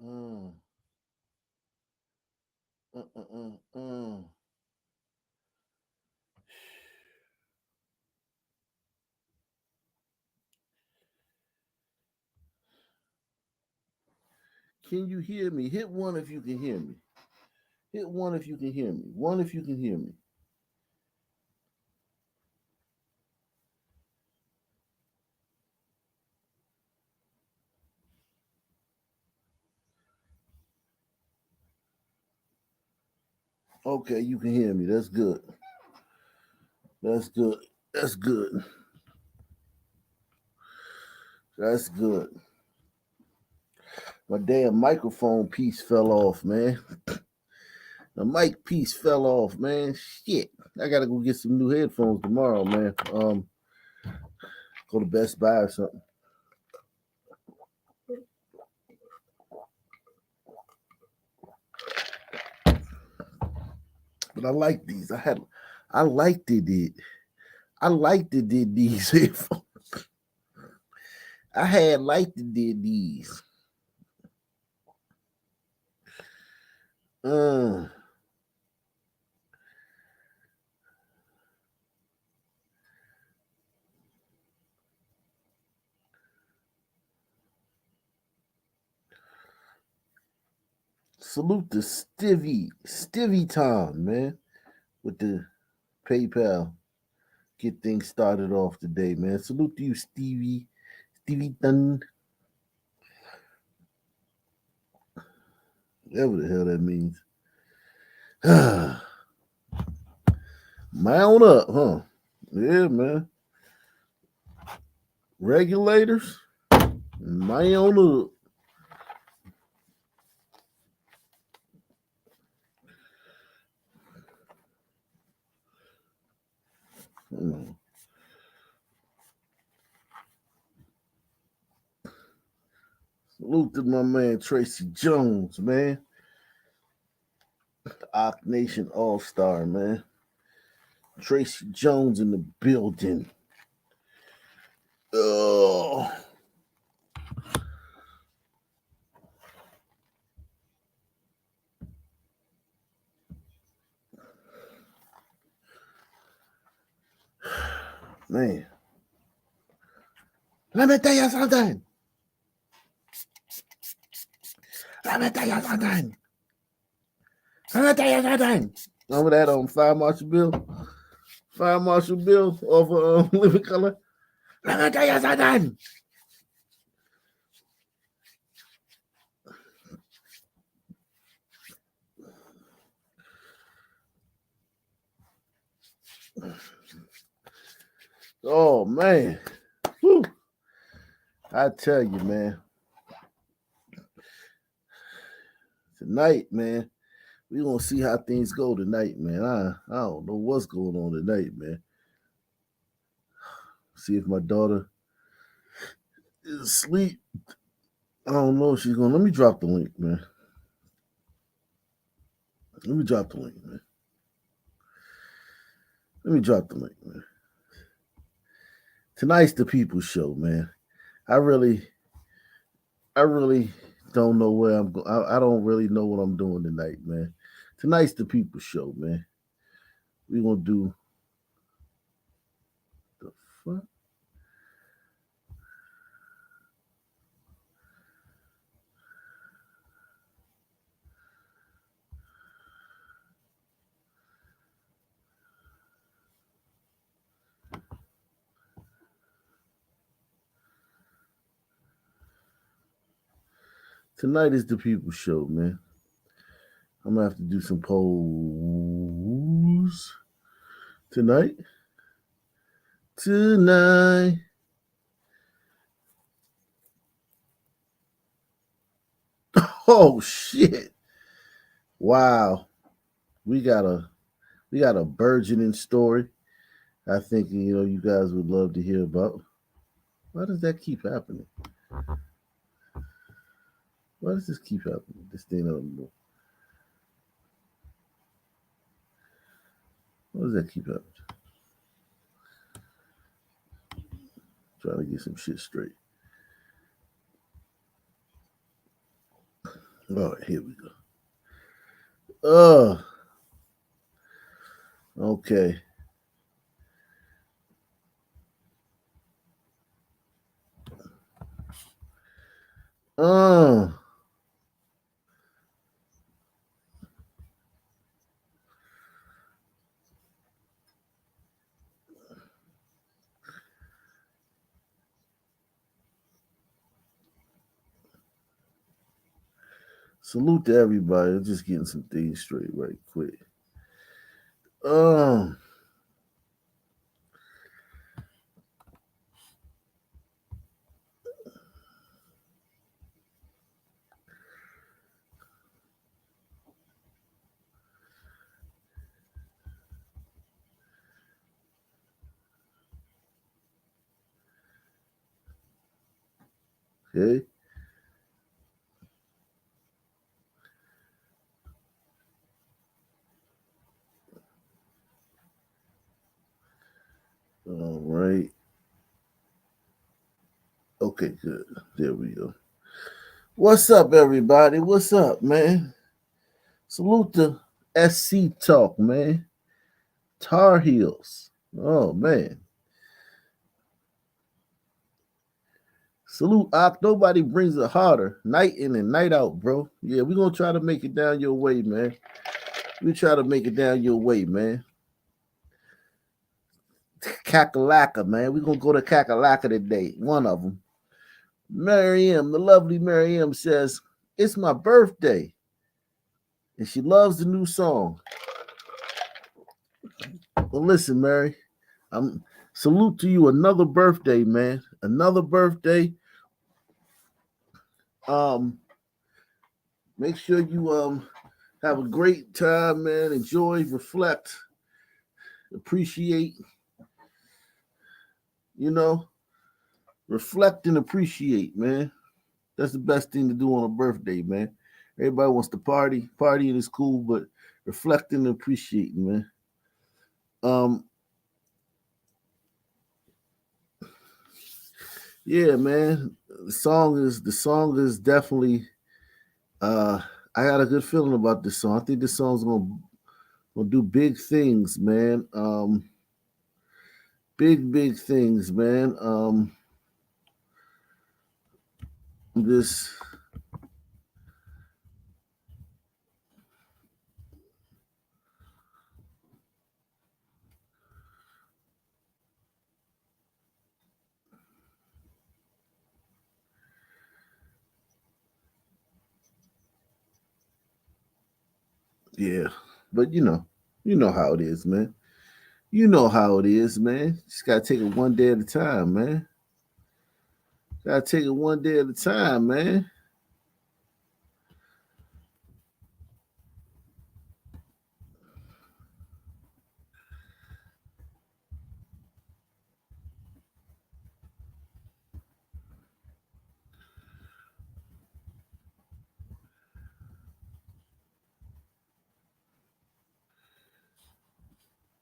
Mm, mm, mm, mm, mm. Can you hear me? Hit one if you can hear me. Hit one if you can hear me. One if you can hear me. Okay, you can hear me. That's good. That's good. That's good. That's good. My damn microphone piece fell off, man. The mic piece fell off, man. Shit. I gotta go get some new headphones tomorrow, man. Go to Best Buy or something. But I like these. I liked it. I liked it. Did these headphones? I had liked it. Did these? Uh, Salute to Stivy Tom, man, with the PayPal. Get things started off today, man. Salute to you, Stevie Dunn, whatever the hell that means. Mount up, huh? Yeah, man. Regulators, mount up. Hmm. Salute to my man Tracy Jones, man. Ock Nation All Star, man. Tracy Jones in the building. Oh, man. Let me tell you something. Let me tell you something. Let me tell you something. Remember that on Fire Marshal Bill? Fire Marshal Bill off of Living Color? Let me tell you something. Oh, man. Whew. I tell you, man. Tonight, man, we gonna see how things go tonight, man. I don't know what's going on tonight, man. See if my daughter is asleep. I don't know if she's gonna. Let me drop the link, man. Let me drop the link, man. Let me drop the link, man. Tonight's the People's Show, man. I really, I really don't know where I'm going. I don't really know what I'm doing tonight, man. Tonight's the People's Show, man. We gonna do the fuck. Tonight is the People's Show, man. I'm gonna have to do some polls tonight. Tonight. Oh shit! Wow, we got a we got a burgeoning story. I think you guys would love to hear about. Why does that keep happening? Why does this keep happening? This thing on the Why does that keep happening? Trying to get some shit straight. All right, here we go. Uh, okay. Uh, Salute to everybody. I'm just getting some things straight right quick. Um, okay. All right. Okay, good. There we go. What's up, everybody? What's up, man? Salute to SC Talk, man. Tar Heels. Oh, man. Salute, Ock. Nobody brings it harder. Night in and night out, bro. Yeah, we're going to try to make it down your way, man. We try to make it down your way, man. Kakalaka, man. We're going to go to Kakalaka today. One of them. Maryam, the lovely Maryam says, it's my birthday. And she loves the new song. Well, listen, Mary. I'm salute to you. Another birthday, man. Another birthday. Um, make sure you have a great time, man. Enjoy, reflect, appreciate, you know, reflect and appreciate, man. That's the best thing to do on a birthday, man. Everybody wants to party. Partying is cool, but reflecting and appreciating, man. Um, yeah, man. The song is definitely I got a good feeling about this song. I think this song's gonna do big things, man. Big things, man. This yeah, but you know how it is, man. You know how it is, man. Just gotta take it one day at a time, man. Gotta take it one day at a time, man.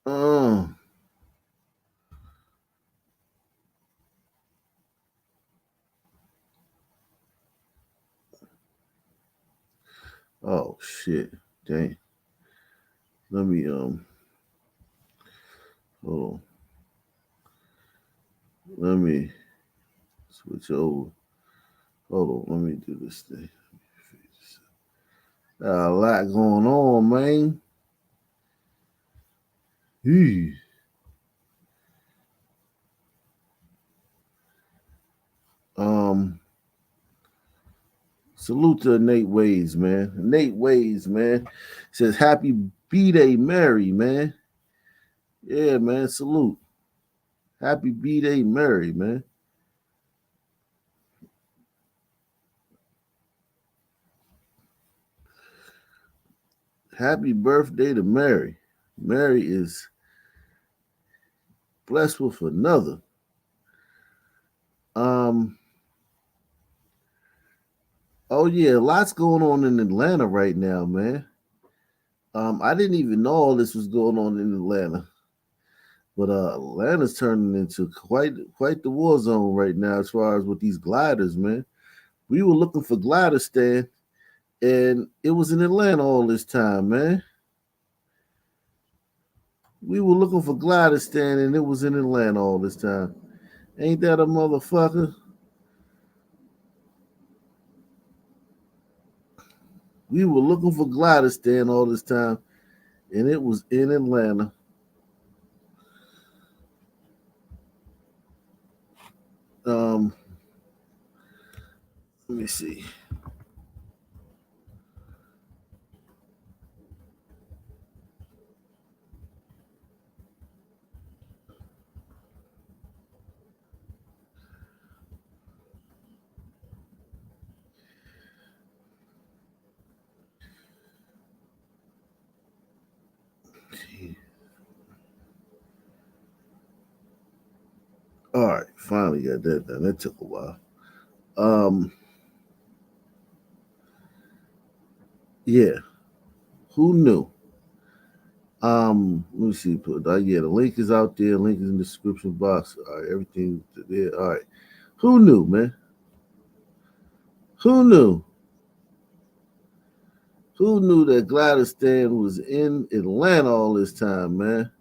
Um, oh shit, dang. Let me hold on. Let me switch over. Hold on, let me do this thing. A lot going on, man. Eee. Um, Salute to Nate Ways, man. Nate Ways, man, says happy B Day, Mary, man. Yeah, man. Salute. Happy B Day, Mary, man. Happy birthday to Mary. Mary is blessed with another. Um, oh yeah, lots going on in Atlanta right now, man. I didn't even know all this was going on in Atlanta. But Atlanta's turning into quite the war zone right now as far as with these gliders, man. We were looking for glider stand And it was in Atlanta all this time, man. We were looking for Gladystan, and it was in Atlanta all this time. Ain't that a motherfucker? We were looking for Gladystan all this time, and it was in Atlanta. Um, Let me see. All right, finally got that done. That took a while. Um, yeah, who knew? Let me see. Yeah, the link is out there. Link is in the description box. All right, everything there. All right, who knew, man? Who knew? Who knew that Gladystan was in Atlanta all this time, man?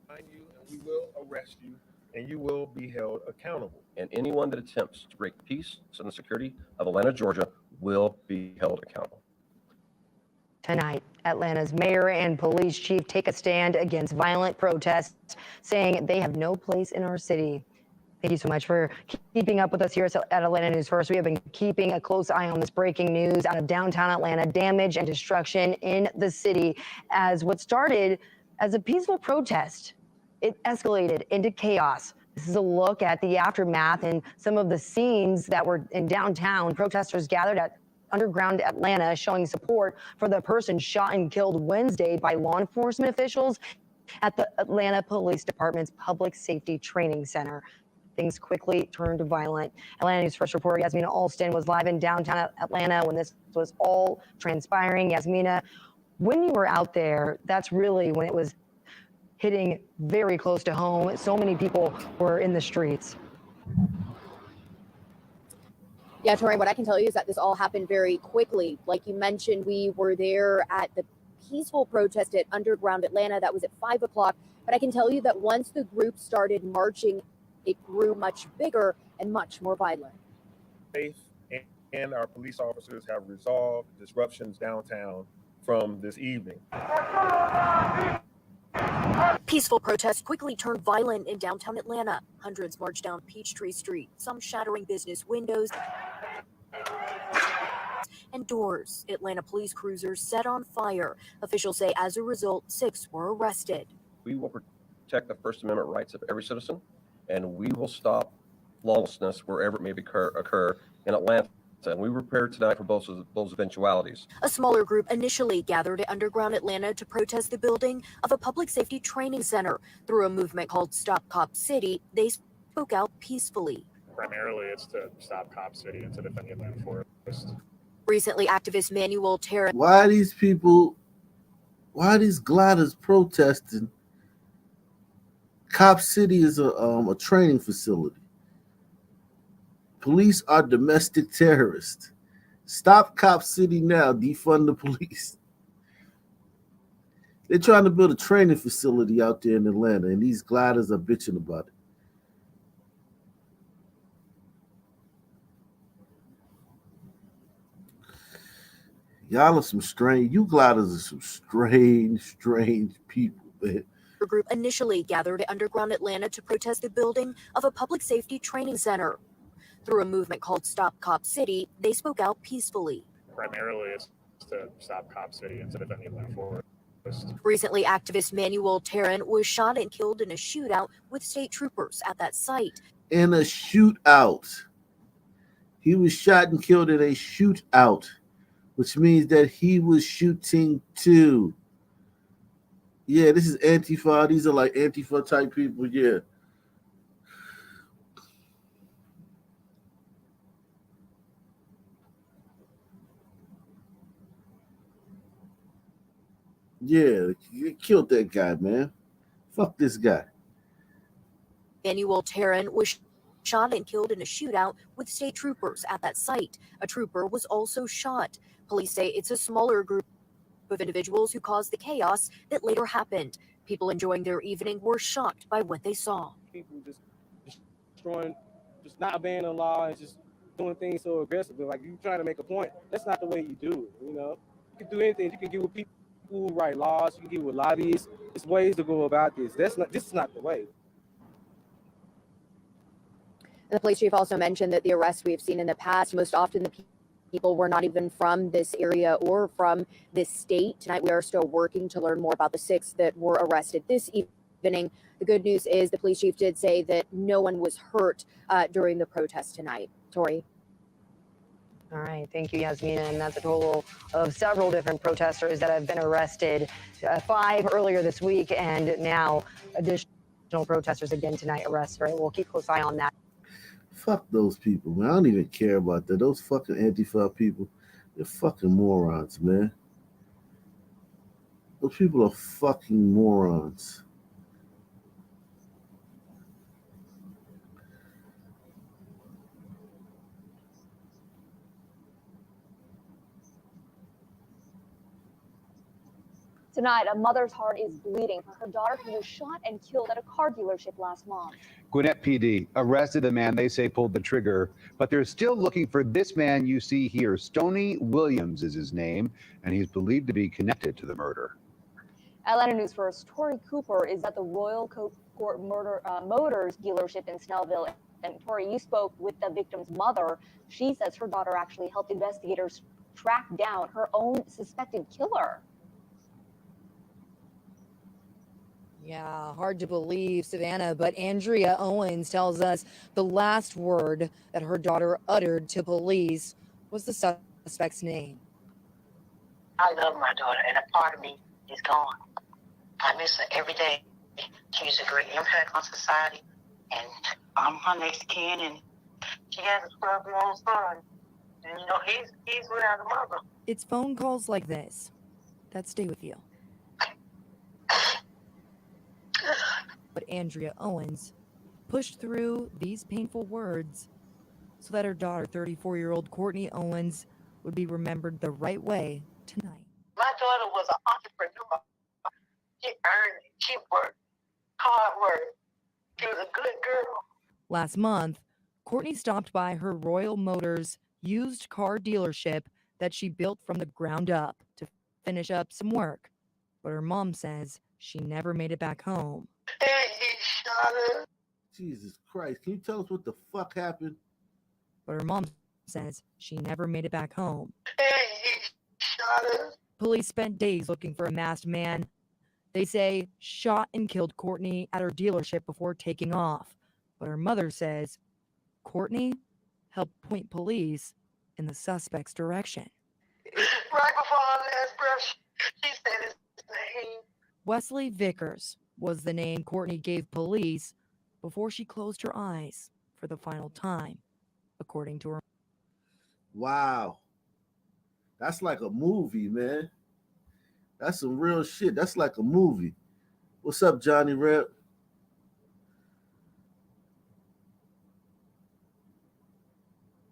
Find you and we will arrest you and you will be held accountable. And anyone that attempts to break the peace and the security of Atlanta, Georgia, will be held accountable. Tonight, Atlanta's mayor and police chief take a stand against violent protests, saying they have no place in our city. Thank you so much for keeping up with us here at Atlanta News First. We have been keeping a close eye on this breaking news out of downtown Atlanta, damage and destruction in the city as what started as a peaceful protest. It escalated into chaos. This is a look at the aftermath and some of the scenes that were in downtown. Protesters gathered at Underground Atlanta, showing support for the person shot and killed Wednesday by law enforcement officials at the Atlanta Police Department's Public Safety Training Center. Things quickly turned violent. Atlanta News First reporter Yasmina Alston was live in downtown Atlanta when this was all transpiring. Yasmina, when you were out there, that's really when it was hitting very close to home. So many people were in the streets. Yeah, Tori, what I can tell you is that this all happened very quickly. Like you mentioned, we were there at the peaceful protest at Underground Atlanta. That was at 5 o'clock. But I can tell you that once the group started marching, it grew much bigger and much more violent. Faith and our police officers have resolved disruptions downtown from this evening. Peaceful protests quickly turned violent in downtown Atlanta. Hundreds marched down Peachtree Street, some shattering business windows and doors. Atlanta police cruisers set on fire. Officials say as a result, 6 were arrested. We will protect the First Amendment rights of every citizen, and we will stop lawlessness wherever it may occur in Atlanta. And we were prepared tonight for both of those eventualities. A smaller group initially gathered at Underground Atlanta to protest the building of a public safety training center. Through a movement called Stop Cop City, they spoke out peacefully. Primarily, it's to stop Cop City and to defend the Atlanta forest. Recently, activist Manuel Terran. Why are these people? Why are these gliders protesting? Cop City is a training facility. Police are domestic terrorists. Stop Cop City now. Defund the police. They're trying to build a training facility out there in Atlanta, and these gliders are bitching about it. Y'all are some strange. You gliders are some strange people, man. The group initially gathered at Underground Atlanta to protest the building of a public safety training center. Through a movement called Stop Cop City, they spoke out peacefully. Primarily, it's to stop Cop City and to defend the Atlanta forest. Recently, activist Manuel Terran was shot and killed in a shootout with state troopers at that site. In a shootout. He was shot and killed in a shootout, which means that he was shooting too. Yeah, this is Antifa. These are like Antifa type people. Yeah. Yeah, you killed that guy, man. Fuck this guy. Manuel Terran was shot and killed in a shootout with state troopers at that site. A trooper was also shot. Police say it's a smaller group of individuals who caused the chaos that later happened. People enjoying their evening were shocked by what they saw. People just destroying, just not obeying the law and just doing things so aggressively. Like, you trying to make a point, that's not the way you do it, you know? You can do anything. You can get with people who write laws, you can get with lobbyists. There's ways to go about this. This is not the way. And the police chief also mentioned that the arrests we've seen in the past, most often the people were not even from this area or from this state. Tonight, we are still working to learn more about the 6 that were arrested this evening. The good news is the police chief did say that no one was hurt during the protest tonight. Tori. All right, thank you, Yasmina. And that's a total of several different protesters that have been arrested. 5 earlier this week, and now additional protesters again tonight arrested. Right, we'll keep a close eye on that. Fuck those people, man. I don't even care about that. Those fucking Antifa people, they're fucking morons, man. Those people are fucking morons. Tonight, a mother's heart is bleeding for her daughter who was shot and killed at a car dealership last month. Gwinnett PD arrested the man they say pulled the trigger, but they're still looking for this man you see here. Stoney Williams is his name, and he's believed to be connected to the murder. Atlanta News First Tori Cooper is at the Royal Court Motors dealership in Snellville. And Tori, you spoke with the victim's mother. She says her daughter actually helped investigators track down her own suspected killer. Yeah, hard to believe, Savannah, but Andrea Owens tells us the last word that her daughter uttered to police was the suspect's name. I love my daughter, and a part of me is gone. I miss her every day. She's a great impact on society, and I'm her next kin, and she has a 12-year-old son. And, you know, he's without a mother. It's phone calls like this that stay with you. But Andrea Owens pushed through these painful words so that her daughter, 34-year-old Courtney Owens, would be remembered the right way tonight. My daughter was an entrepreneur. She earned it. She worked, hard work. She was a good girl. Last month, Courtney stopped by her Royal Motors used car dealership that she built from the ground up to finish up some work. But her mom says she never made it back home. And he shot her. Jesus Christ. Can you tell us what the fuck happened? But her mom says she never made it back home. And he shot her. Police spent days looking for a masked man. They say shot and killed Courtney at her dealership before taking off. But her mother says Courtney helped point police in the suspect's direction. Right before her last breath, she said his name. Wesley Vickers was the name Courtney gave police before she closed her eyes for the final time, according to her. Wow. That's like a movie, man. That's some real shit. That's like a movie. What's up, Johnny Rep?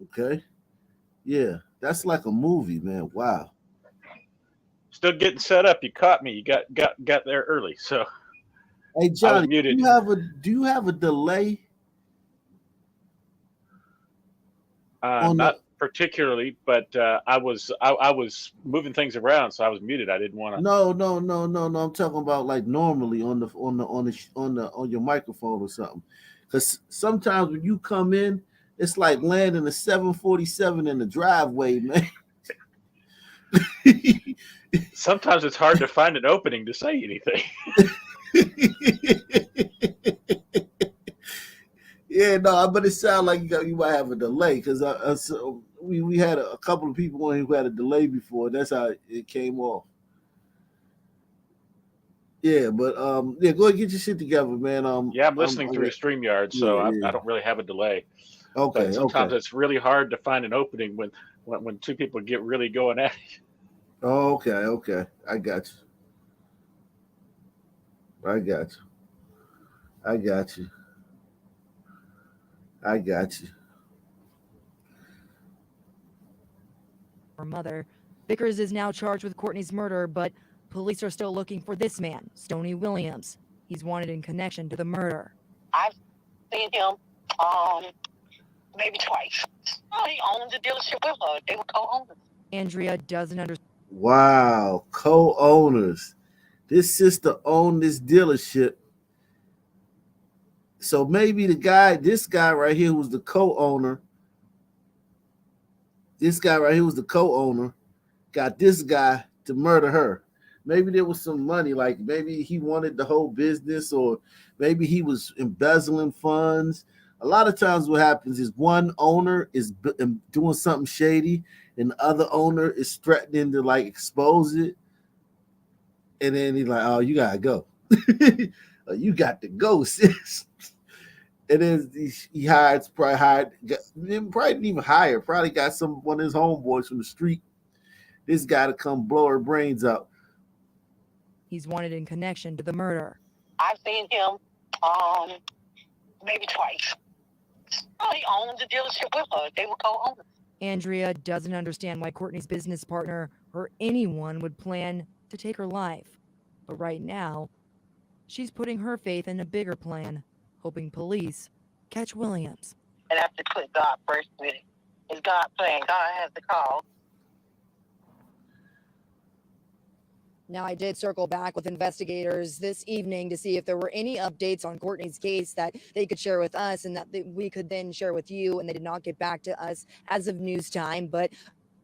Okay. Yeah, that's like a movie, man. Wow. Still getting set up. You caught me. You got there early. So Hey, Johnny, muted. do you have a delay? Not particularly, but I was moving things around, so I was muted. I didn't want to. No. I'm talking about like normally on your microphone or something. Because sometimes when you come in, it's like landing a 747 in the driveway, man. Sometimes it's hard to find an opening to say anything. Yeah, no, but it sounds like you might have a delay because we had a couple of people on here who had a delay before. That's how it came off. Yeah, but yeah, go ahead and get your shit together, man. Yeah, I'm listening through StreamYard, so yeah. I don't really have a delay. Okay, But sometimes okay. it's really hard to find an opening when two people get really going at it. Oh, okay. I got you. I got you. Her mother. Vickers is now charged with Courtney's murder, but police are still looking for this man, Stoney Williams. He's wanted in connection to the murder. I've seen him maybe twice. Oh, he owned the dealership with her. They were co-owners. Andrea doesn't understand. Wow, co-owners. This sister owned this dealership. So maybe this guy right here was the co-owner. This guy right here was the co-owner. Got this guy to murder her. Maybe there was some money, like maybe he wanted the whole business, or maybe he was embezzling funds. A lot of times what happens is one owner is doing something shady and the other owner is threatening to like expose it. And then he's like, oh, you gotta go. You got to go, sis. And then he probably didn't even hire, probably got one of his homeboys from the street. This guy to come blow her brains out. He's wanted in connection to the murder. I've seen him maybe twice. Oh, he owned the dealership with her. They were co-owners. Andrea doesn't understand why Courtney's business partner or anyone would plan to take her life. But right now, she's putting her faith in a bigger plan, hoping police catch Williams. And I have to put God first with it. It's God's plan. God has the call. Now, I did circle back with investigators this evening to see if there were any updates on Courtney's case that they could share with us and that we could then share with you, and they did not get back to us as of news time. But,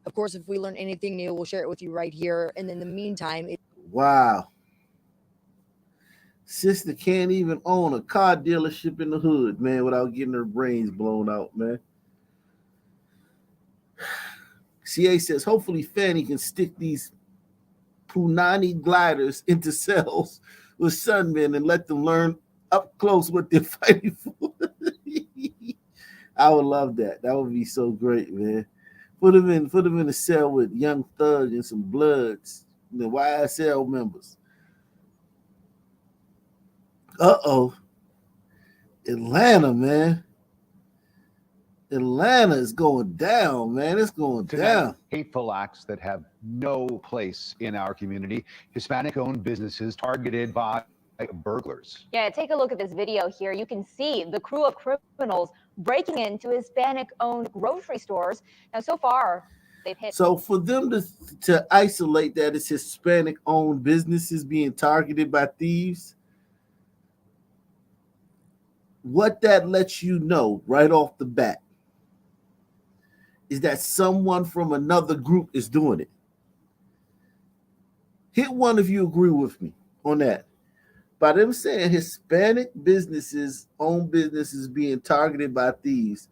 of course, if we learn anything new, we'll share it with you right here. And in the meantime... Wow. Sister can't even own a car dealership in the hood, man, without getting her brains blown out, man. CA says, hopefully Fanny can stick these Punani gliders into cells with Sunmen and let them learn up close what they're fighting for. I would love that. That would be so great, man. Put them in a cell with Young Thug and some Bloods, the YSL members. Uh-oh. Atlanta, man. Atlanta is going down, man. It's going down. Hateful acts that have no place in our community. Hispanic-owned businesses targeted by burglars. Yeah, take a look at this video here. You can see the crew of criminals breaking into Hispanic-owned grocery stores. Now, so far, they've hit... So for them to isolate that as Hispanic-owned businesses being targeted by thieves, what that lets you know right off the bat is that someone from another group is doing it. Hit one if you agree with me on that. By them saying Hispanic businesses, own businesses being targeted by thieves,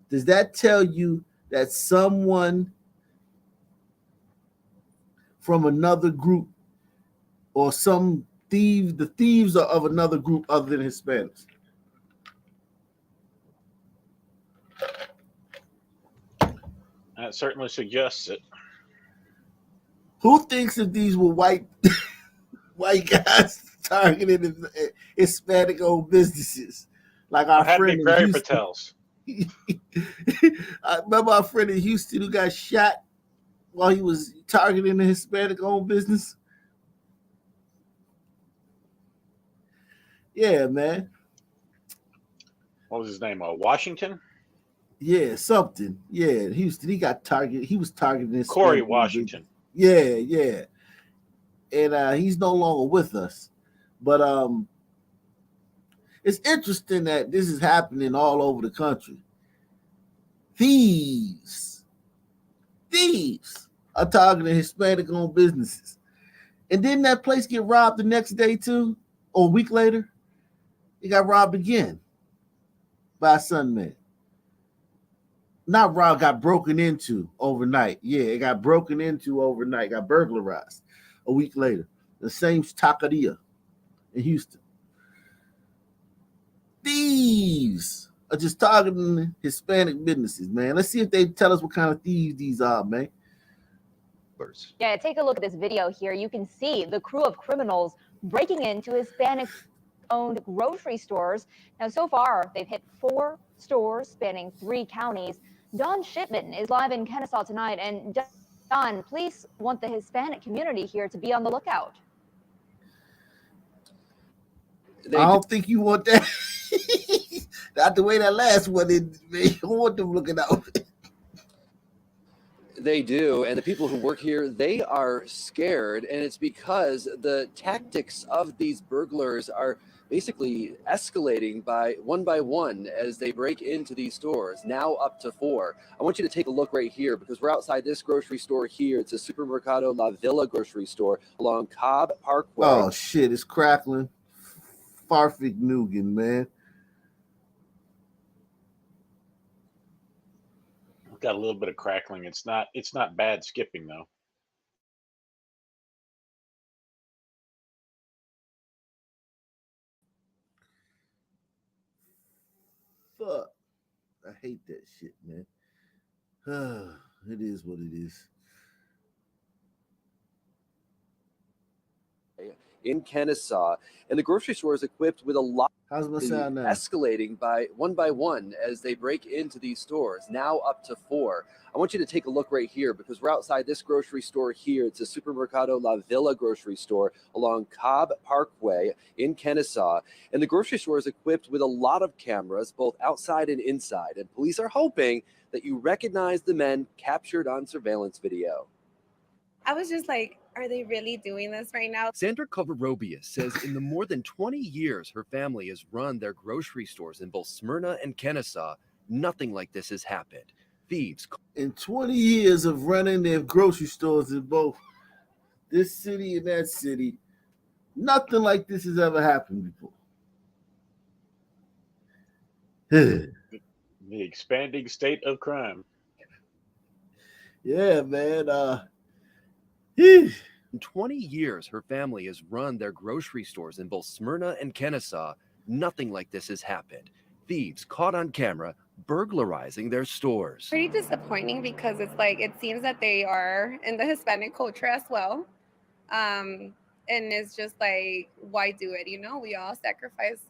does that tell you that someone from another group or the thieves are of another group other than Hispanics? That certainly suggests it. Who thinks that these were white guys targeting Hispanic-owned businesses? Like our friend Barry Patel's. I remember our friend in Houston who got shot while he was targeting a Hispanic-owned business. Yeah, man. What was his name? Washington? Yeah, something. Yeah, Houston. He got targeted. He was targeting Corey Washington. Yeah. And he's no longer with us. But it's interesting that this is happening all over the country. Thieves are targeting Hispanic-owned businesses. And didn't that place get robbed the next day too? Or a week later? It got robbed again by a Sunman. Not robbed, got broken into overnight. Yeah, it got broken into overnight, got burglarized a week later. The same taqueria in Houston. Thieves are just targeting Hispanic businesses, man. Let's see if they tell us what kind of thieves these are, man. Yeah, take a look at this video here. You can see the crew of criminals breaking into Hispanic owned grocery stores. Now, so far, they've hit 4 stores spanning 3 counties. Don Shipman is live in Kennesaw tonight. And Don, police want the Hispanic community here to be on the lookout. I don't think you want that. Not the way that last one is, man. You don't want them looking out. They do, and the people who work here, they are scared, and it's because the tactics of these burglars are basically escalating by one as they break into these stores, now up to 4. I want you to take a look right here because we're outside this grocery store here. It's a Supermercado La Villa grocery store along Cobb Parkway. Oh, shit, it's crackling. Farfig Nugan, man. Got a little bit of crackling. It's not bad skipping though. Fuck. I hate that shit, man. It is what it is. In Kennesaw, and the grocery store is equipped with a lot. How's my sound now? Escalating by one as they break into these stores, now up to 4. I want you to take a look right here because we're outside this grocery store here. It's a Supermercado La Villa grocery store along Cobb Parkway in Kennesaw, and the grocery store is equipped with a lot of cameras, both outside and inside, and police are hoping that you recognize the men captured on surveillance video. I was just like, are they really doing this right now? Sandra Covarrubias says in the more than 20 years her family has run their grocery stores in both Smyrna and Kennesaw, nothing like this has happened. Thieves. In 20 years of running their grocery stores in both this city and that city, nothing like this has ever happened before. The expanding state of crime. Yeah, man. In 20 years, her family has run their grocery stores in both Smyrna and Kennesaw. Nothing like this has happened. Thieves caught on camera burglarizing their stores. Pretty disappointing because it's like it seems that they are in the Hispanic culture as well. And it's just like, why do it? You know, we all sacrifice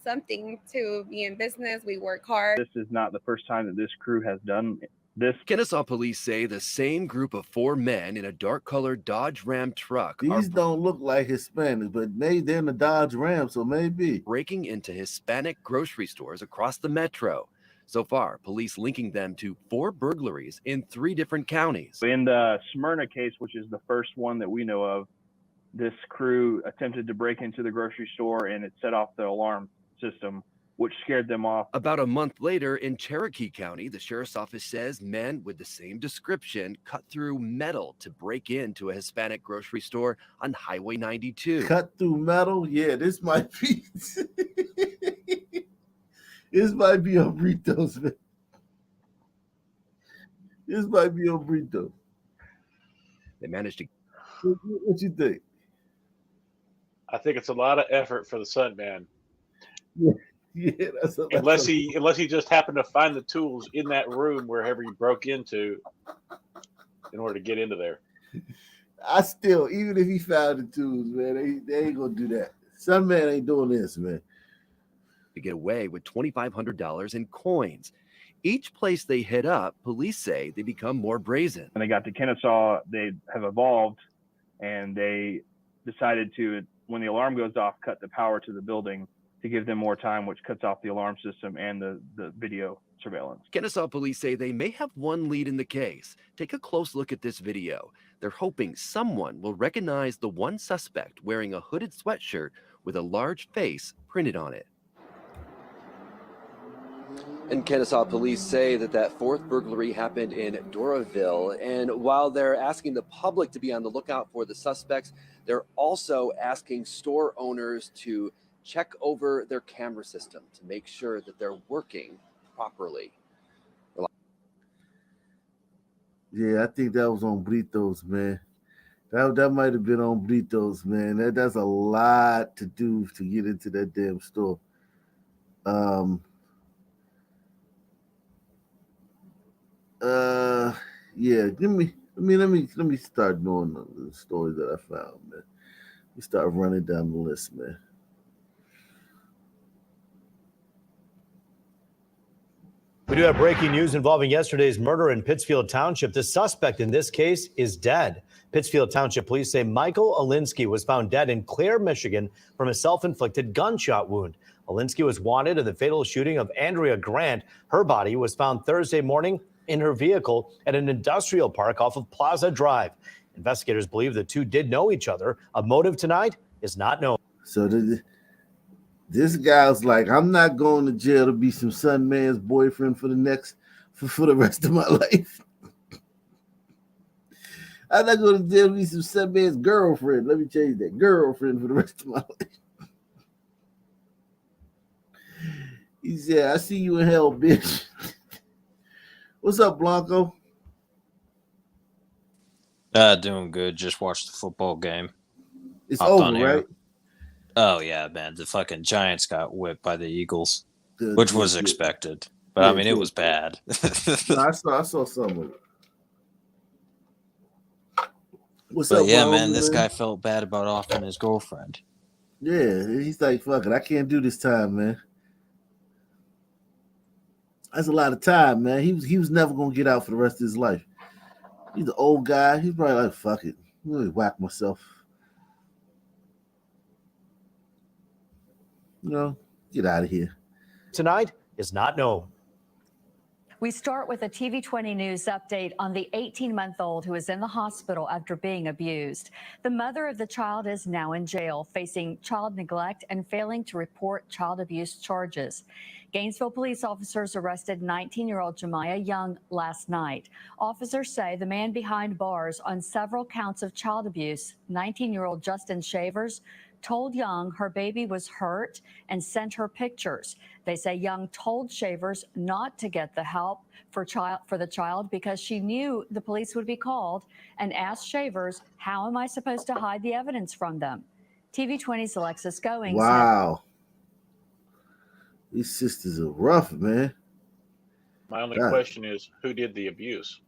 something to be in business. We work hard. This is not the first time that this crew has done this. Kennesaw police say the same group of 4 men in a dark-colored Dodge Ram truck These don't look like Hispanics, but they're in the Dodge Ram, so maybe. Breaking into Hispanic grocery stores across the metro. So far, police linking them to 4 burglaries in 3 different counties. In the Smyrna case, which is the first one that we know of, this crew attempted to break into the grocery store and it set off the alarm system, which scared them off. About a month later in Cherokee County, the sheriff's office says men with the same description cut through metal to break into a Hispanic grocery store on Highway 92. Cut through metal? Yeah, this might be this might be on Britos, man. This might be on Britos. They managed to. What you think? I think it's a lot of effort for the Sunman. Yeah, unless he just happened to find the tools in that room wherever he broke into in order to get into there. I still, even if he found the tools, man, they ain't gonna do that. Some man ain't doing this, man. To get away with $2,500 in coins. Each place they hit up, police say they become more brazen. When they got to Kennesaw, they have evolved and they decided to, when the alarm goes off, cut the power to the building to give them more time, which cuts off the alarm system and the video surveillance. Kennesaw police say they may have one lead in the case. Take a close look at this video. They're hoping someone will recognize the one suspect wearing a hooded sweatshirt with a large face printed on it. And Kennesaw police say that 4th burglary happened in Doraville. And while they're asking the public to be on the lookout for the suspects, they're also asking store owners to check over their camera system to make sure that they're working properly. Yeah, I think that was on Britos, man. That might have been on Britos, man. That's a lot to do to get into that damn store. Yeah, let me start doing the stories that I found, man. We start running down the list, man. do have breaking news involving yesterday's murder in Pittsfield Township. The suspect in this case is dead. Pittsfield Township police say Michael Alinsky was found dead in Clare, Michigan from a self-inflicted gunshot wound. Alinsky was wanted in the fatal shooting of Andrea Grant. Her body was found Thursday morning in her vehicle at an industrial park off of Plaza Drive. Investigators believe the two did know each other. A motive tonight is not known. So this guy's like, I'm not going to jail to be some son man's boyfriend for the rest of my life. I'm not going to jail to be some son man's girlfriend. Let me change that. Girlfriend for the rest of my life. He said, I see you in hell, bitch. What's up, Blanco? Doing good. Just watched the football game. It's Hopped on over, here. right? Oh, yeah, man. The fucking Giants got whipped by the Eagles, Good, which good, was good. expected. But, Yeah, I mean, it good. was bad. No, I saw some of it. What's But, up, yeah, my man, homie, this guy felt bad about offing his girlfriend. Yeah, he's like, fuck it, I can't do this time, man. That's a lot of time, man. He was never gonna get out for the rest of his life. He's an old guy. He's probably like, fuck it. I'm gonna whack myself. You know, get out of here. Tonight is not known. We start with a TV20 News update on the 18-month-old who is in the hospital after being abused. The mother of the child is now in jail, facing child neglect and failing to report child abuse charges. Gainesville police officers arrested 19-year-old Jemiah Young last night. Officers say the man behind bars on several counts of child abuse, 19-year-old Justin Shavers, told Young her baby was hurt and sent her pictures. They say Young told Shavers not to get the help for the child because she knew the police would be called, and asked Shavers, how am I supposed to hide the evidence from them? TV20's Alexis Goings. Wow. These sisters are rough, man. My only God. question is, who did the abuse?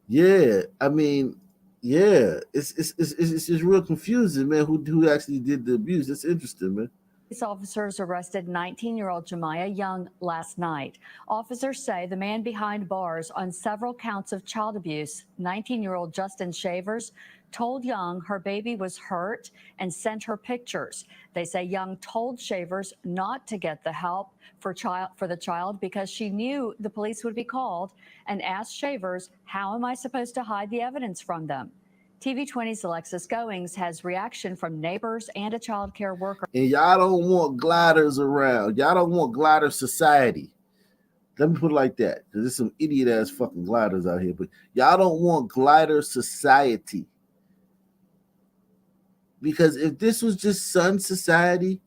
Yeah, I mean, yeah, it's just real confusing, man. Who actually did the abuse? That's interesting, man. Police officers arrested 19-year-old Jemiah Young last night. Officers say the man behind bars on several counts of child abuse, 19-year-old Justin Shavers, told Young her baby was hurt and sent her pictures. They say Young told Shavers not to get the help for the child because she knew the police would be called, and asked Shavers, how am I supposed to hide the evidence from them? TV20's Alexis Goings has reaction from neighbors and a child care worker. And y'all don't want gliders around. Y'all don't want glider society. Let me put it like that, because there's some idiot ass fucking gliders out here. But y'all don't want glider society. Because if this was just Sun Society,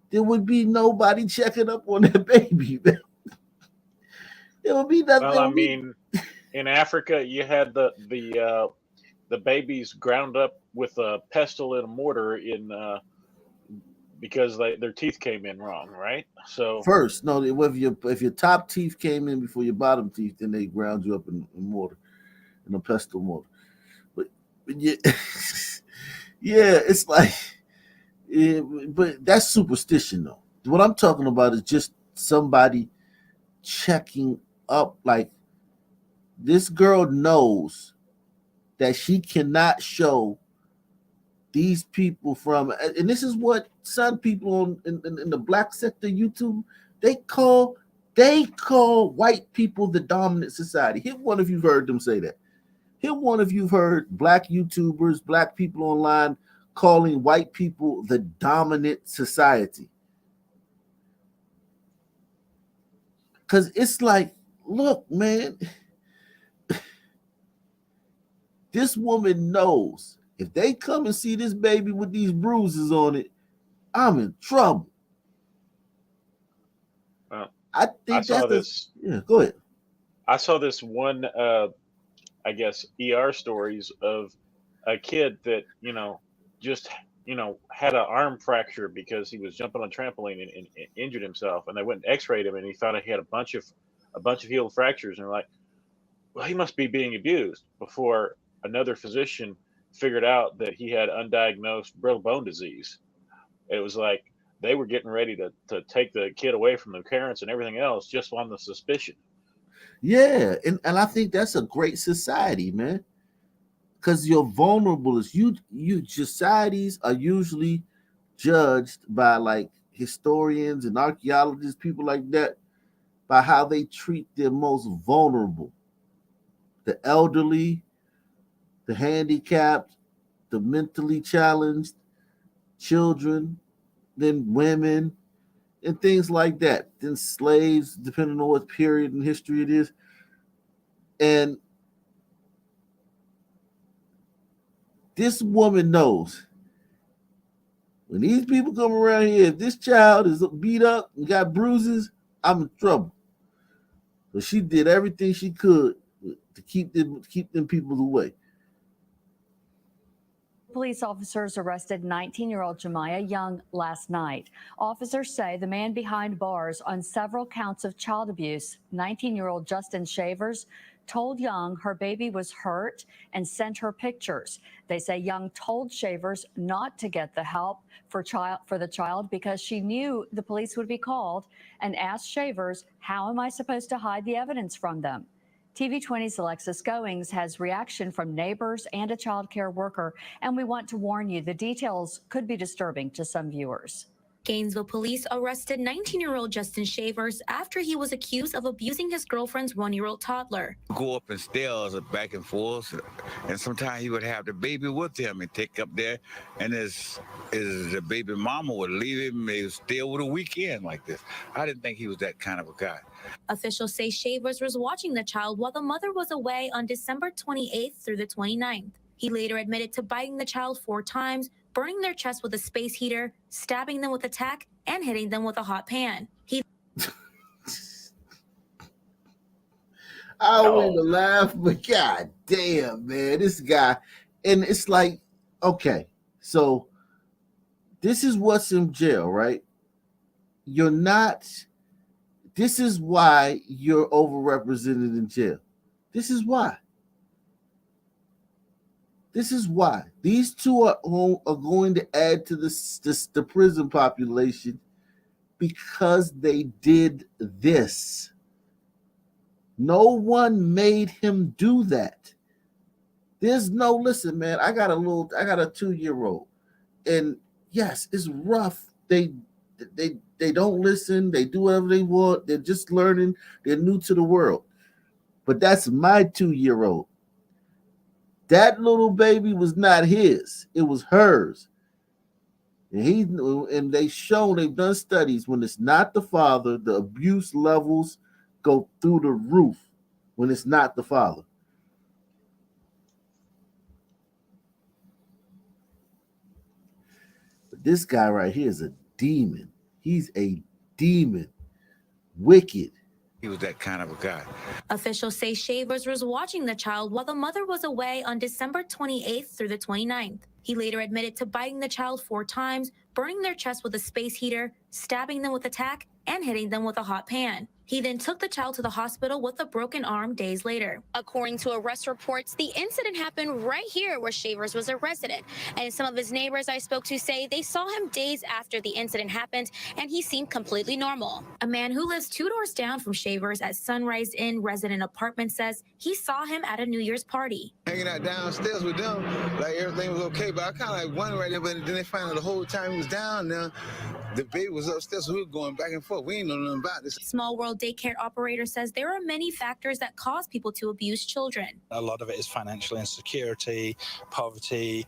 there would be nobody checking up on that baby. There would be nothing. Well, I mean, in Africa, you had the babies ground up with a pestle and a mortar because their teeth came in wrong, right? So First, no, if your top teeth came in before your bottom teeth, then they ground you up in mortar, in a pestle mortar. But yeah, yeah, it's like, but that's superstition, though. What I'm talking about is just somebody checking up. Like, this girl knows that she cannot show these people from, and this is what some people in the black sector YouTube, they call white people the dominant society. Here, one of you've heard them say that. Here, one of you've heard black YouTubers, black people online calling white people the dominant society. Because it's like, look, man, this woman knows if they come and see this baby with these bruises on it, I'm in trouble. I think saw this. Yeah, go ahead. I saw this one, I guess, ER stories of a kid that, just, had an arm fracture because he was jumping on a trampoline and injured himself. And they went and x-rayed him, and he thought he had a bunch of healed fractures. And they're like, well, he must be being abused, before another physician figured out that he had undiagnosed brittle bone disease. It was like they were getting ready to take the kid away from the parents and everything else just on the suspicion. Yeah, and I think that's a great society, man. Because you're vulnerable. You societies are usually judged by like historians and archaeologists, people like that, by how they treat their most vulnerable, the elderly, the handicapped, the mentally challenged, children, then women, and things like that. Then slaves, depending on what period in history it is. And this woman knows when these people come around here, if this child is beat up and got bruises, I'm in trouble. So she did everything she could to keep them people away. Police officers arrested 19-year-old Jemiah Young last night. Officers say the man behind bars on several counts of child abuse, 19-year-old Justin Shavers, told Young her baby was hurt and sent her pictures. They say Young told Shavers not to get the help for the child because she knew the police would be called, and asked Shavers, "How am I supposed to hide the evidence from them?" TV20's Alexis Goings has reaction from neighbors and a child care worker, and we want to warn you the details could be disturbing to some viewers. Gainesville police arrested 19-year-old Justin Shavers after he was accused of abusing his girlfriend's 1-year-old toddler. Go up in stairs back and forth, and sometimes he would have the baby with him and take up there, and his baby mama would leave him. He would stay over the weekend like this. I didn't think he was that kind of a guy. Officials say Shavers was watching the child while the mother was away on December 28th through the 29th. He later admitted to biting the child 4 times, burning their chest with a space heater, stabbing them with a tack, and hitting them with a hot pan. I don't want to laugh, but god damn, man, this guy. And it's like, okay, so this is what's in jail, right? You're not, this is why you're overrepresented in jail. This is why. This is why. These two are going to add to the prison population because they did this. No one made him do that. There's no, listen, man, I got a 2-year-old. And yes, it's rough. They don't listen. They do whatever they want. They're just learning. They're new to the world. But that's my 2-year-old. That little baby was not his. It was hers. And they've done studies when it's not the father, the abuse levels go through the roof when it's not the father. But this guy right here is a demon. He's a demon. Wicked. He was that kind of a guy. Officials say Shavers was watching the child while the mother was away on December 28th through the 29th. He later admitted to biting the child 4 times, burning their chest with a space heater, stabbing them with a tack, and hitting them with a hot pan. He then took the child to the hospital with a broken arm days later. According to arrest reports, the incident happened right here where Shavers was a resident. And some of his neighbors I spoke to say they saw him days after the incident happened, and he seemed completely normal. A man who lives 2 doors down from Shavers at Sunrise Inn resident apartment says he saw him at a New Year's party. Hanging out downstairs with them, like everything was okay, but I kind of like wondered right there, but then they found out the whole time he was down there, the baby was upstairs, so we were going back and forth. We ain't know nothing about this. Small World daycare operator says there are many factors that cause people to abuse children. A lot of it is financial insecurity, poverty,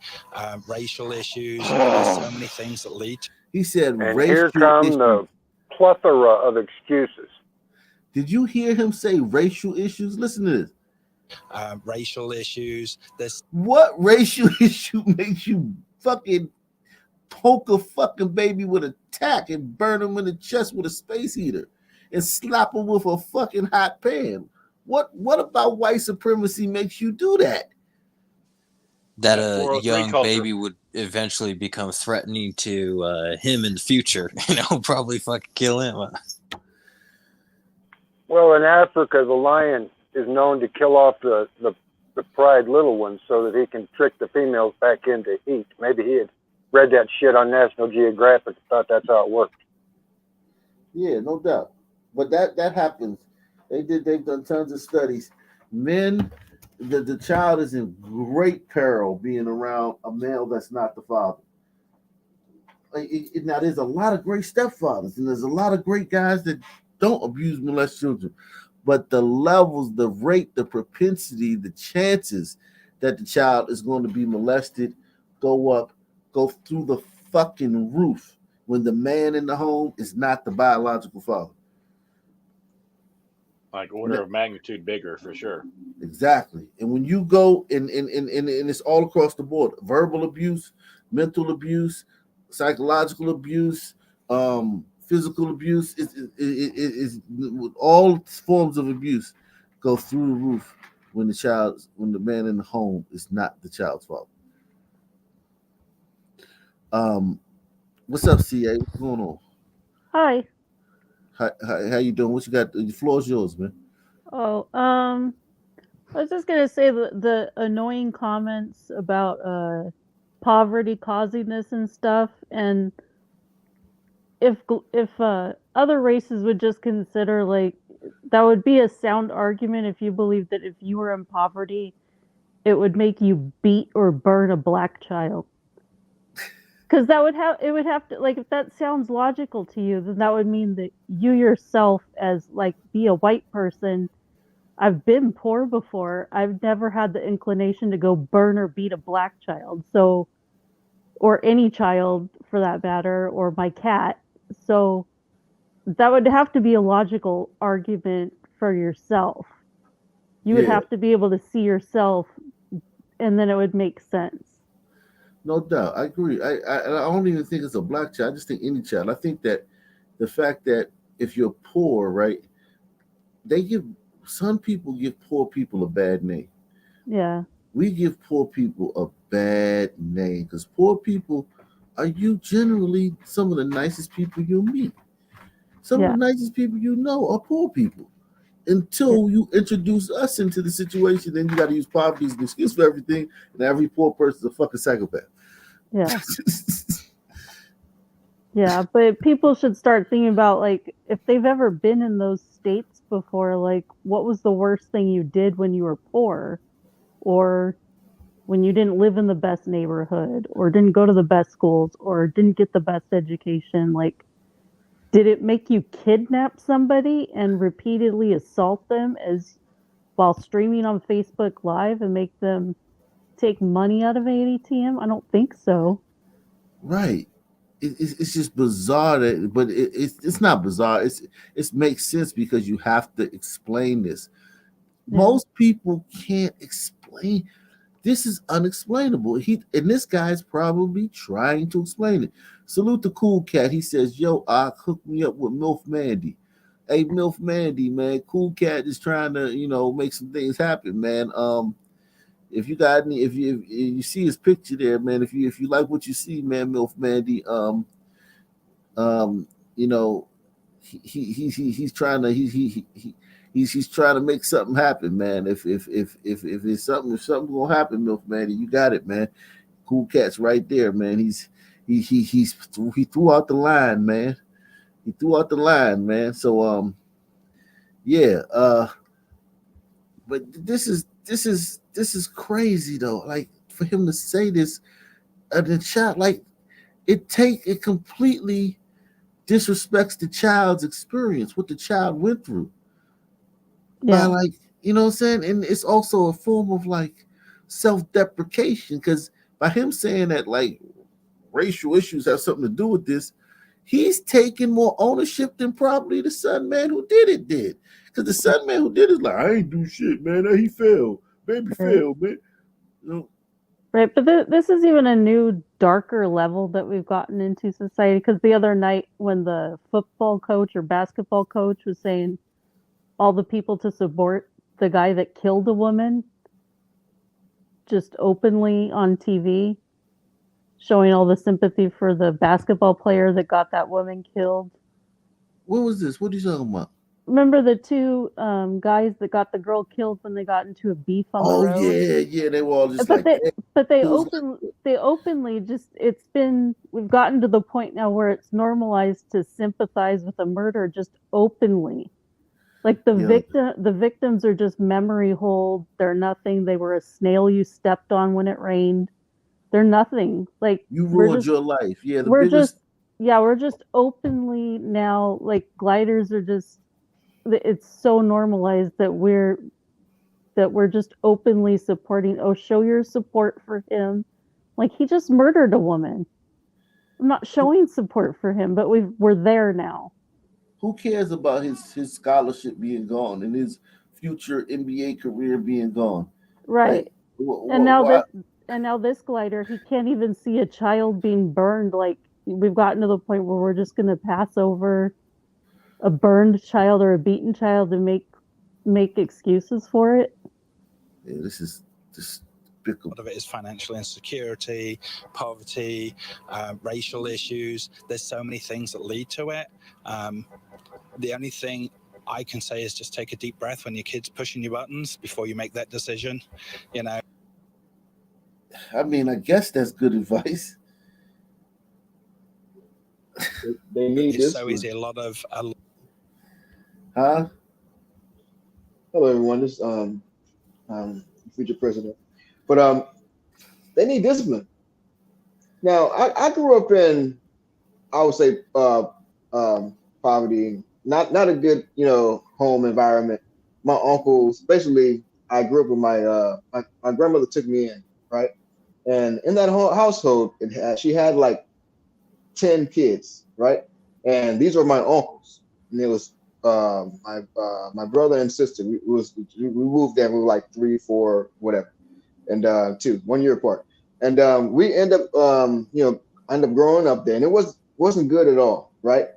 racial issues. There's so many things that lead. He said, and here come the plethora of excuses. Did you hear him say racial issues? Listen to this. Racial issues. What racial issue makes you fucking poke a fucking baby with a tack and burn him in the chest with a space heater and slap him with a fucking hot pan? What about white supremacy makes you do that? That a young baby would eventually become threatening to him in the future. Probably fucking kill him. Well, in Africa, the lion is known to kill off the pride little ones so that he can trick the females back into heat. Maybe he had read that shit on National Geographic and thought that's how it worked. Yeah, no doubt. But that happens. They've done tons of studies. Men, the child is in great peril being around a male that's not the father. Now, there's a lot of great stepfathers, and there's a lot of great guys that don't abuse, molest children. But the levels, the rate, the propensity, the chances that the child is going to be molested go through the fucking roof when the man in the home is not the biological father. Like order of magnitude bigger for sure. Exactly. And when you go and it's all across the board, verbal abuse, mental abuse, psychological abuse, physical abuse, is all forms of abuse go through the roof when the man in the home is not the child's father. What's up, CA? What's going on? Hi. How you doing? What you got? The floor is yours, man. Oh, I was just gonna say the annoying comments about poverty causing this and stuff, and if other races would just consider, like, that would be a sound argument if you believe that if you were in poverty, it would make you beat or burn a black child. Because it would have to, like, if that sounds logical to you, then that would mean that you yourself, as, like, be a white person, I've been poor before. I've never had the inclination to go burn or beat a black child. So, or any child for that matter, or my cat. So that would have to be a logical argument for yourself. You would have to be able to see yourself, and then it would make sense. No doubt, I agree. I don't even think it's a black child. I just think any child. I think that the fact that if you're poor, right, some people give poor people a bad name. Yeah. We give poor people a bad name because poor people are generally some of the nicest people you'll meet. Some of the nicest people you know are poor people. Until you introduce us into the situation, then you got to use poverty as an excuse for everything, and every poor person's a fucking psychopath. Yeah. Yeah, but people should start thinking about, like, if they've ever been in those states before, like, what was the worst thing you did when you were poor, or when you didn't live in the best neighborhood, or didn't go to the best schools, or didn't get the best education? Like, did it make you kidnap somebody and repeatedly assault them while streaming on Facebook Live and make them take money out of an ATM? I don't think so. Right. It's just bizarre, but it's not bizarre. It makes sense because you have to explain this. Yeah. Most people can't explain. This is unexplainable. And this guy's probably trying to explain it. Salute the Cool Cat. He says, "Yo, hook me up with MILF Mandy." Hey, MILF Mandy, man. Cool Cat is trying to, make some things happen, man. If you got any, if you see his picture there, man, if you like what you see, man, MILF Mandy, he's trying to he's trying to make something happen, man. If it's something gonna happen, MILF Mandy, you got it, man. Cool Cat's right there, man. He threw out the line, man. He threw out the line, man. So but this is crazy though. Like, for him to say this, the child, like, it completely disrespects the child's experience, what the child went through. Yeah. By, like, you know what I'm saying? And it's also a form of, like, self-deprecation, because by him saying that, like, racial issues have something to do with this, he's taking more ownership than probably the son man who did it did. Because the son man who did it is like, I ain't do shit, man. He failed. Baby failed, man. Right, but this is even a new, darker level that we've gotten into society. Because the other night, when the football coach or basketball coach was saying all the people to support the guy that killed a woman, just openly on TV, showing all the sympathy for the basketball player that got that woman killed. What was this? What are you talking about? Remember the two guys that got the girl killed when they got into a beef on the road? Yeah, they were all just they openly just, we've gotten to the point now where it's normalized to sympathize with a murder just openly. Like the Yeah. the victims are just memory hold. They're nothing. They were a snail you stepped on when it rained. They're nothing. Like You we're ruined just your life. Yeah, the we're just biggest. yeah, we're just openly now, like gliders are just, it's so normalized that we're just openly supporting. Oh, show your support for him. Like he just murdered a woman. I'm not showing support for him, but we're there now. Who cares about his scholarship being gone and his future NBA career being gone? Right. Like, And now why? this glider, he can't even see a child being burned. Like we've gotten to the point where we're just going to pass over a burned child or a beaten child and make excuses for it. Yeah, this is despicable. A lot of it is financial insecurity, poverty, racial issues. There's so many things that lead to it. The only thing I can say is just take a deep breath when your kid's pushing your buttons before you make that decision. You know. I mean, I guess that's good advice. They need It's this so one. easy. A lot of Huh? Hello, everyone. This future president, but they need discipline. Now, I grew up in, I would say, poverty, not a good, home environment. My uncles, especially, I grew up with my grandmother took me in, right, and in that whole household, she had like 10 kids, right, and these were my uncles, and it was my brother and sister. We moved there. We were like 3, 4, whatever, and 1 year apart. And we end up growing up there, and it wasn't good at all, right?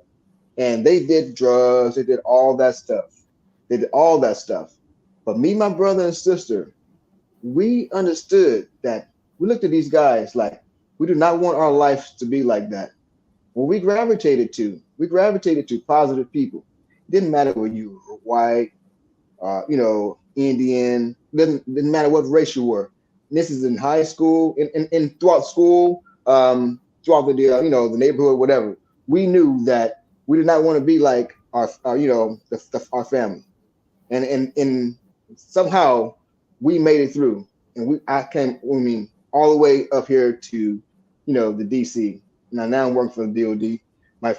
And they did drugs, they did all that stuff. But me, my brother and sister, we understood that. We looked at these guys like we do not want our life to be like that. Well, we gravitated to positive people. It didn't matter whether you were white, Indian, didn't matter what race you were. And this is in high school, in throughout school, throughout the the neighborhood, whatever. We knew that we did not want to be like our family, and somehow we made it through, and I came all the way up here to the DC. Now I'm working for the DOD. My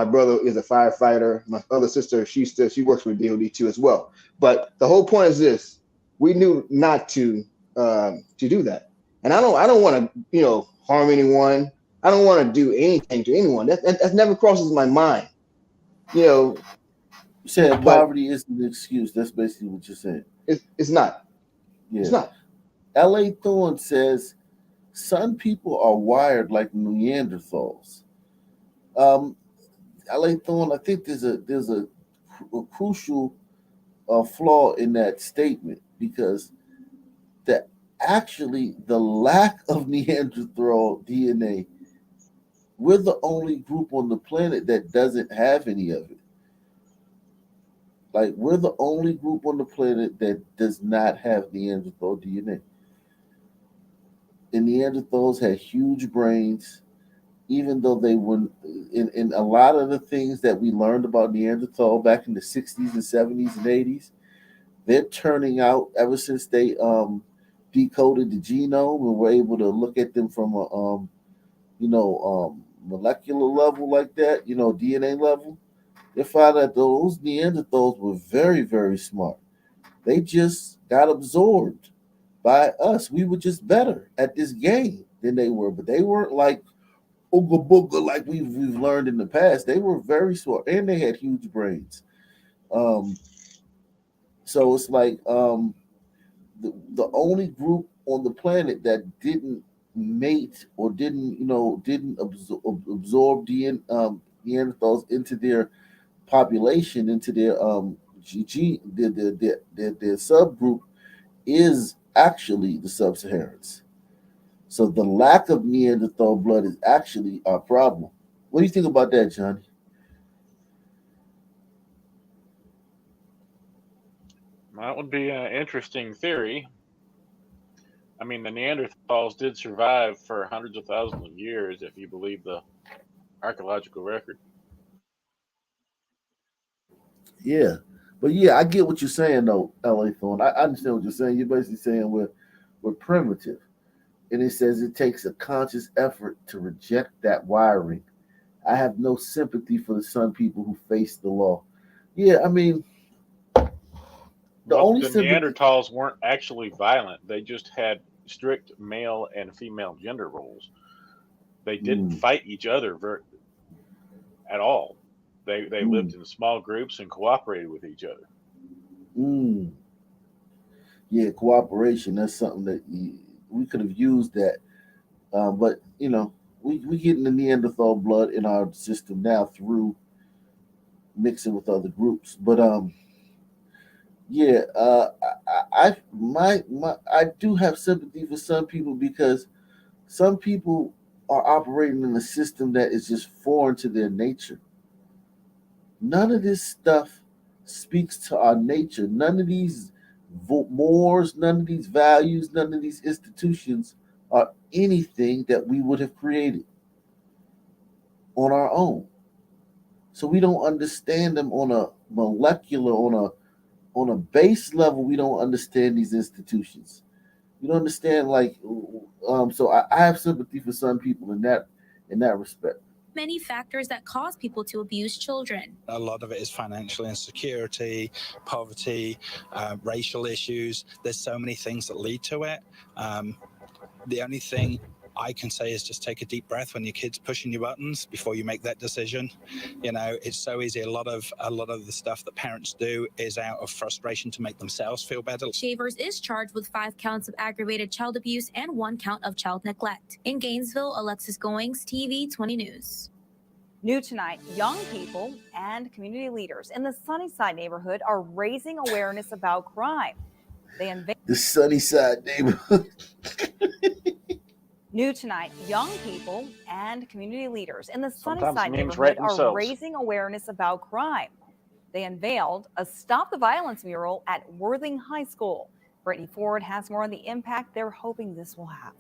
brother is a firefighter. My other sister, she works for DOD too as well. But the whole point is this: we knew not to do that. And I don't want to harm anyone. I don't want to do anything to anyone. That never crosses my mind. You said poverty isn't an excuse. That's basically what you're saying. It's not. Yeah. It's not. L.A. Thorne says some people are wired like Neanderthals. L.A. Thorne, I think there's a crucial flaw in that statement, because the lack of Neanderthal DNA, we're the only group on the planet that doesn't have any of it. Like, we're the only group on the planet that does not have Neanderthal DNA. And Neanderthals had huge brains, even though they were in a lot of the things that we learned about Neanderthal back in the 60s and 70s and 80s, they're turning out ever since they decoded the genome and were able to look at them from a molecular level like that, DNA level. They found that those Neanderthals were very, very smart. They just got absorbed by us. We were just better at this game than they were, but they weren't like ooga booga like we've learned in the past. They were very smart, and they had huge brains. So it's like the only group on the planet that didn't mate or didn't absorb Neanderthals into their population, into their their subgroup, is actually the sub-Saharans. So the lack of Neanderthal blood is actually our problem. What do you think about that, Johnny? That would be an interesting theory. I mean, the Neanderthals did survive for hundreds of thousands of years, if you believe the archaeological record. Yeah, But yeah, I get what you're saying though, LA Thorne. I understand what you're saying. You're basically saying we're primitive. And it says it takes a conscious effort to reject that wiring. I have no sympathy for the some people who face the law. Yeah, I mean, the Well, only the sympathy. Neanderthals weren't actually violent. They just had strict male and female gender roles. They didn't fight each other at all. They lived in small groups and cooperated with each other. Yeah, cooperation. That's something that we could have used that. But, we getting the Neanderthal blood in our system now through mixing with other groups. But yeah, I do have sympathy for some people because some people are operating in a system that is just foreign to their nature. None of this stuff speaks to our nature. None of these mores, none of these values, none of these institutions are anything that we would have created on our own. So we don't understand them on a molecular, on a base level. We don't understand these institutions. You don't understand, so I have sympathy for some people in that respect. Many factors that cause people to abuse children. A lot of it is financial insecurity, poverty, racial issues. There's so many things that lead to it. The only thing I can say is just take a deep breath when your kid's pushing your buttons before you make that decision. It's so easy. A lot of the stuff that parents do is out of frustration to make themselves feel better. Shavers is charged with 5 counts of aggravated child abuse and 1 count of child neglect. In Gainesville, Alexis Goings, TV 20 News. New tonight, young people and community leaders in the Sunnyside neighborhood are raising awareness about crime. They The Sunnyside neighborhood. New tonight, young people and community leaders in the Sometimes Sunnyside memes neighborhood write are themselves. raising awareness about crime. They unveiled a Stop the Violence mural at Worthing High School. Brittany Ford has more on the impact they're hoping this will have.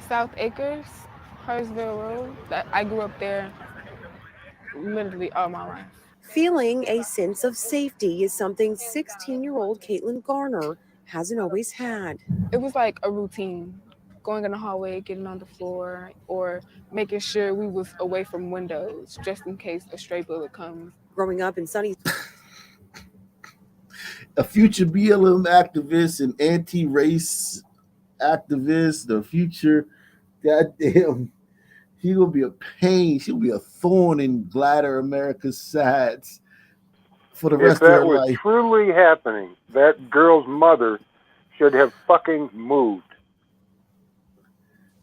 South Acres, Hurstville Road. I grew up there literally all my life. Feeling a sense of safety is something 16-year-old Caitlin Garner hasn't always had. It was like a routine, going in the hallway, getting on the floor, or making sure we was away from windows just in case a stray bullet comes. Growing up in Sunnyside. A future BLM activist and anti-race activist, the future goddamn, he will be a pain. She'll be a thorn in Glider America's sides for the rest If that of her was life. truly happening, that girl's mother should have fucking moved.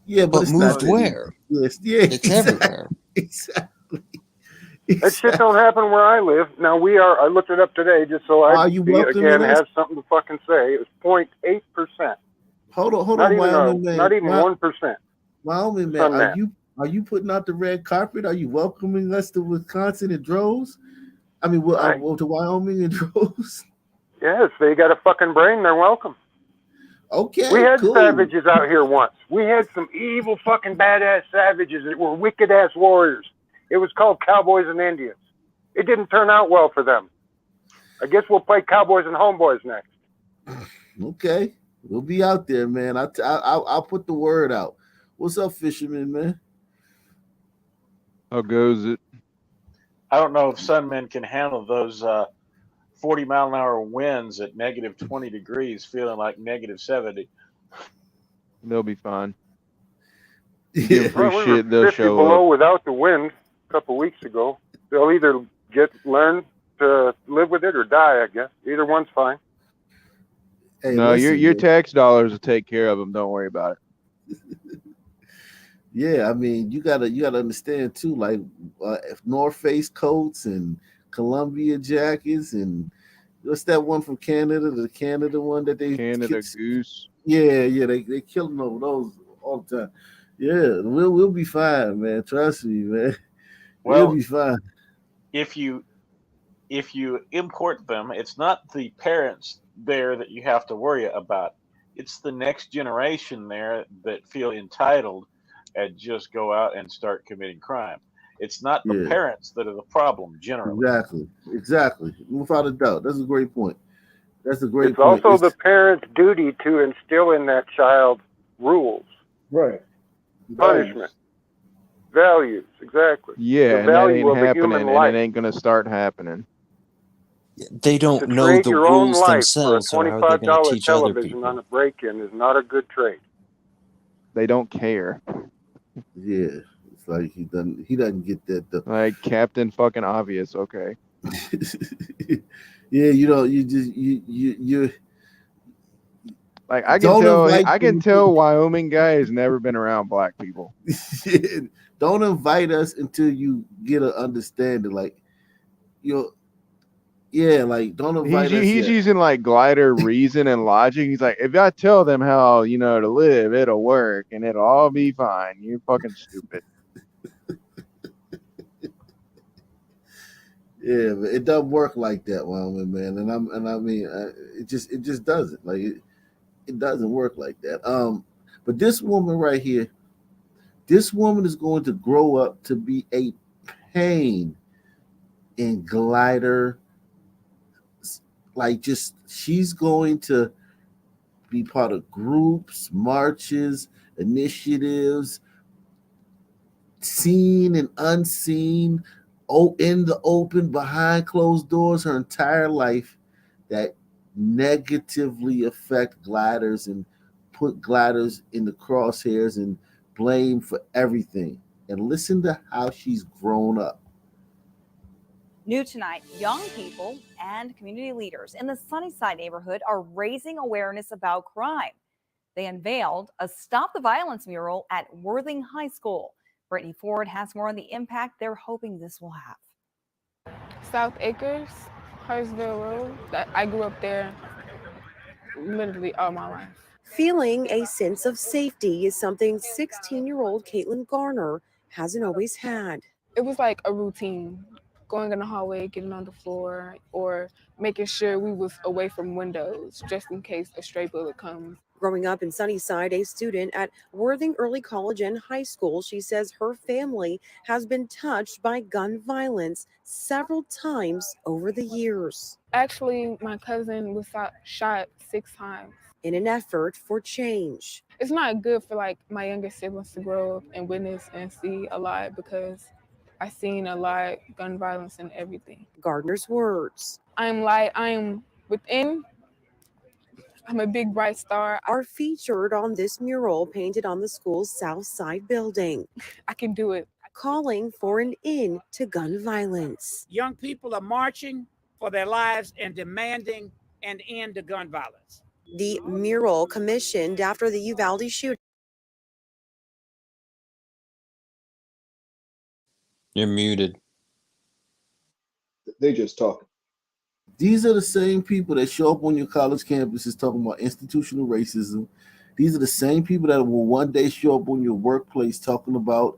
Yeah, but it's moved not where? Yes, yeah, It's everywhere. Exactly. That shit don't happen where I live. Now I looked it up today just so Are you welcoming again us? have something to fucking say. It was 0.8%. Hold on, Not even Wyoming man. not even 1%. Wyoming man, From are that. you putting out the red carpet? Are you welcoming us to Wisconsin in droves? I mean, Right. to Wyoming in droves? Yes, they got a fucking brain. They're welcome. Okay, We had cool. savages out here once. We had some evil fucking badass savages that were wicked ass warriors. It was called Cowboys and Indians. It didn't turn out well for them. I guess we'll play Cowboys and Homeboys next. Okay, we'll be out there, man. I'll put the word out. What's up, fisherman, man? How goes it? I don't know if Sunmen can handle those 40-mile-an-hour winds at negative 20 degrees, feeling like negative 70. They'll be fine. Yeah. Free Well, we shit, were they'll 50 show below up. without the wind a couple weeks ago. They'll either learn to live with it or die, I guess. Either one's fine. Hey, No, listen, your man. tax dollars will take care of them. Don't worry about it. Yeah, I mean, you gotta understand too, like North Face coats and Columbia jackets and what's that one from Canada? The Canada one that they Canada Goose. Yeah, they killing over those all the time. Yeah, we'll be fine, man. Trust me, man. Well, We'll be fine. if you import them, it's not the parents there that you have to worry about. It's the next generation there that feel entitled and just go out and start committing crime. It's not the Yeah. parents that are the problem generally. Exactly. Without a doubt. That's a great point. That's a great It's point. also the parent's duty to instill in that child rules, right. punishment, values, exactly. Yeah, The and that value ain't of a happening, human and life. it ain't gonna start happening. They To don't know trade the your own rules life for a themselves, so how are they going to $25 teach other television people? on a break-in is not a good trade. They don't care. Yeah. It's like he doesn't get that. Like Captain fucking Obvious. Okay. Yeah, you Like I can don't tell, invite I can them tell Wyoming guy has never been around black people. don't invite us until you get an understanding. Like like don't invite us He's yet. using like glider reason and logic. He's like, if I tell them how to live, it'll work and it'll all be fine. You're fucking stupid. Yeah, but it doesn't work like that, Wyoming man. And I mean, it just doesn't. Like it doesn't work like that. But this woman right here, this woman is going to grow up to be a pain in glider. Like she's going to be part of groups, marches, initiatives, seen and unseen, in the open, behind closed doors, her entire life, that negatively affect gliders and put gliders in the crosshairs and blame for everything. And listen to how she's grown up. New tonight, young people and community leaders in the Sunnyside neighborhood are raising awareness about crime. They unveiled a Stop the Violence mural at Worthing High School. Brittany Ford has more on the impact they're hoping this will have. South Acres, Hartsville Road. I grew up there literally all my life. Feeling a sense of safety is something 16-year-old Caitlin Garner hasn't always had. It was like a routine, going in the hallway, getting on the floor, or making sure we was away from windows just in case a stray bullet comes. Growing up in Sunnyside, a student at Worthing Early College and High School, she says her family has been touched by gun violence several times over the years. Actually, my cousin was shot 6 times. In an effort for change. It's not good for like my younger siblings to grow up and witness and see a lot, because I've seen a lot gun violence and everything. Gardner's words. I'm a big bright star. Are featured on this mural painted on the school's South Side building. I can do it. Calling for an end to gun violence. Young people are marching for their lives and demanding an end to gun violence. The mural commissioned after the Uvalde shooting. You're muted. They just talking. These are the same people that show up on your college campuses talking about institutional racism. These are the same people that will one day show up on your workplace talking about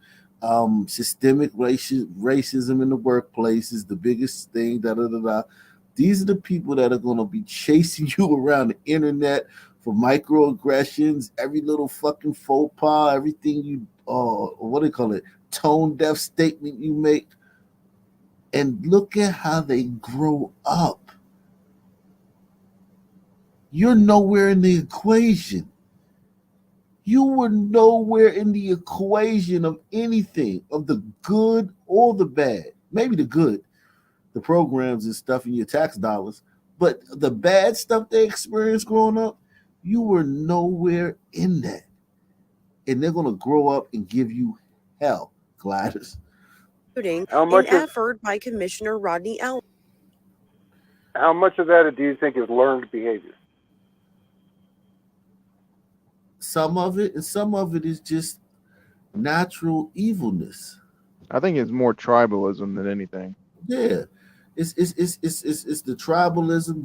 systemic racism in the workplace is the biggest thing. These are the people that are going to be chasing you around the internet for microaggressions, every little fucking faux pas, everything you, what do they call it, tone deaf statement you make. And look at how they grow up. You're nowhere in the equation. You were nowhere in the equation of anything, of the good or the bad. Maybe the good, the programs and stuff and your tax dollars. But the bad stuff they experienced growing up, you were nowhere in that. And they're going to grow up and give you hell, Gladys. An effort by Commissioner Rodney Allen. How much of that do you think is learned behavior? Some of it, and some of it is just natural evilness. I think it's more tribalism than anything. Yeah, it's the tribalism,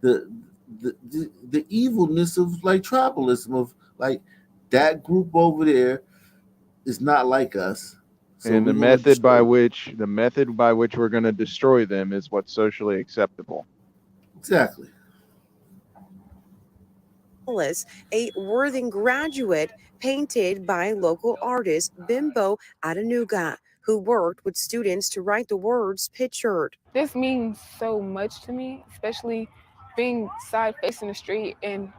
the evilness of like tribalism of like that group over there is not like us. So and the method by which we're going to destroy them is what's socially acceptable. Exactly. A Worthing graduate painted by local artist Bimbo Adenuga, who worked with students to write the words pictured. This means so much to me, especially being side facing the street and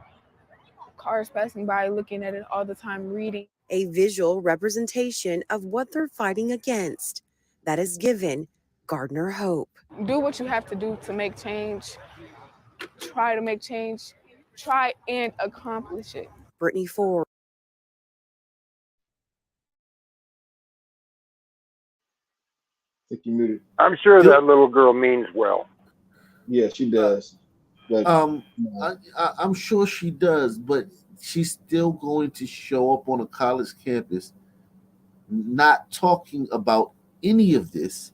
cars passing by, looking at it all the time, reading. A visual representation of what they're fighting against that has given Gardner hope. Do what you have to do to make change. Try to make change. Try and accomplish it. Brittany Ford. I think you muted. I'm sure that little girl means well. Yeah, she does. But I'm sure she does, but she's still going to show up on a college campus not talking about any of this,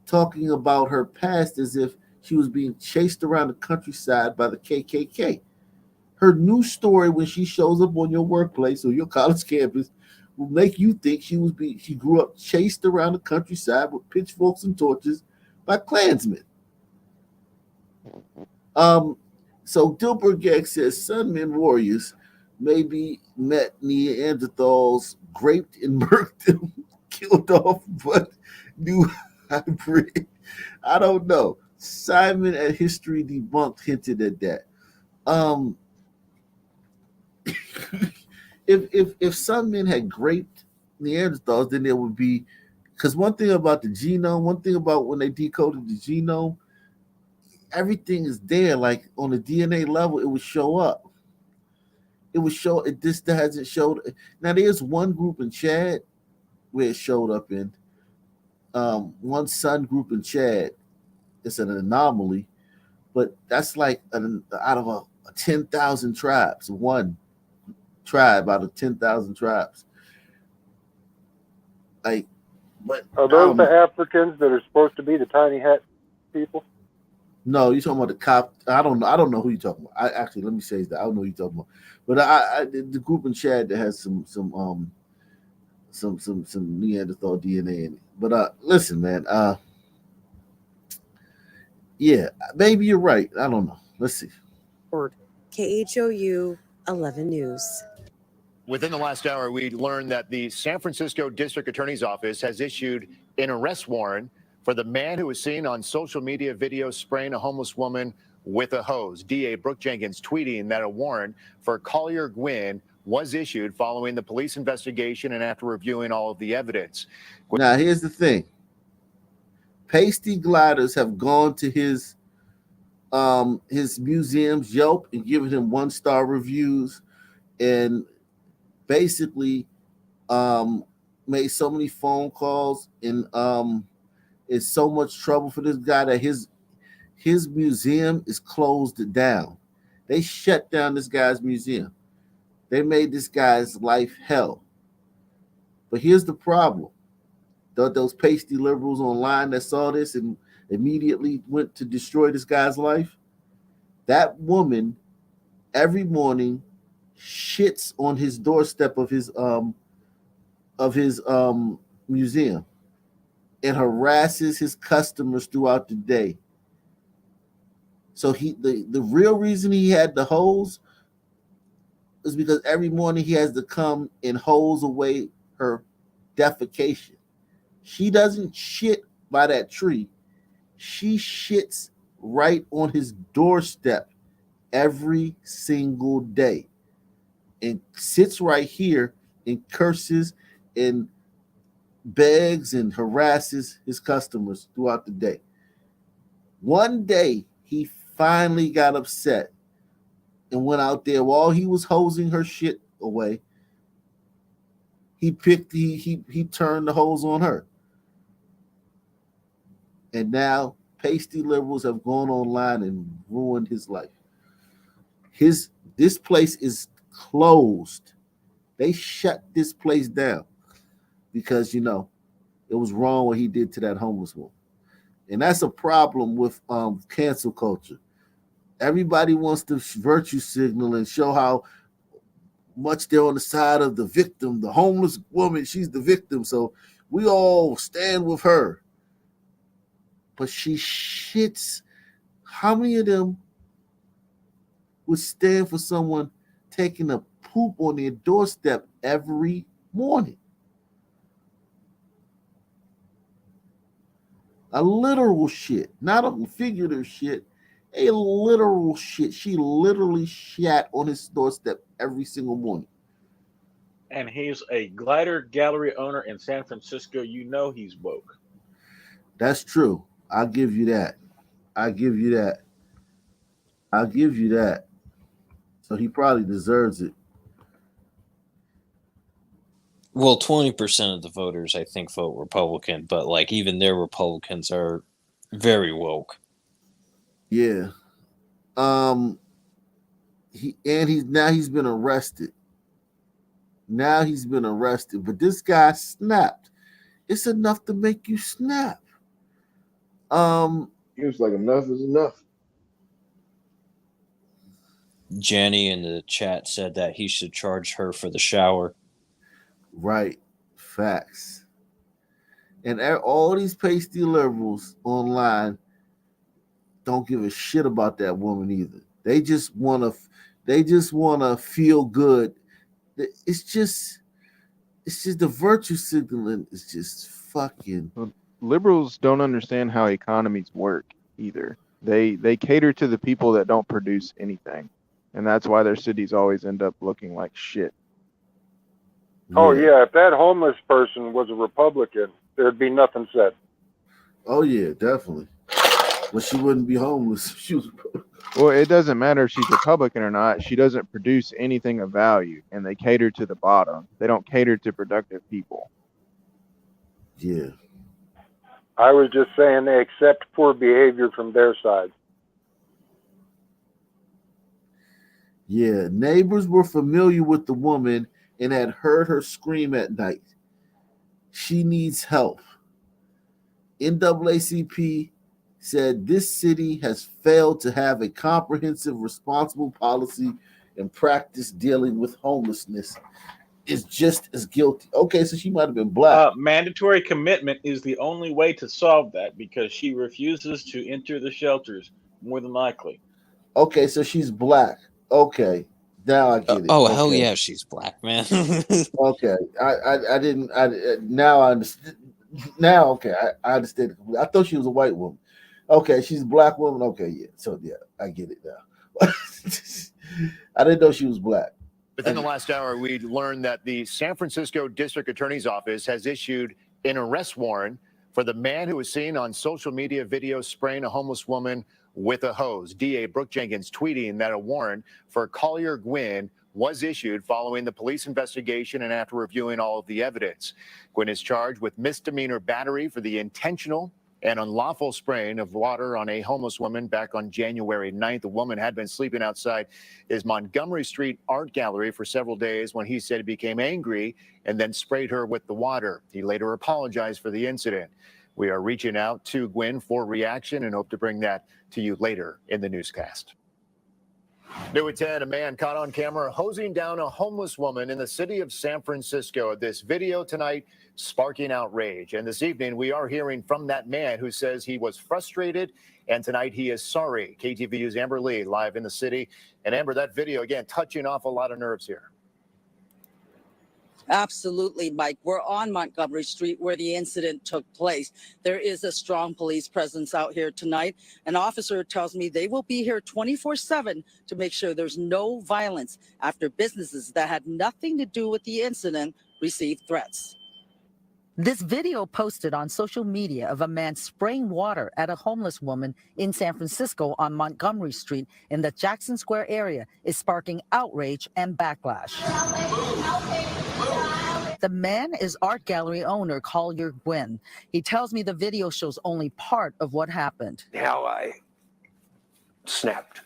talking about her past as if she was being chased around the countryside by the KKK. Her new story when she shows up on your workplace or your college campus will make you think she grew up chased around the countryside with pitchforks and torches by Klansmen. So Dilbert Gegg says Sunmen warriors maybe met Neanderthals, raped and murked them, killed off, but new hybrid. I don't know. Simon at History Debunked hinted at that. If some men had raped Neanderthals, then there would be, because one thing about the genome, one thing about when they decoded the genome, everything is there. Like on the DNA level, it would show up. It would show it. This hasn't showed. Now there's one group in Chad where it showed up in. One Sun group in Chad. It's an anomaly, but that's like out of a 10,000 tribes, one tribe out of 10,000 tribes. Like, but are those the Africans that are supposed to be the tiny hat people? No, you're talking about the cop. I don't know who you're talking about. Actually, let me say that I don't know who you're talking about. But the group in Chad that has some Neanderthal DNA in it. But listen, man. Yeah, maybe you're right. I don't know. Let's see. KHOU 11 News. Within the last hour, we learned that the San Francisco District Attorney's Office has issued an arrest warrant for the man who was seen on social media video spraying a homeless woman with a hose. DA Brooke Jenkins tweeting that a warrant for Collier Gwynn was issued following the police investigation and after reviewing all of the evidence. Now, here's the thing. Pasty Gliders have gone to his museum's Yelp and given him 1-star reviews and basically made so many phone calls and it's so much trouble for this guy that his museum is closed down. They shut down this guy's museum. They made this guy's life hell. But here's the problem. Those pasty liberals online that saw this and immediately went to destroy this guy's life. That woman every morning shits on his doorstep of his museum and harasses his customers throughout the day. So the real reason he had the hose is because every morning he has to come and hose away her defecation. She doesn't shit by that tree. She shits right on his doorstep every single day and sits right here and curses and begs and harasses his customers throughout the day. One day, he finally got upset and went out there while he was hosing her shit away. He turned the hose on her. And now pasty liberals have gone online and ruined his life. This place is closed. They shut this place down because, it was wrong what he did to that homeless woman. And that's a problem with cancel culture. Everybody wants to virtue signal and show how much they're on the side of the victim. The homeless woman, she's the victim. So we all stand with her. But she shits. How many of them would stand for someone taking a poop on their doorstep every morning? A literal shit, not a figurative shit, a literal shit. She literally shat on his doorstep every single morning. And he's a glider gallery owner in San Francisco. You know he's woke. That's true. I'll give you that. I'll give you that. I'll give you that. So he probably deserves it. Well, 20% of the voters, I think, vote Republican, but like even their Republicans are very woke. Yeah. He's been arrested. Now he's been arrested, but this guy snapped. It's enough to make you snap. He was like, enough is enough. Jenny in the chat said that he should charge her for the shower. Right. Facts. And all these pasty liberals online don't give a shit about that woman either. They just want to feel good. It's just the virtue signaling is just fucking. Liberals don't understand how economies work either. They cater to the people that don't produce anything, and that's why their cities always end up looking like shit. Oh yeah, if that homeless person was a Republican, there'd be nothing said. Oh yeah, definitely. But she wouldn't be homeless. She was. Well, it doesn't matter if she's Republican or not. She doesn't produce anything of value, and they cater to the bottom. They don't cater to productive people. Yeah. I was just saying they accept poor behavior from their side. Yeah, neighbors were familiar with the woman and had heard her scream at night. She needs help. NAACP said this city has failed to have a comprehensive, responsible policy and practice dealing with homelessness. Is just as guilty. Okay, so she might have been black. Mandatory commitment is the only way to solve that because she refuses to enter the shelters, more than likely. Okay, so she's black. Okay, now I get it. Oh, okay. hell yeah, she's black, man. Okay, I didn't. Now I understand. Now, okay, I understand. I thought she was a white woman. Okay, she's a black woman. Okay, yeah. So yeah, I get it now. I didn't know she was black. Within the last hour, we learned that the San Francisco District Attorney's Office has issued an arrest warrant for the man who was seen on social media video spraying a homeless woman with a hose. DA Brooke Jenkins tweeting that a warrant for Collier Gwynn was issued following the police investigation and after reviewing all of the evidence. Gwynn is charged with misdemeanor battery for the intentional and unlawful spraying of water on a homeless woman back on January 9th. The woman had been sleeping outside his Montgomery Street art gallery for several days when he said he became angry and then sprayed her with the water. He later apologized for the incident. We are reaching out to Gwynn for reaction and hope to bring that to you later in the newscast. New at 10, a man caught on camera hosing down a homeless woman in the city of San Francisco. This video tonight sparking outrage. And this evening, we are hearing from that man who says he was frustrated and tonight he is sorry. KTVU's Amber Lee live in the city. And Amber, that video, again, touching off a lot of nerves here. Absolutely, Mike. We're on Montgomery Street where the incident took place. There is a strong police presence out here tonight. An officer tells me they will be here 24/7 to make sure there's no violence after businesses that had nothing to do with the incident received threats. This video posted on social media of a man spraying water at a homeless woman in San Francisco on Montgomery Street in the Jackson Square area is sparking outrage and backlash. The man is art gallery owner Collier Gwynn. He tells me the video shows only part of what happened. How I snapped,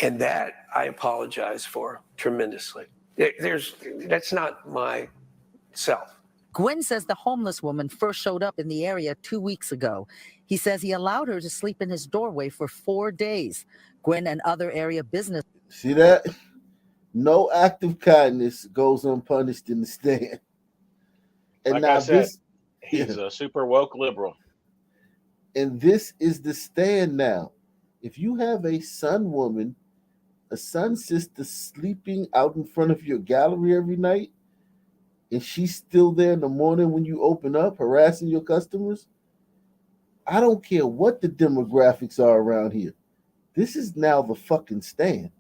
and that I apologize for tremendously. That's not myself. Gwynn says the homeless woman first showed up in the area 2 weeks ago. He says he allowed her to sleep in his doorway for 4 days. Gwynn and other area business. See that? No act of kindness goes unpunished in the stand. And like now I said, this, he's a super woke liberal. And this is the stand now. If you have a son woman, a son sister sleeping out in front of your gallery every night, and she's still there in the morning when you open up, harassing your customers, I don't care what the demographics are around here. This is now the fucking stand.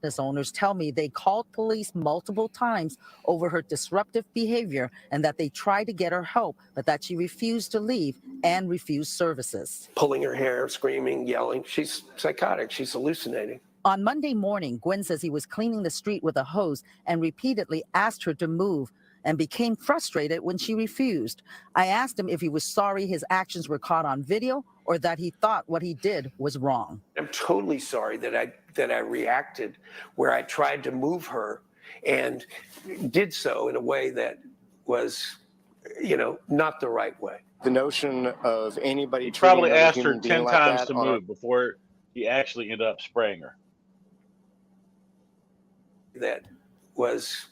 Business owners tell me they called police multiple times over her disruptive behavior and that they tried to get her help, but that she refused to leave and refused services. Pulling her hair, screaming, yelling. She's psychotic. She's hallucinating. On Monday morning, Gwen says he was cleaning the street with a hose and repeatedly asked her to move and became frustrated when she refused. I asked him if he was sorry his actions were caught on video or that he thought what he did was wrong. I'm totally sorry that I reacted where I tried to move her and did so in a way that was, not the right way. The notion of anybody He probably treating another asked her human being 10 like times that to on a- move before he actually ended up spraying her. That was,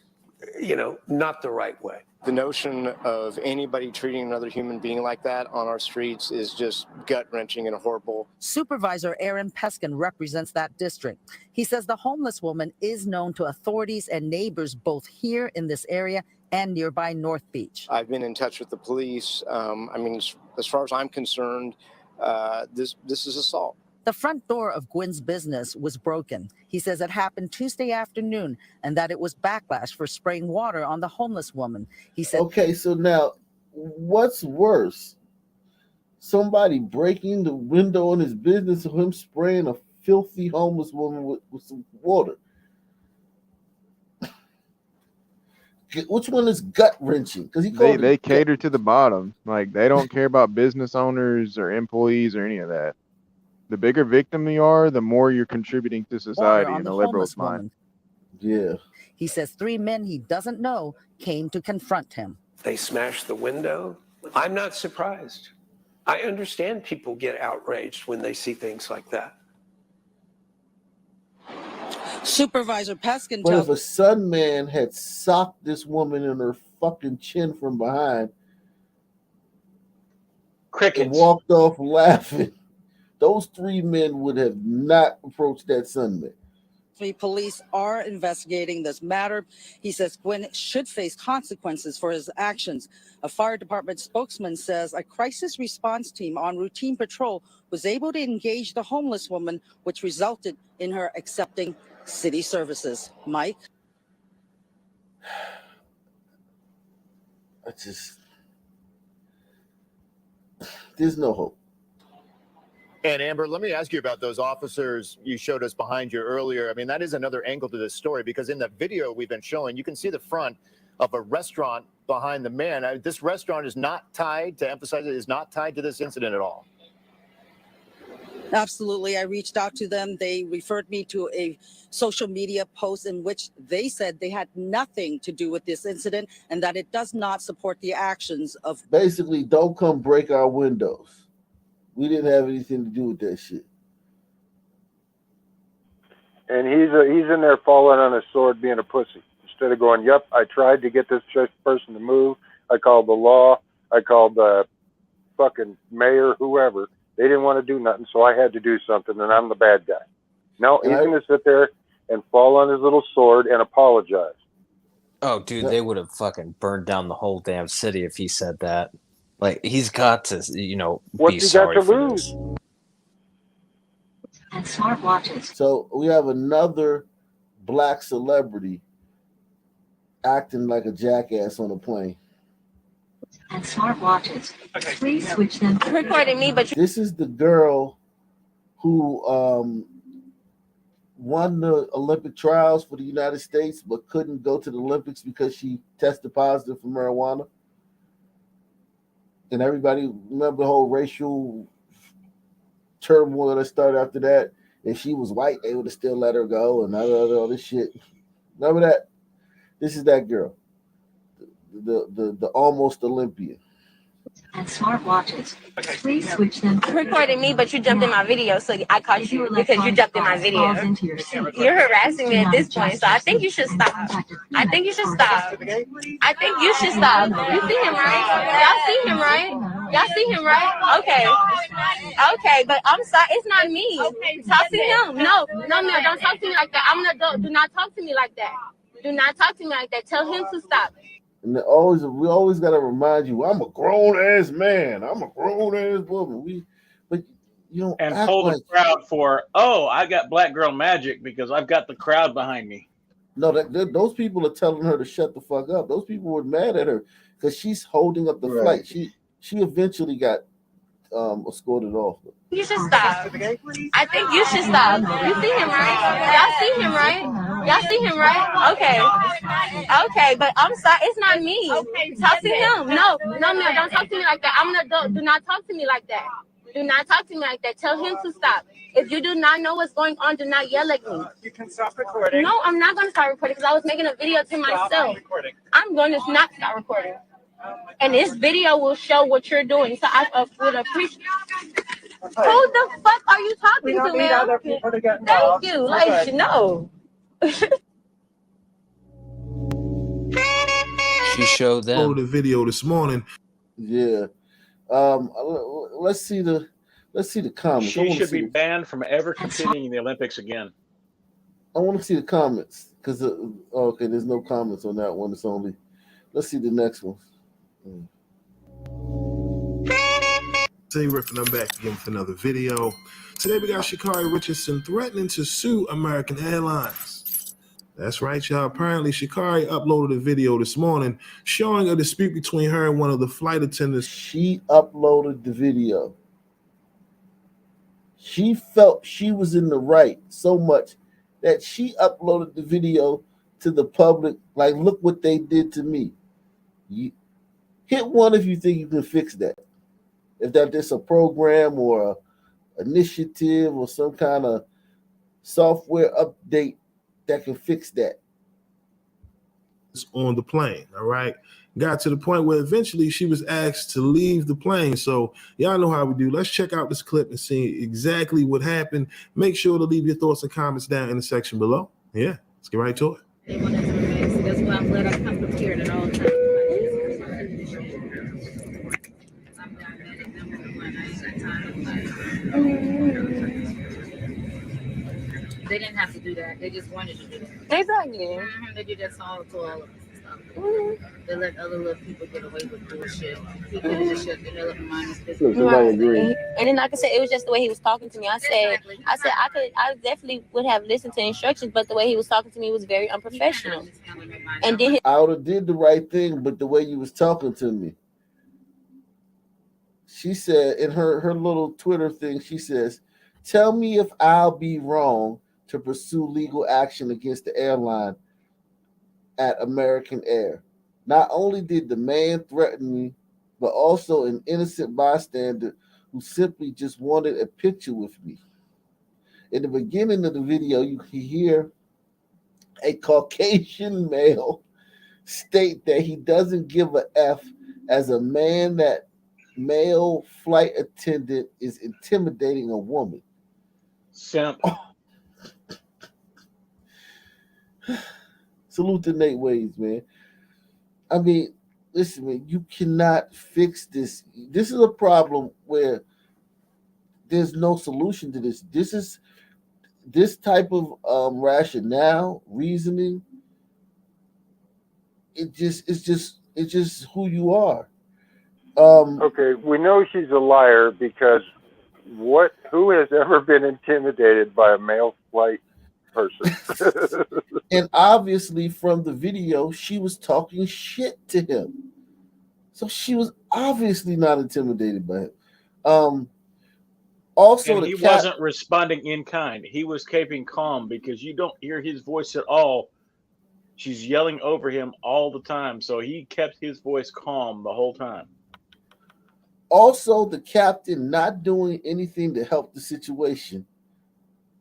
not the right way. The notion of anybody treating another human being like that on our streets is just gut-wrenching and horrible. Supervisor Aaron Peskin represents that district. He says the homeless woman is known to authorities and neighbors both here in this area and nearby North Beach. I've been in touch with the police. As far as I'm concerned, this is assault. The front door of Gwen's business was broken. He says it happened Tuesday afternoon and that it was backlash for spraying water on the homeless woman. He said, okay, so now what's worse? Somebody breaking the window on his business or him spraying a filthy homeless woman with some water? Which one is gut-wrenching? Because they cater to the bottom. Like, they don't care about business owners or employees or any of that. The bigger victim you are, the more you're contributing to society in the liberals' mind. Yeah. He says 3 men he doesn't know came to confront him. They smashed the window. I'm not surprised. I understand people get outraged when they see things like that. Supervisor Peskin But tells if a Sun man had socked this woman in her fucking chin from behind, crickets, and walked off laughing, those 3 men would have not approached that Sun man. police are investigating this matter. He says Gwen should face consequences for his actions. A fire department spokesman says a crisis response team on routine patrol was able to engage the homeless woman, which resulted in her accepting city services. Mike? There's no hope. And Amber, let me ask you about those officers you showed us behind you earlier. I mean, that is another angle to this story, because in the video we've been showing, you can see the front of a restaurant behind the man. This restaurant is not tied, to emphasize it, is not tied to this incident at all. Absolutely. I reached out to them. They referred me to a social media post in which they said they had nothing to do with this incident and that it does not support the actions of. Basically, don't come break our windows. We didn't have anything to do with that shit. And he's in there falling on his sword, being a pussy. Instead of going, yep, I tried to get this person to move. I called the law. I called the fucking mayor, whoever. They didn't want to do nothing, so I had to do something, and I'm the bad guy. No, he's going to sit there and fall on his little sword and apologize. Oh, dude, they would have fucking burned down the whole damn city if he said that. Like, he's got to, What's be he sorry got to for lose? this. And smartwatches. So we have another black celebrity acting like a jackass on a plane. And smartwatches. Please switch them. Recording me, but This is the girl who won the Olympic trials for the United States but couldn't go to the Olympics because she tested positive for marijuana. And everybody remember the whole racial turmoil that started after that. If she was white, they would have still let her go and all this shit. Remember that? This is that girl, the almost Olympian. And smartwatches. Please switch them. recording me, but you jumped in my video, so I caught you because you jumped in my video. You're harassing me at this point, so I think you should stop. I think you should stop. I think you should stop. You see him, right? Y'all see him, right? Y'all see him, right? Okay. Okay, but I'm sorry, it's not me. Talk to him. No, don't talk to me like that. I'm an adult. Do not talk to me like that. Do not talk to me like that. Tell him to stop. And we always got to remind you, I'm a grown ass man. I'm a grown ass woman. But you don't And act pull like the crowd for, oh, I got black girl magic because I've got the crowd behind me. no. Those people are telling her to shut the fuck up. Those people were mad at her because she's holding up the flight. She eventually got escorted off. You should stop. I think you should stop. You see him, right? Y'all see him, right? Y'all see him, right? Okay, but I'm sorry. It's not me. Talk to him. No, ma'am. Don't talk to me like that. I'm an adult. Do not talk to me like that. Do not talk to me like that. Tell him to stop. If you do not know what's going on, do not yell at me. You can stop recording. No, I'm not going to stop recording because I was making a video to myself. I'm going to not stop recording. And this video will show what you're doing. So I would appreciate. Who the fuck are you talking to, man? Thank you. Like, no. She showed them. The video this morning. Yeah. Let's see the comments. She should be banned from ever competing in the Olympics again. I want to see the comments because okay, there's no comments on that one. It's only. Let's see the next one. Say Rick, and I'm back again for another video. Today we got Sha'Carri Richardson threatening to sue American Airlines. That's right, y'all. Apparently, Sha'Carri uploaded a video this morning showing a dispute between her and one of the flight attendants. She uploaded the video. She felt she was in the right so much that she uploaded the video to the public. Like, look what they did to me. You hit one if you think you can fix that. If there's a program or an initiative or some kind of software update that can fix that. On the plane, all right? Got to the point where eventually she was asked to leave the plane. So y'all know how we do. Let's check out this clip and see exactly what happened. Make sure to leave your thoughts and comments down in the section below. Yeah, let's get right to it. That's why I'm glad I come prepared at all times. They didn't have to do that. They just wanted to do that. Exactly. They did that to all of us and stuff. They let other little people get away with bullshit. People just shut the hell up and mind his business. Right. And then, like I said, it was just the way he was talking to me. I said, I definitely would have listened to instructions, but the way he was talking to me was very unprofessional. And then I would have did the right thing, but the way you was talking to me. She said in her little Twitter thing, she says, "Tell me if I'll be wrong to pursue legal action against the airline at American Air. Not only did the man threaten me, but also an innocent bystander who simply just wanted a picture with me." In the beginning of the video, you can hear a Caucasian male state that he doesn't give a F as a man that male flight attendant is intimidating a woman. Simp. Salute to Nate Waves, man. I mean, listen, man, you cannot fix this. This is a problem where there's no solution to this. This type of rationale, reasoning. It's just who you are. Okay, we know she's a liar because who has ever been intimidated by a male flight person? And obviously from the video, she was talking shit to him. So she was obviously not intimidated by him. Also, and he wasn't responding in kind. He was keeping calm because you don't hear his voice at all. She's yelling over him all the time. So he kept his voice calm the whole time. Also, the captain not doing anything to help the situation.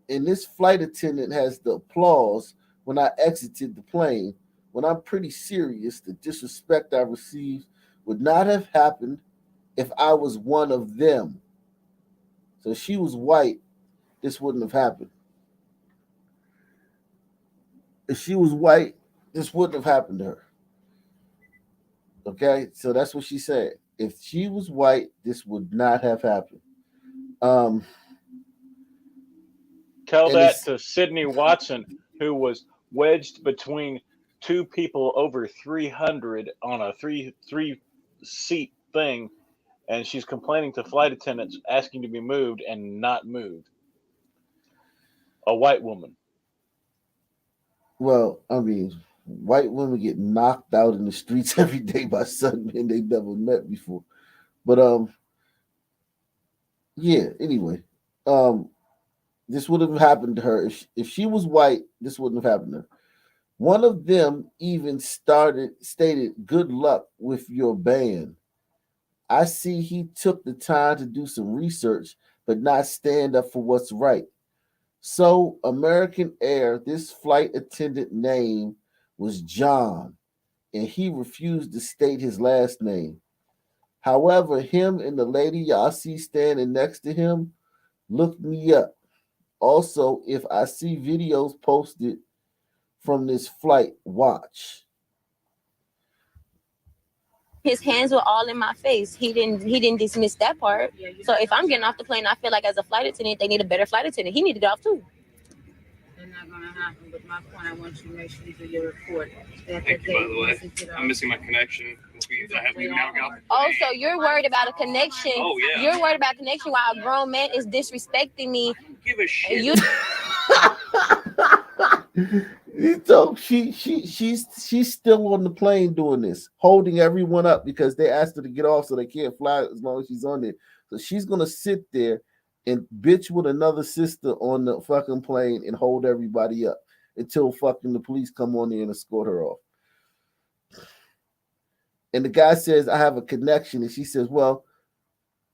And this flight attendant has the applause when I exited the plane. When I'm pretty serious, the disrespect I received would not have happened if I was one of them. So if she was white, this wouldn't have happened. If she was white, this wouldn't have happened to her. Okay, so that's what she said. If she was white, this would not have happened. Tell that to Sydney Watson, who was wedged between two people over 300 on a three seat thing, and she's complaining to flight attendants, asking to be moved and not moved. A white woman. Well, I mean, white women get knocked out in the streets every day by some men they never met before. But yeah, anyway, this would have happened to her if she was white. This wouldn't have happened to her. One of them even stated, "Good luck with your ban. I see he took the time to do some research, but not stand up for what's right." So, American Air, this flight attendant name was John, and he refused to state his last name. However, him and the lady y'all see standing next to him looked me up. Also, if I see videos posted from this flight, watch. His hands were all in my face. He didn't dismiss that part. So if I'm getting off the plane, I feel like as a flight attendant, they need a better flight attendant. He need to get off too. They're not going to happen. But my point, I want you to make sure you do your report. Thank you, by the way. I'm missing my connection. We now got Oh, so you're worried about a connection. Oh, yeah. You're worried about a connection while a grown man is disrespecting me. Give a shit. You So she's still on the plane doing this, holding everyone up because they asked her to get off so they can't fly as long as she's on there. So she's gonna sit there and bitch with another sister on the fucking plane and hold everybody up until fucking the police come on there and escort her off. And the guy says, "I have a connection," and she says, "Well,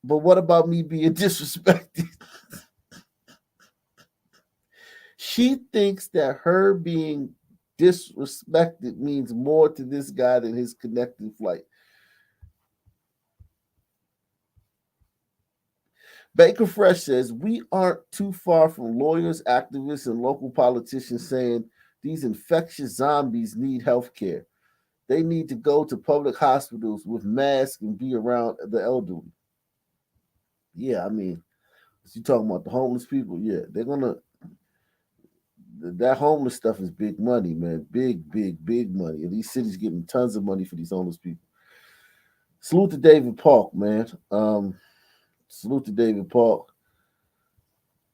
but what about me being disrespected?" She thinks that her being disrespected means more to this guy than his connecting flight. Baker Fresh says, "We aren't too far from lawyers, activists, and local politicians saying these infectious zombies need health care. They need to go to public hospitals with masks and be around the elderly." Yeah, I mean, you talking about the homeless people? Yeah, they're gonna. That homeless stuff is big money, man. Big money. And these cities getting tons of money for these homeless people. Salute to David Park, man. Salute to David Park.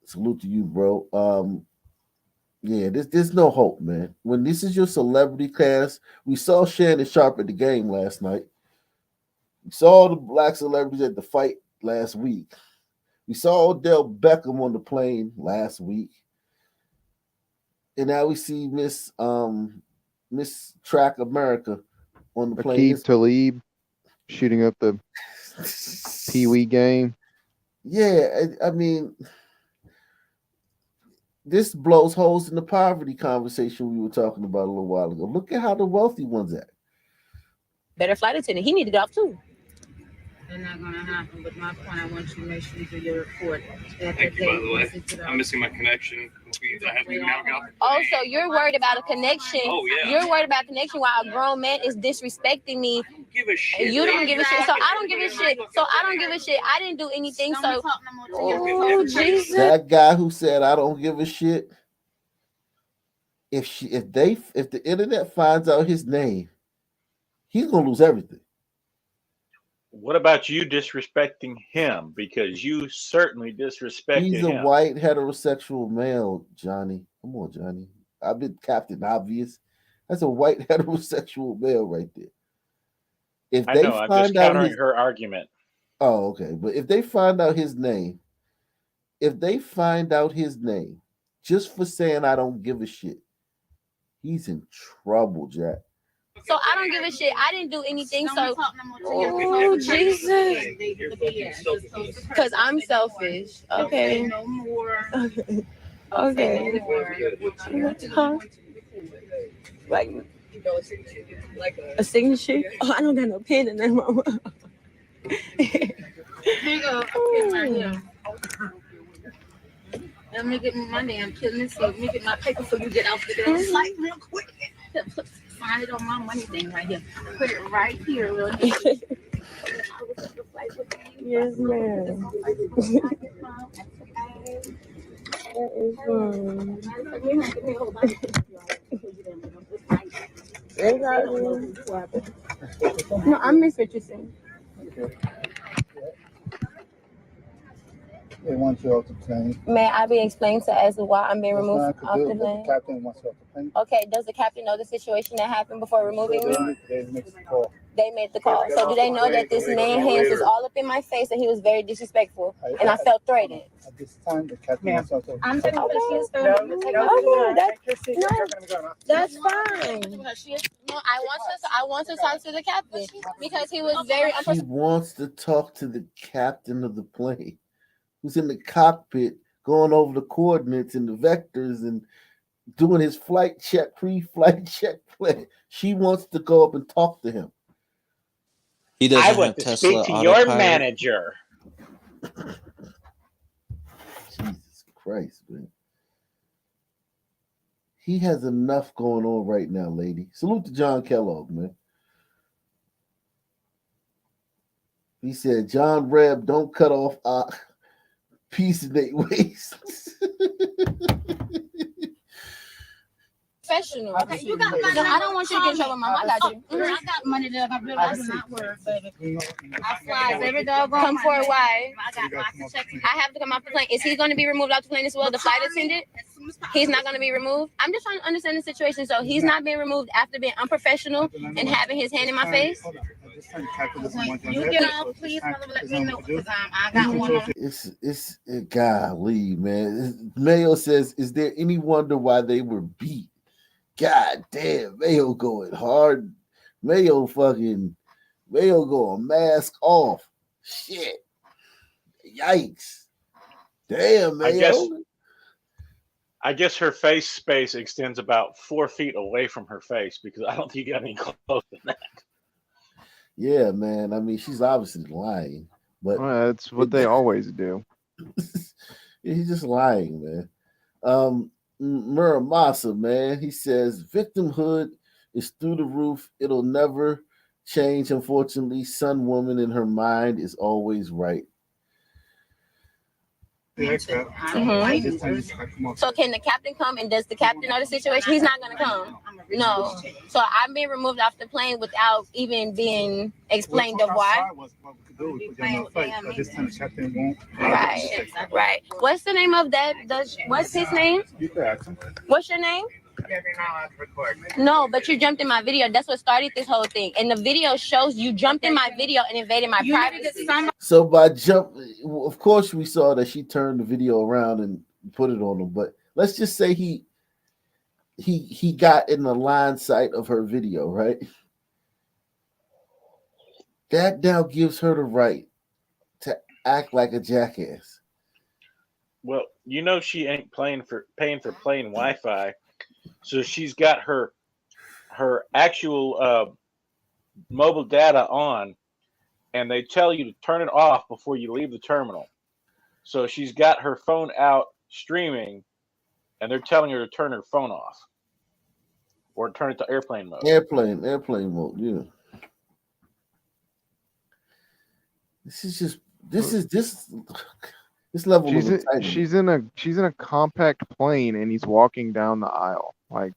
Salute to you, bro. Yeah, there's no hope, man. When this is your celebrity cast, we saw Shannon Sharp at the game last night. We saw the black celebrities at the fight last week. We saw Odell Beckham on the plane last week. And now we see Miss Track America on the plane. Aqib Talib shooting up the Pee Wee game. Yeah, I mean, this blows holes in the poverty conversation we were talking about a little while ago. Look at how the wealthy ones act. better flight attendant. He need to get off too. They're not going to happen. But my point, I want you to make sure you do your report. Thank you, by the way. I'm missing my connection. We now got Oh, so you're worried about a connection. Oh, yeah. You're worried about a connection while a grown man is disrespecting me. Give a shit. You don't give a shit. So I don't give a shit. I didn't do anything. So, oh, Jesus. That guy who said, "I don't give a shit," if the internet finds out his name, he's gonna lose everything. What about you disrespecting him? Because you certainly disrespected him. He's a white heterosexual male, Johnny. Come on, Johnny. I've been Captain Obvious. That's a white heterosexual male right there. If I they know. I'm find just out countering his, her argument. oh, okay. But if they find out his name, just for saying "I don't give a shit," he's in trouble, Jack. So I don't give a shit. I didn't do anything. So, oh, Jesus. Because I'm selfish. Okay. Okay. Huh? Like a signature? Oh, I don't got no pen in there, mama. Here you go. A pen right here. Let me get my damn pen. Let me get my paper so you get out the damn site real quick. Find it on my money thing right here. Put it right here, real quick. Yes, ma'am. That is fun. No, I miss what you're saying. They want you off the plane. May I be explained to as to why I'm being That's removed not off good, the but plane? the captain wants you off the plane. Okay, does the captain know the situation that happened before removing me? They make the call. They made the call. So do they know that this man hands is all up in my face and he was very disrespectful and I felt threatened? At this time, the captain wants you off the I'm plane. That's fine. No, I want to talk to the captain because he was very She unprofessional. wants to talk to the captain of the plane who's in the cockpit going over the coordinates and the vectors and doing his flight check, pre-flight check plan. She wants to go up and talk to him. He doesn't I have want to Tesla speak to your autopilot. manager. Jesus Christ, man. He has enough going on right now, lady. Salute to John Kellogg, man. He said, John Reb, don't cut off piece of their waist. Professional. Okay, you got money. No, I don't want you to get in trouble, Mom. I got you. Girl, I got money that I do. I do not worry, baby. I fly every dog. Come forward, why? I can check. I have to come off the plane. Is he going to be removed off the plane as well? The flight attendant? He's not going to be removed. I'm just trying to understand the situation. So he's not being removed after being unprofessional and having his hand in my face? You get off, please. Let me know because I got one. It's golly, man. Mayo says, is there any wonder why they were beat? God damn, Mayo going hard. Mayo going mask off. Shit. Yikes. Damn, Mayo. I guess her face space extends about 4 feet away from her face because I don't think you got any closer than that. Yeah, man. I mean, she's obviously lying, but Well, that's what they always do. he's just lying, man. Muramasa, man, he says victimhood is through the roof. It'll never change. Unfortunately, Sun Woman in her mind is always right. Mm-hmm. So can the captain come and does the captain know the situation? He's not going to come. No. So I'm being removed off the plane without even being explained of why. Right. What's the name of that? What's his name? What's your name? No, but you jumped in my video. That's what started this whole thing. And the video shows you jumped in my video and invaded my privacy. So by of course we saw that she turned the video around and put it on him. But let's just say he got in the line sight of her video, right? That now gives her the right to act like a jackass. Well, you know she ain't paying for plane Wi-Fi, so she's got her actual mobile data on, and they tell you to turn it off before you leave the terminal. So she's got her phone out streaming, and they're telling her to turn her phone off or turn it to airplane mode. Airplane mode, yeah. This level of excitement. She's in a compact plane and he's walking down the aisle. Like,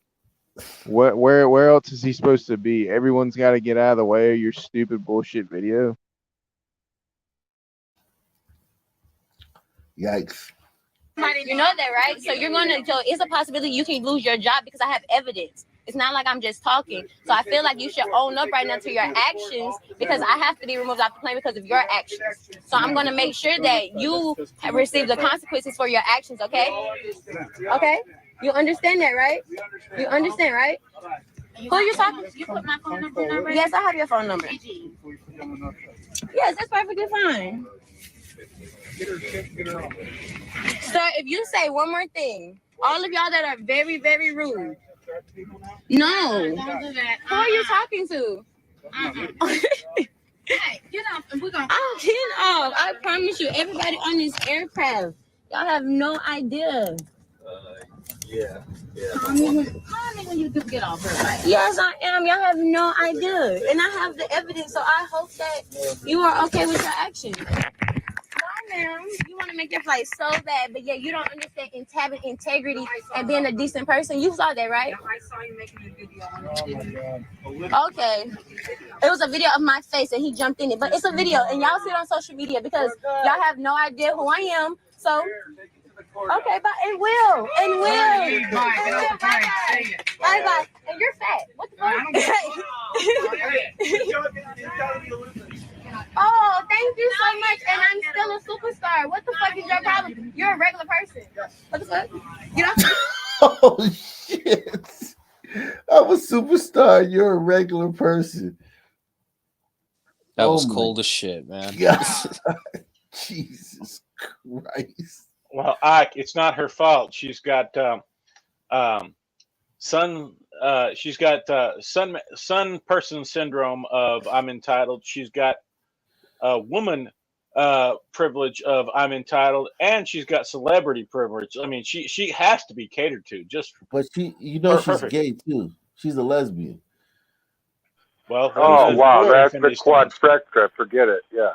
where else is he supposed to be? Everyone's got to get out of the way of your stupid bullshit video. Yikes. You know that, right? So you're going to, so it's a possibility you can lose your job because I have evidence. It's not like I'm just talking. So I feel like you should own up right now to your actions because I have to be removed off the plane because of your actions. So I'm going to make sure that you have received the consequences for your actions, okay? Okay? You understand that, right? You understand, right? Who are you talking to? You put my phone number? Yes, I have your phone number. Yes, that's perfectly fine. Sir, if you say one more thing, all of y'all that are very, very rude. No. Don't do that. Who are you talking to? Hey, get off and we're gonna. I'm getting off. I promise you, everybody on this aircraft, y'all have no idea. Yeah. Call me when you do get off her. Right? Yes, I am. Y'all have no idea. And I have the evidence, so I hope that you are okay with your actions. Bye, him. You want to make your flight so bad, but yeah, you don't understand integrity and being a decent person. You saw that, right? I saw you making a video. Oh my God. Okay. It was a video of my face and he jumped in it, but it's a video and y'all see it on social media because y'all have no idea who I am. So, okay, but it will. It will. Bye bye. And you're fat. What the fuck? Oh, thank you so much. And I'm still a superstar. What the fuck is your problem? You're a regular person. What the fuck? You know? Oh shit! I'm a superstar. You're a regular person. That was Oh my cold as shit, man. God. Jesus Christ. Well, Ike, it's not her fault. She's got she's got sun person syndrome of I'm entitled. She's got woman privilege of I'm entitled, and she's got celebrity privilege. I mean, she has to be catered to. Just But she's perfect. gay too. She's a lesbian. Well, Oh wow, that's the finished quadfecta. Forget it. Yeah.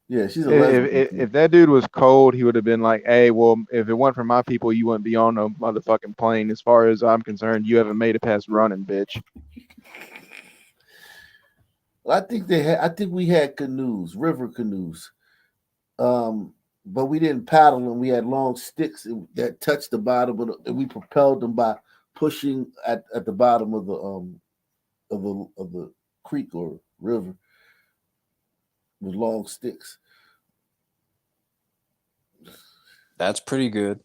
Yeah, she's a lesbian. If that dude was cold, he would have been like, "Hey, well, if it weren't for my people, you wouldn't be on no motherfucking plane. As far as I'm concerned, you haven't made it past running, bitch." I think we had canoes, river canoes. But we didn't paddle them. We had long sticks that touched the bottom and we propelled them by pushing at the bottom of the creek or river with long sticks. That's pretty good.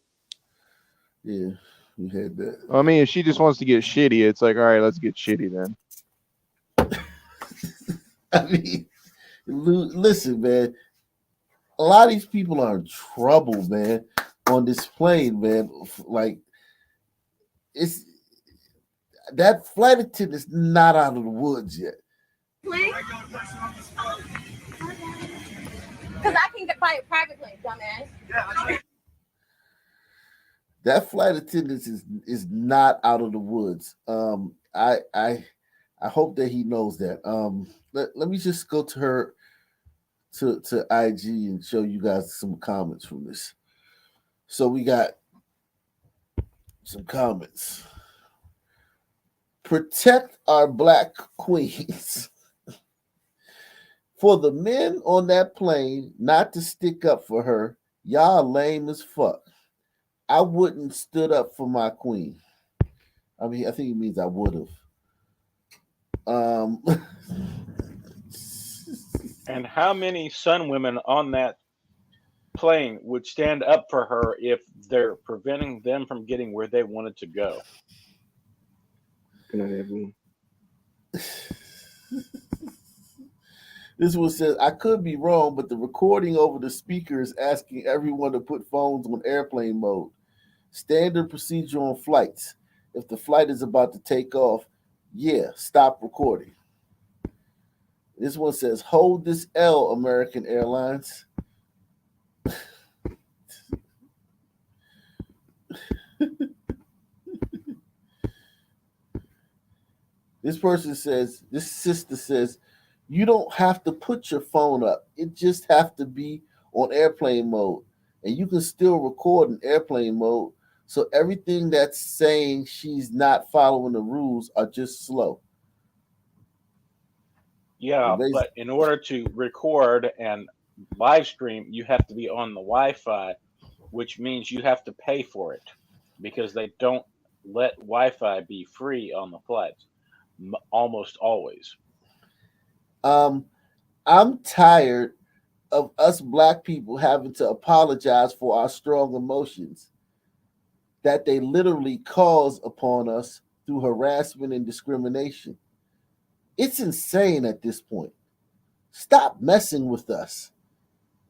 Yeah, we had that. I mean, if she just wants to get shitty, it's like, all right, let's get shitty then. I mean, listen, man. A lot of these people are in trouble, man, on this plane, man. Like, it's that flight attendant is not out of the woods yet. Because I can buy a private plane, dumbass. That flight attendant is not out of the woods. I hope that he knows that. Let me just go to her to IG and show you guys some comments from this. So we got some comments. Protect our black queens. For the men on that plane not to stick up for her, y'all lame as fuck. I wouldn't stood up for my queen. I mean, I think he means I would have. And how many Sun women on that plane would stand up for her if they're preventing them from getting where they wanted to go? Good night, everyone. This one says, I could be wrong, but the recording over the speaker is asking everyone to put phones on airplane mode. Standard procedure on flights. If the flight is about to take off, yeah, stop recording. This one says, hold this L, American Airlines. This person says, this sister says, you don't have to put your phone up. It just have to be on airplane mode. And you can still record in airplane mode. So everything that's saying she's not following the rules are just slow. Yeah, but in order to record and live stream, you have to be on the Wi-Fi, which means you have to pay for it because they don't let Wi-Fi be free on the flights, almost always. I'm tired of us black people having to apologize for our strong emotions that they literally cause upon us through harassment and discrimination. It's insane at this point. Stop messing with us.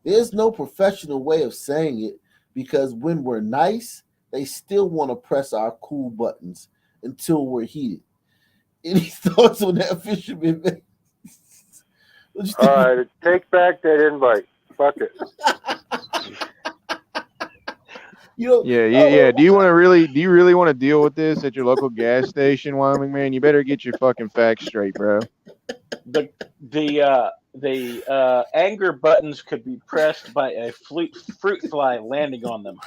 There's no professional way of saying it because when we're nice, they still want to press our cool buttons until we're heated. Any thoughts on that, Fisherman? All right, take back that invite. Fuck it. Yeah. Do you really want to deal with this at your local gas station, Wyoming man? You better get your fucking facts straight, bro. The the anger buttons could be pressed by a fruit fly landing on them.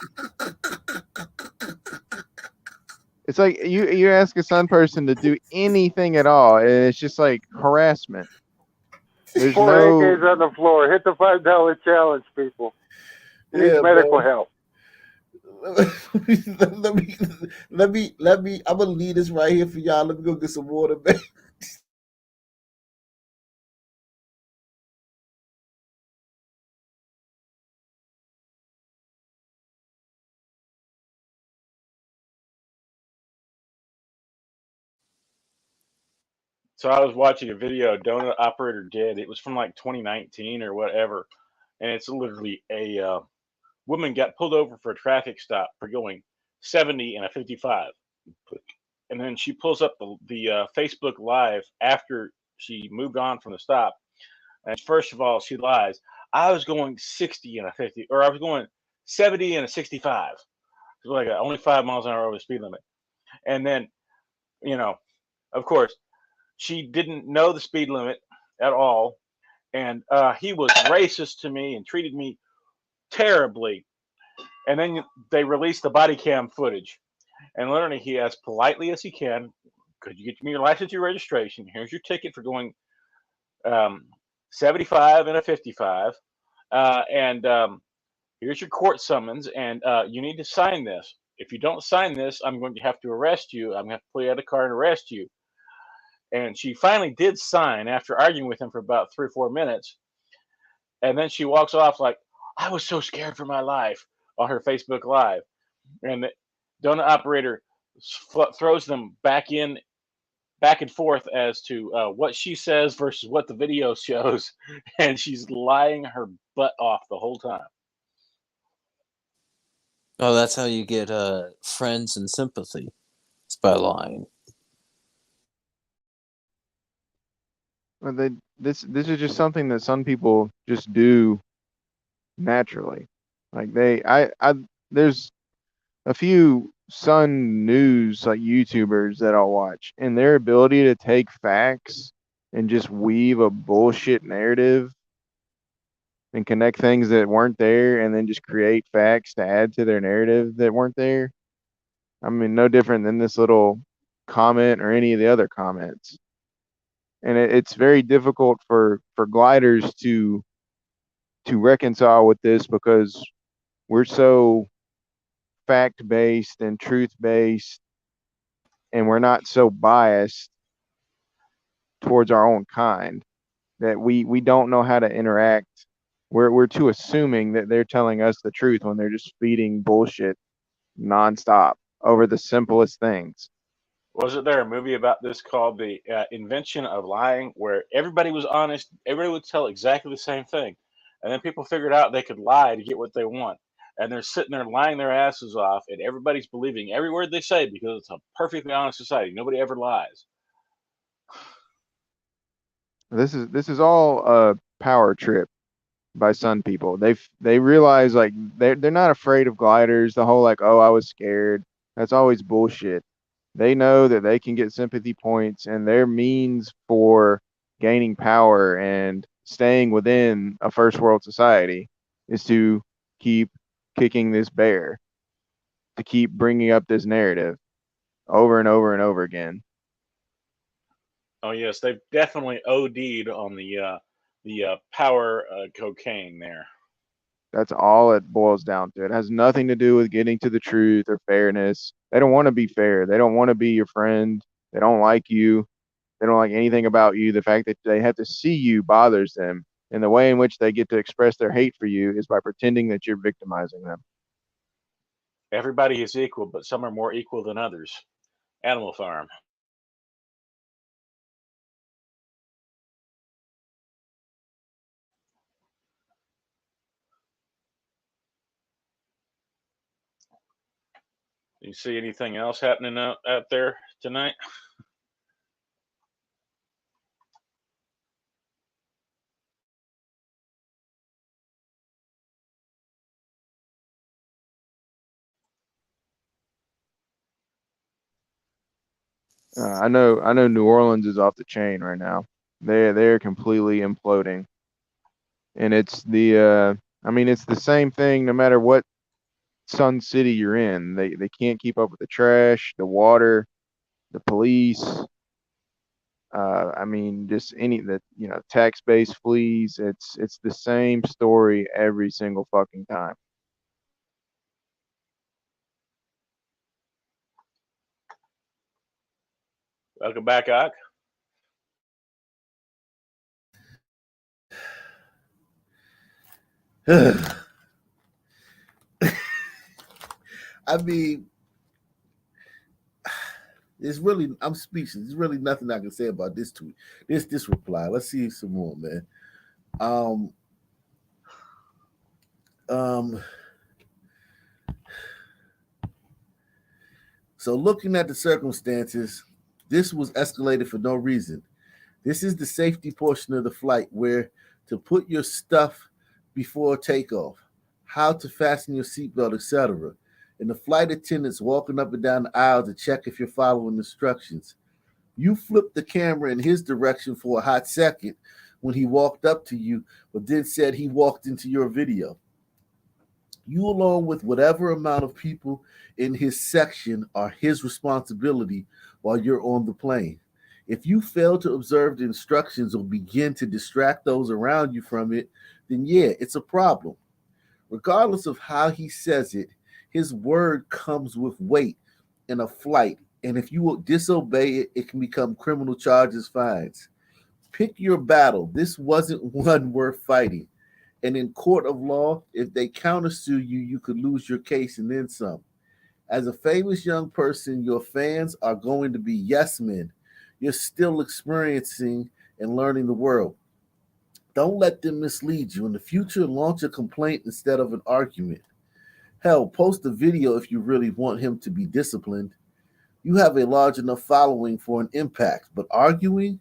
It's like you ask a sun person to do anything at all, and it's just like harassment. There's 4 no AKs on the floor. Hit the $5 challenge, people. He needs Yeah, medical man. help. let me. I'm gonna leave this right here for y'all. Let me go get some water, man. So I was watching a video Donut Operator did. It was from like 2019 or whatever, and it's literally a woman got pulled over for a traffic stop for going 70 and a 55, and then she pulls up the Facebook Live after she moved on from the stop. And first of all, she lies. I was going 60 and a 50, or I was going 70 and a 65. It's like only 5 miles an hour over the speed limit. And then, of course, she didn't know the speed limit at all, and he was racist to me and treated me terribly. And then they released the body cam footage, and literally he, as politely as he can, could you get me your license, your registration? Here's your ticket for going 75 and a 55, and here's your court summons, and you need to sign this. If you don't sign this, I'm going to have to arrest you. I'm going to have to pull you out of the car and arrest you. And she finally did sign after arguing with him for about 3 or 4 minutes. And then she walks off like, I was so scared for my life, on her Facebook Live. And the Donut Operator throws them back and forth as to what she says versus what the video shows. And she's lying her butt off the whole time. Oh, that's how you get friends and sympathy. It's by lying. Well, this is just something that some people just do naturally. Like there's a few Sun News like YouTubers that I'll watch, and their ability to take facts and just weave a bullshit narrative and connect things that weren't there, and then just create facts to add to their narrative that weren't there. I mean, no different than this little comment or any of the other comments. And it's very difficult for gliders to reconcile with this, because we're so fact based and truth based, and we're not so biased towards our own kind that we don't know how to interact. We're too assuming that they're telling us the truth when they're just feeding bullshit nonstop over the simplest things. Wasn't there a movie about this called The Invention of Lying, where everybody was honest, everybody would tell exactly the same thing, and then people figured out they could lie to get what they want, and they're sitting there lying their asses off, and everybody's believing every word they say because it's a perfectly honest society. Nobody ever lies. This is all a power trip by Sun people. They realize like they're not afraid of gliders. The whole like, oh, I was scared. That's always bullshit. They know that they can get sympathy points, and their means for gaining power and staying within a first world society is to keep kicking this bear, to keep bringing up this narrative over and over and over again. Oh yes, they've definitely OD'd on the power cocaine there. That's all it boils down to. It has nothing to do with getting to the truth or fairness. They don't want to be fair. They don't want to be your friend. They don't like you. They don't like anything about you. The fact that they have to see you bothers them. And the way in which they get to express their hate for you is by pretending that you're victimizing them. Everybody is equal, but some are more equal than others. Animal Farm. You see anything else happening out there tonight? I know New Orleans is off the chain right now. They're completely imploding. And it's the it's the same thing no matter what Sun City you're in. They can't keep up with the trash, the water, the police. Just any that tax base fleas. It's the same story every single fucking time. Welcome back, Ock. I mean, I'm speechless. There's really nothing I can say about this tweet. This reply. Let's see some more, man. So looking at the circumstances, this was escalated for no reason. This is the safety portion of the flight where to put your stuff before takeoff, how to fasten your seatbelt, etc. And the flight attendants walking up and down the aisle to check if you're following instructions. You flipped the camera in his direction for a hot second when he walked up to you, but then said he walked into your video. You, along with whatever amount of people in his section, are his responsibility while you're on the plane. If you fail to observe the instructions or begin to distract those around you from it, then yeah, it's a problem. Regardless of how he says it, his word comes with weight in a flight, and if you will disobey it, it can become criminal charges, fines. Pick your battle. This wasn't one worth fighting. And in court of law, if they countersue you, you could lose your case and then some. As a famous young person, your fans are going to be yes men. You're still experiencing and learning the world. Don't let them mislead you. In the future, launch a complaint instead of an argument. Hell, post a video if you really want him to be disciplined. You have a large enough following for an impact, but arguing,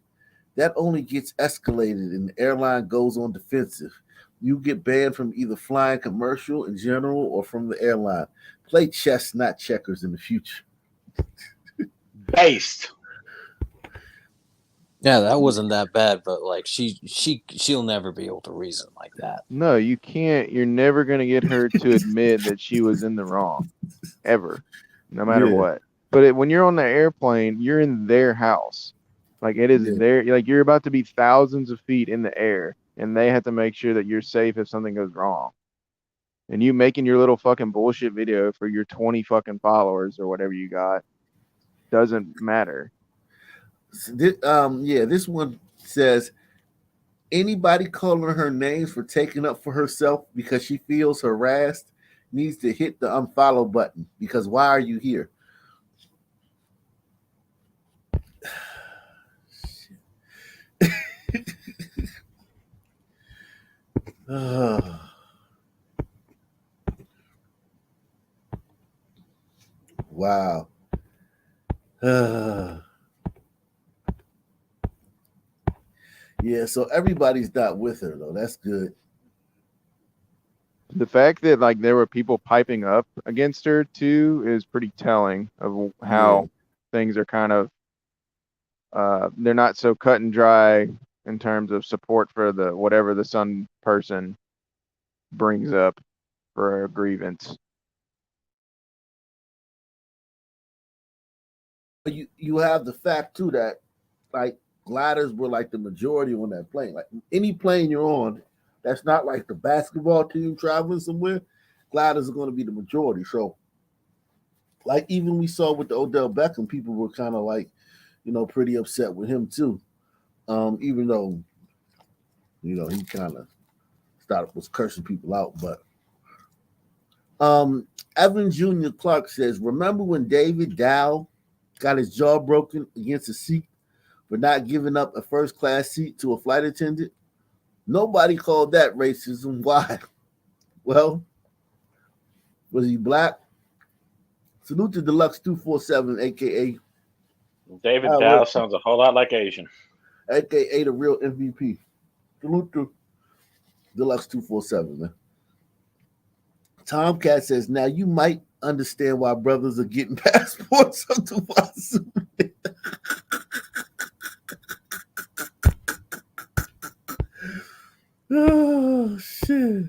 that only gets escalated and the airline goes on defensive. You get banned from either flying commercial in general or from the airline. Play chess, not checkers in the future. Based. Yeah, that wasn't that bad, but like she'll never be able to reason like that. No, you can't. You're never gonna get her to admit that she was in the wrong, ever, no matter what. But when you're on the airplane, you're in their house. Like it is their. Like you're about to be thousands of feet in the air, and they have to make sure that you're safe if something goes wrong. And you making your little fucking bullshit video for your 20 fucking followers or whatever you got doesn't matter. This one says, anybody calling her names for taking up for herself because she feels harassed needs to hit the unfollow button, because why are you here? Wow. Yeah, so everybody's not with her though. That's good. The fact that like there were people piping up against her too is pretty telling of how things are kind of they're not so cut and dry in terms of support for the whatever the Sun person brings up for a grievance. You have the fact too that like gliders were like the majority on that plane. Like any plane you're on, that's not like the basketball team traveling somewhere, gliders are going to be the majority. So, like even we saw with the Odell Beckham, people were kind of like, pretty upset with him too. Even though, he kind of was cursing people out. But Evan Jr. Clark says, remember when David Dow got his jaw broken against a seat for not giving up a first-class seat to a flight attendant? Nobody called that racism. Why? Well, was he black? Salute to Deluxe 247, a.k.a. David Dow sounds a whole lot like Asian. A.k.a. the real MVP. Salute to Deluxe 247, man. Tomcat says, now you might understand why brothers are getting passports up to Wazoo. shit.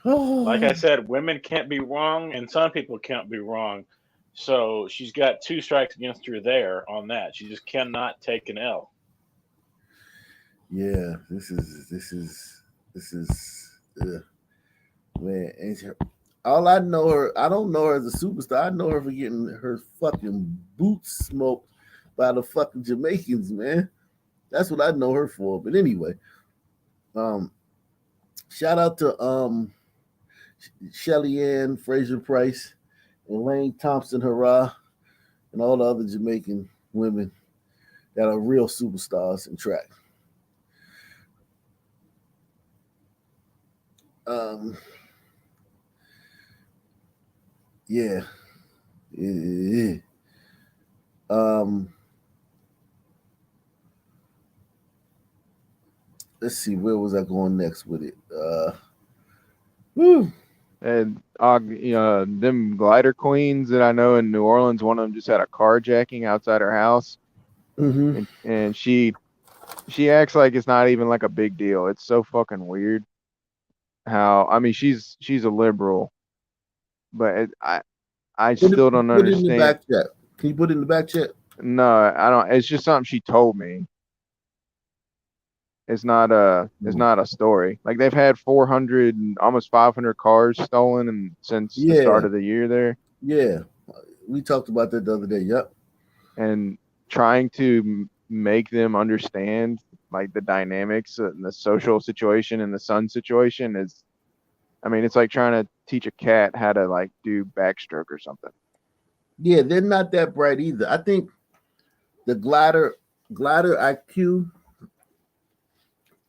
Oh. Like I said, women can't be wrong, and some people can't be wrong. So she's got 2 strikes against her there on that. She just cannot take an L. Yeah, this is man. And all I know her, I don't know her as a superstar. I know her for getting her fucking boots smoked by the fucking Jamaicans, man. That's what I know her for. But anyway, shout out to Shelly Ann Fraser Price and Lane Thompson Hurrah and all the other Jamaican women that are real superstars in track. Yeah. Let's see, where was I going next with it? And them glider queens that I know in New Orleans, one of them just had a carjacking outside her house, and she acts like it's not even like a big deal. It's so fucking weird. How, I mean, she's a liberal, but I still don't Put it in the understand. back chat. Can you put it in the back chat? No, I don't. It's just something she told me. It's not a story. Like, they've had 400, almost 500 cars stolen and since the start of the year there. Yeah, we talked about that the other day. Yep. And trying to make them understand like the dynamics and the social situation and the sun situation is, I mean, it's like trying to teach a cat how to like do backstroke or something. Yeah, they're not that bright either. I think the glider IQ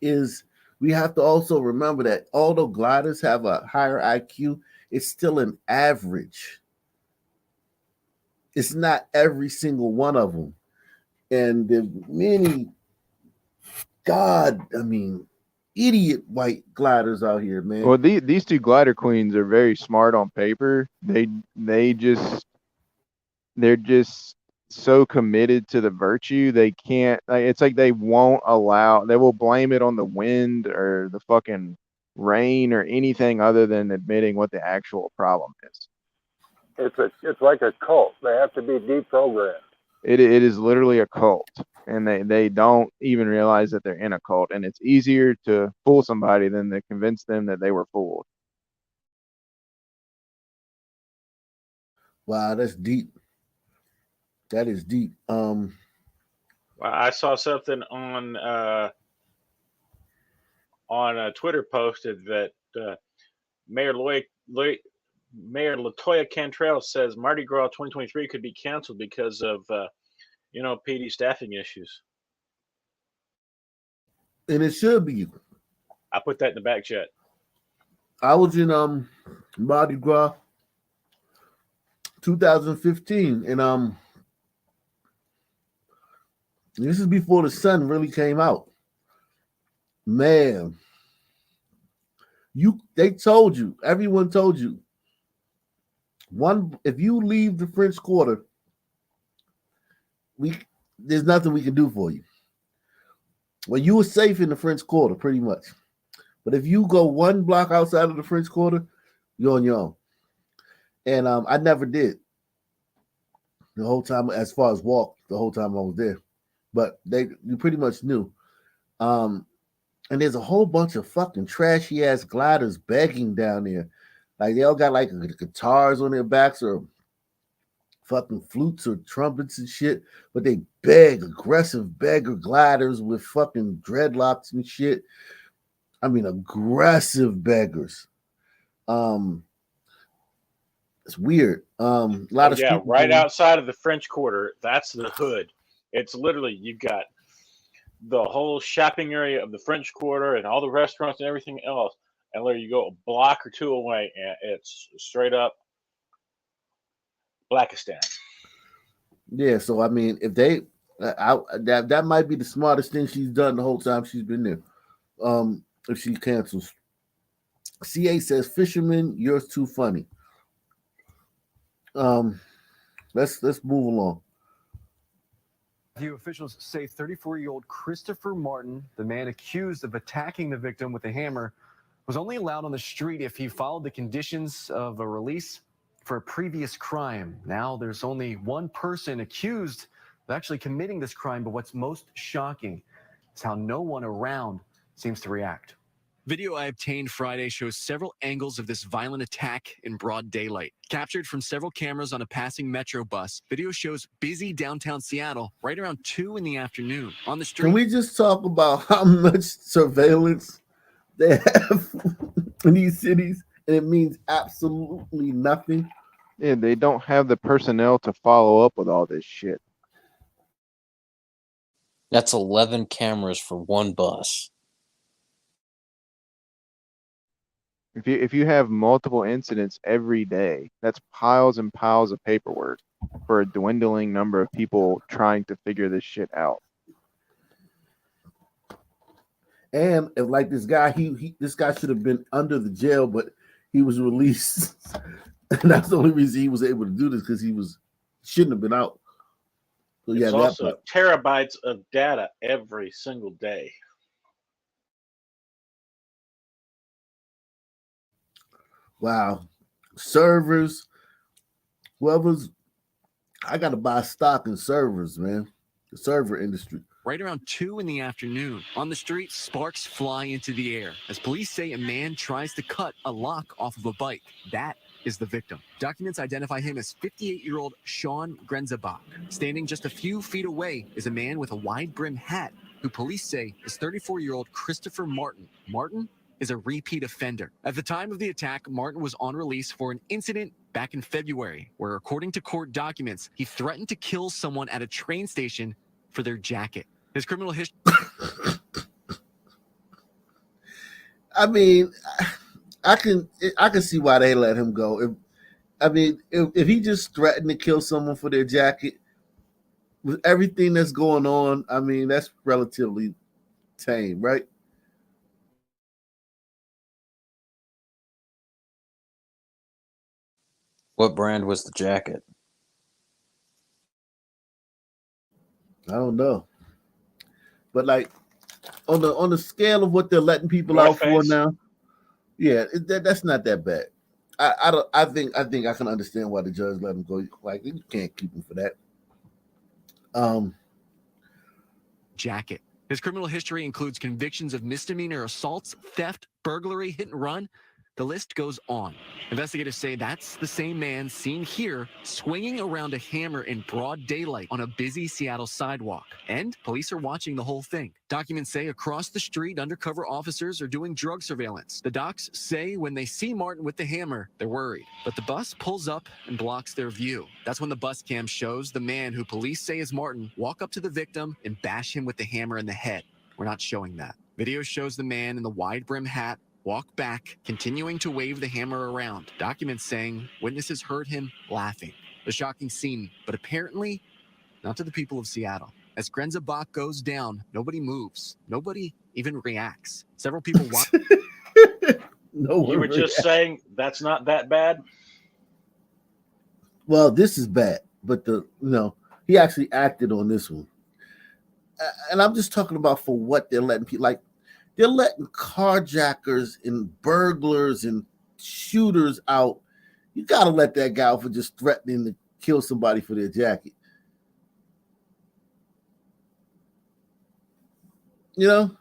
is, we have to also remember that although gliders have a higher IQ, it's still an average. It's not every single one of them. And the many, idiot white gliders out here, man. Well, these 2 glider queens are very smart on paper. They're just so committed to the virtue, they can't, like, it's like they will blame it on the wind or the fucking rain or anything other than admitting what the actual problem is. It's like a cult. They have to be deprogrammed. It is literally a cult, and they don't even realize that they're in a cult, and it's easier to fool somebody than to convince them that they were fooled. Wow, that's deep. That is deep. I saw something on Twitter posted that Mayor Latoya Cantrell says Mardi Gras 2023 could be canceled because of PD staffing issues. And it should be. I put that in the back chat. I was in Mardi Gras 2015, and this is before the sun really came out. Man, everyone told you, if you leave the French Quarter, there's nothing we can do for you. Well, you were safe in the French Quarter, pretty much. But if you go 1 block outside of the French Quarter, you're on your own. And I never did the whole time, as far as walk, the whole time I was there. But you pretty much knew. And there's a whole bunch of fucking trashy ass gliders begging down there. Like, they all got like guitars on their backs or fucking flutes or trumpets and shit. But they beg, aggressive beggar gliders with fucking dreadlocks and shit. I mean, aggressive beggars. It's weird. A lot of street right outside of the French Quarter, that's the hood. It's literally, you've got the whole shopping area of the French Quarter and all the restaurants and everything else. And literally you go a block or 2 away and it's straight up Blackistan. Yeah, so I mean, if they, that might be the smartest thing she's done the whole time she's been there. If she cancels. CA says, Fisherman, you're too funny. Let's move along. Officials say 34-year-old Christopher Martin, the man accused of attacking the victim with a hammer, was only allowed on the street if he followed the conditions of a release for a previous crime. Now there's only one person accused of actually committing this crime, but what's most shocking is how no one around seems to react. Video I obtained Friday shows several angles of this violent attack in broad daylight. Captured from several cameras on a passing metro bus, video shows busy downtown Seattle right around 2 in the afternoon. On the street. Can we just talk about how much surveillance they have in these cities, and it means absolutely nothing? Yeah, they don't have the personnel to follow up with all this shit. That's 11 cameras for one bus. If you have multiple incidents every day, that's piles and piles of paperwork for a dwindling number of people trying to figure this shit out. And if, like this guy, this guy should have been under the jail, but he was released. And that's the only reason he was able to do this, because he shouldn't have been out. So yeah, It's also terabytes of data every single day. Wow. Servers, I got to buy stock in servers, man. The server industry. Right around 2 in the afternoon, on the street, sparks fly into the air as police say a man tries to cut a lock off of a bike. That is the victim. Documents identify him as 58-year-old Sean Grenzebach. Standing just a few feet away is a man with a wide-brim hat who police say is 34-year-old Christopher Martin. Martin is a repeat offender. At the time of the attack, Martin was on release for an incident back in February, where according to court documents, he threatened to kill someone at a train station for their jacket. His criminal history. I mean, I can see why they let him go. If he just threatened to kill someone for their jacket, with everything that's going on, I mean, that's relatively tame, right? What brand was the jacket? I don't know, but like on the scale of what they're letting people out for now, yeah, that's not that bad. I think I can understand why the judge let him go. Like, you can't keep him for that. Jacket. His criminal history includes convictions of misdemeanor assaults, theft, burglary, hit and run. The list goes on. Investigators say that's the same man seen here swinging around a hammer in broad daylight on a busy Seattle sidewalk. And police are watching the whole thing. Documents say across the street, undercover officers are doing drug surveillance. The docs say when they see Martin with the hammer, they're worried. But the bus pulls up and blocks their view. That's when the bus cam shows the man who police say is Martin walk up to the victim and bash him with the hammer in the head. We're not showing that. Video shows the man in the wide brim hat walk back, continuing to wave the hammer around. Documents saying witnesses heard him laughing. A shocking scene, but apparently not to the people of Seattle. As Grenzebach goes down, nobody moves. Nobody even reacts. Several people watch. You were just saying that's not that bad? Well, this is bad, but he actually acted on this one. And I'm just talking about for what they're letting people, like, they're letting carjackers and burglars and shooters out. You got to let that guy out for just threatening to kill somebody for their jacket. You know?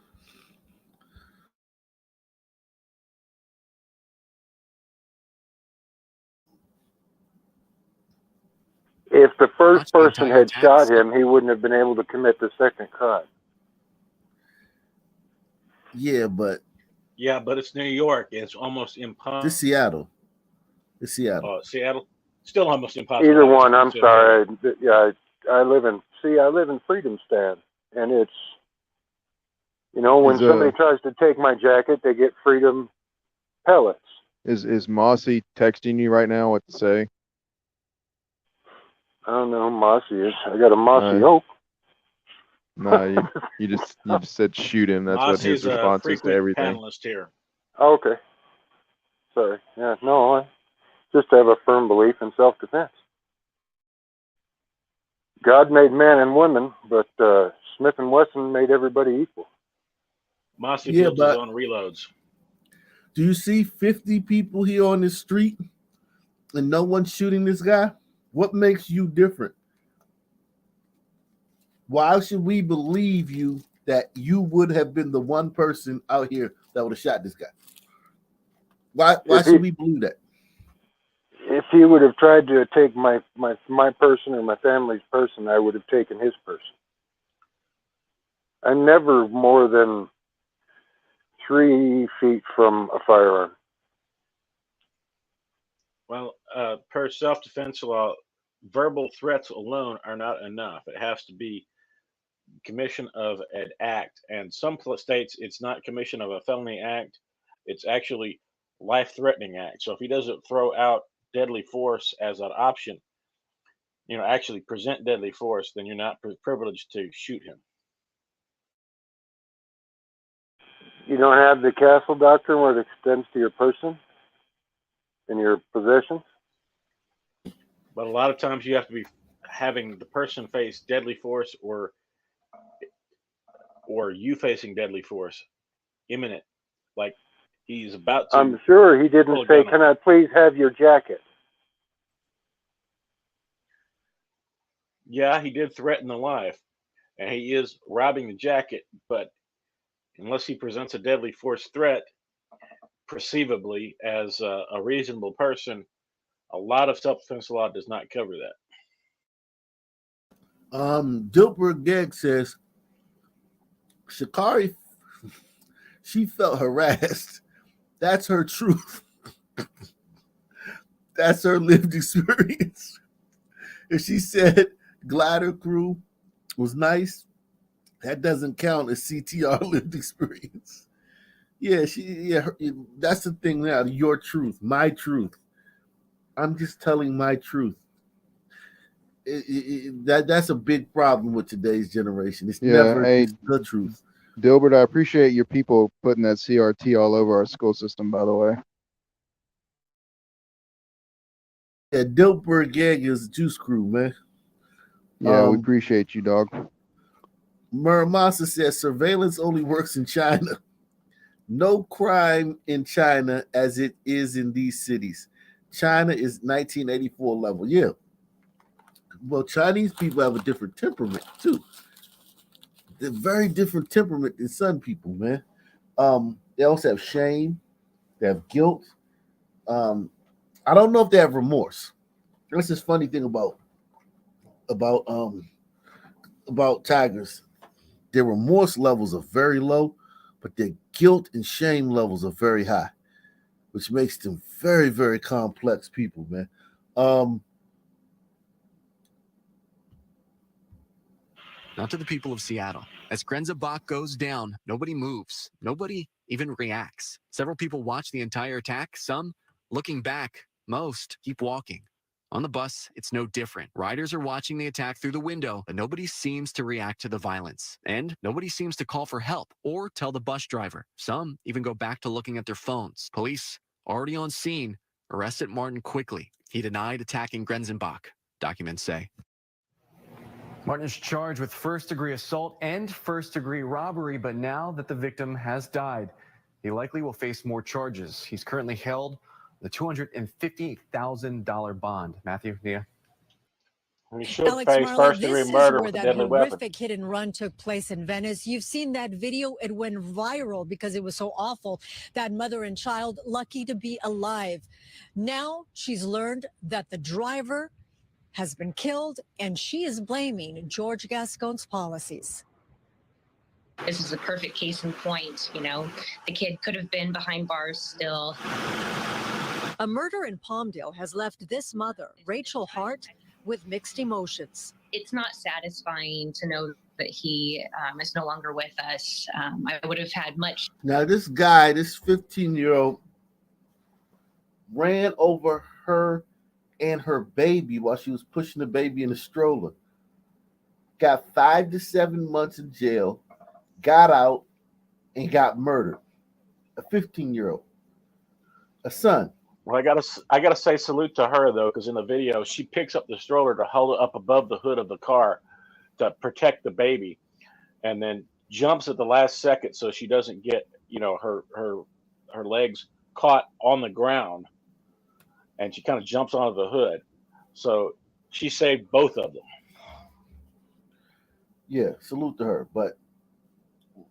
If the first person had shot him, he wouldn't have been able to commit the second crime. Yeah, but it's New York. It's almost impossible. It's Seattle. Seattle, still almost impossible. Either one. I'm sorry. Yeah, I live in Freedomstead, and it's when somebody tries to take my jacket, they get Freedom pellets. Is Mossy texting you right now? What to say? I don't know. Mossy is. I got a Mossy Oak. No, you just said shoot him. That's what his response is to everything. Panelist here. Oh, okay. Sorry. Yeah. No. I just have a firm belief in self-defense. God made man and women, but Smith & Wesson made everybody equal. Mossy builds his own reloads. Do you see 50 people here on this street and no one's shooting this guy? What makes you different? Why should we believe you that you would have been the one person out here that would have shot this guy? Why should we believe that? If he would have tried to take my person or my family's person, I would have taken his person. I'm never more than 3 feet from a firearm. Well, per self-defense law, verbal threats alone are not enough. It has to be commission of an act, and some states it's not commission of a felony act, it's actually life-threatening act. So if he doesn't throw out deadly force as an option, actually present deadly force, then you're not privileged to shoot him. You don't have the castle doctrine where it extends to your person and your possessions? But a lot of times you have to be having the person face deadly force or you facing deadly force imminent, like he's about to. I'm sure he didn't say, "Can I please have your jacket?" Yeah, he did threaten the life, and he is robbing the jacket, but unless he presents a deadly force threat perceivably as a reasonable person, a lot of self-defense law does not cover that. Dilbert Gegg says Sha'Carri, she felt harassed. That's her truth. That's her lived experience. If she said glider crew was nice, that doesn't count as CTR lived experience. Yeah, that's the thing now. Your truth, my truth. I'm just telling my truth. That's a big problem with today's generation. It's never the truth. Dilbert, I appreciate your people putting that CRT all over our school system, by the way. Yeah, Dilbert Gegg is a juice crew, man. Yeah, we appreciate you, dog. Muramasa says surveillance only works in China. No crime in China as it is in these cities. China is 1984 level. Yeah. Well, Chinese people have a different temperament too. They're very different temperament than Sun people, man. They also have shame. They have guilt. I don't know if they have remorse. That's this funny thing about tigers. Their remorse levels are very low, but their guilt and shame levels are very high, which makes them very, very complex people, man. Now to the people of Seattle. As Grenzebach goes down, nobody moves. Nobody even reacts. Several people watch the entire attack. Some looking back. Most keep walking. On the bus, it's no different. Riders are watching the attack through the window, but nobody seems to react to the violence. And nobody seems to call for help or tell the bus driver. Some even go back to looking at their phones. Police, already on scene, arrested Martin quickly. He denied attacking Grenzebach, documents say. Martin is charged with first-degree assault and first-degree robbery, but now that the victim has died, he likely will face more charges. He's currently held the $250,000 bond. Matthew, Nia. He should Alex face Marlowe, first-degree this is murder where with a that deadly weapon. horrific hit and run took place in Venice. You've seen that video. It went viral because it was so awful. That mother and child lucky to be alive. Now she's learned that the driver has been killed, and she is blaming George Gascon's policies. This is a perfect case in point. The kid could have been behind bars still. A murder in Palmdale has left this mother, Rachel Hart, with mixed emotions. It's not satisfying to know that he is no longer with us. I would have had much. Now, this guy, this 15-year-old, ran over her and her baby while she was pushing the baby in a stroller. Got 5 to 7 months in jail, got out, and got murdered. A 15-year-old, a son. Well, I gotta say salute to her though, because in the video she picks up the stroller to hold it up above the hood of the car to protect the baby, and then jumps at the last second so she doesn't get her legs caught on the ground, and she kind of jumps onto the hood. So she saved both of them. Yeah, salute to her. But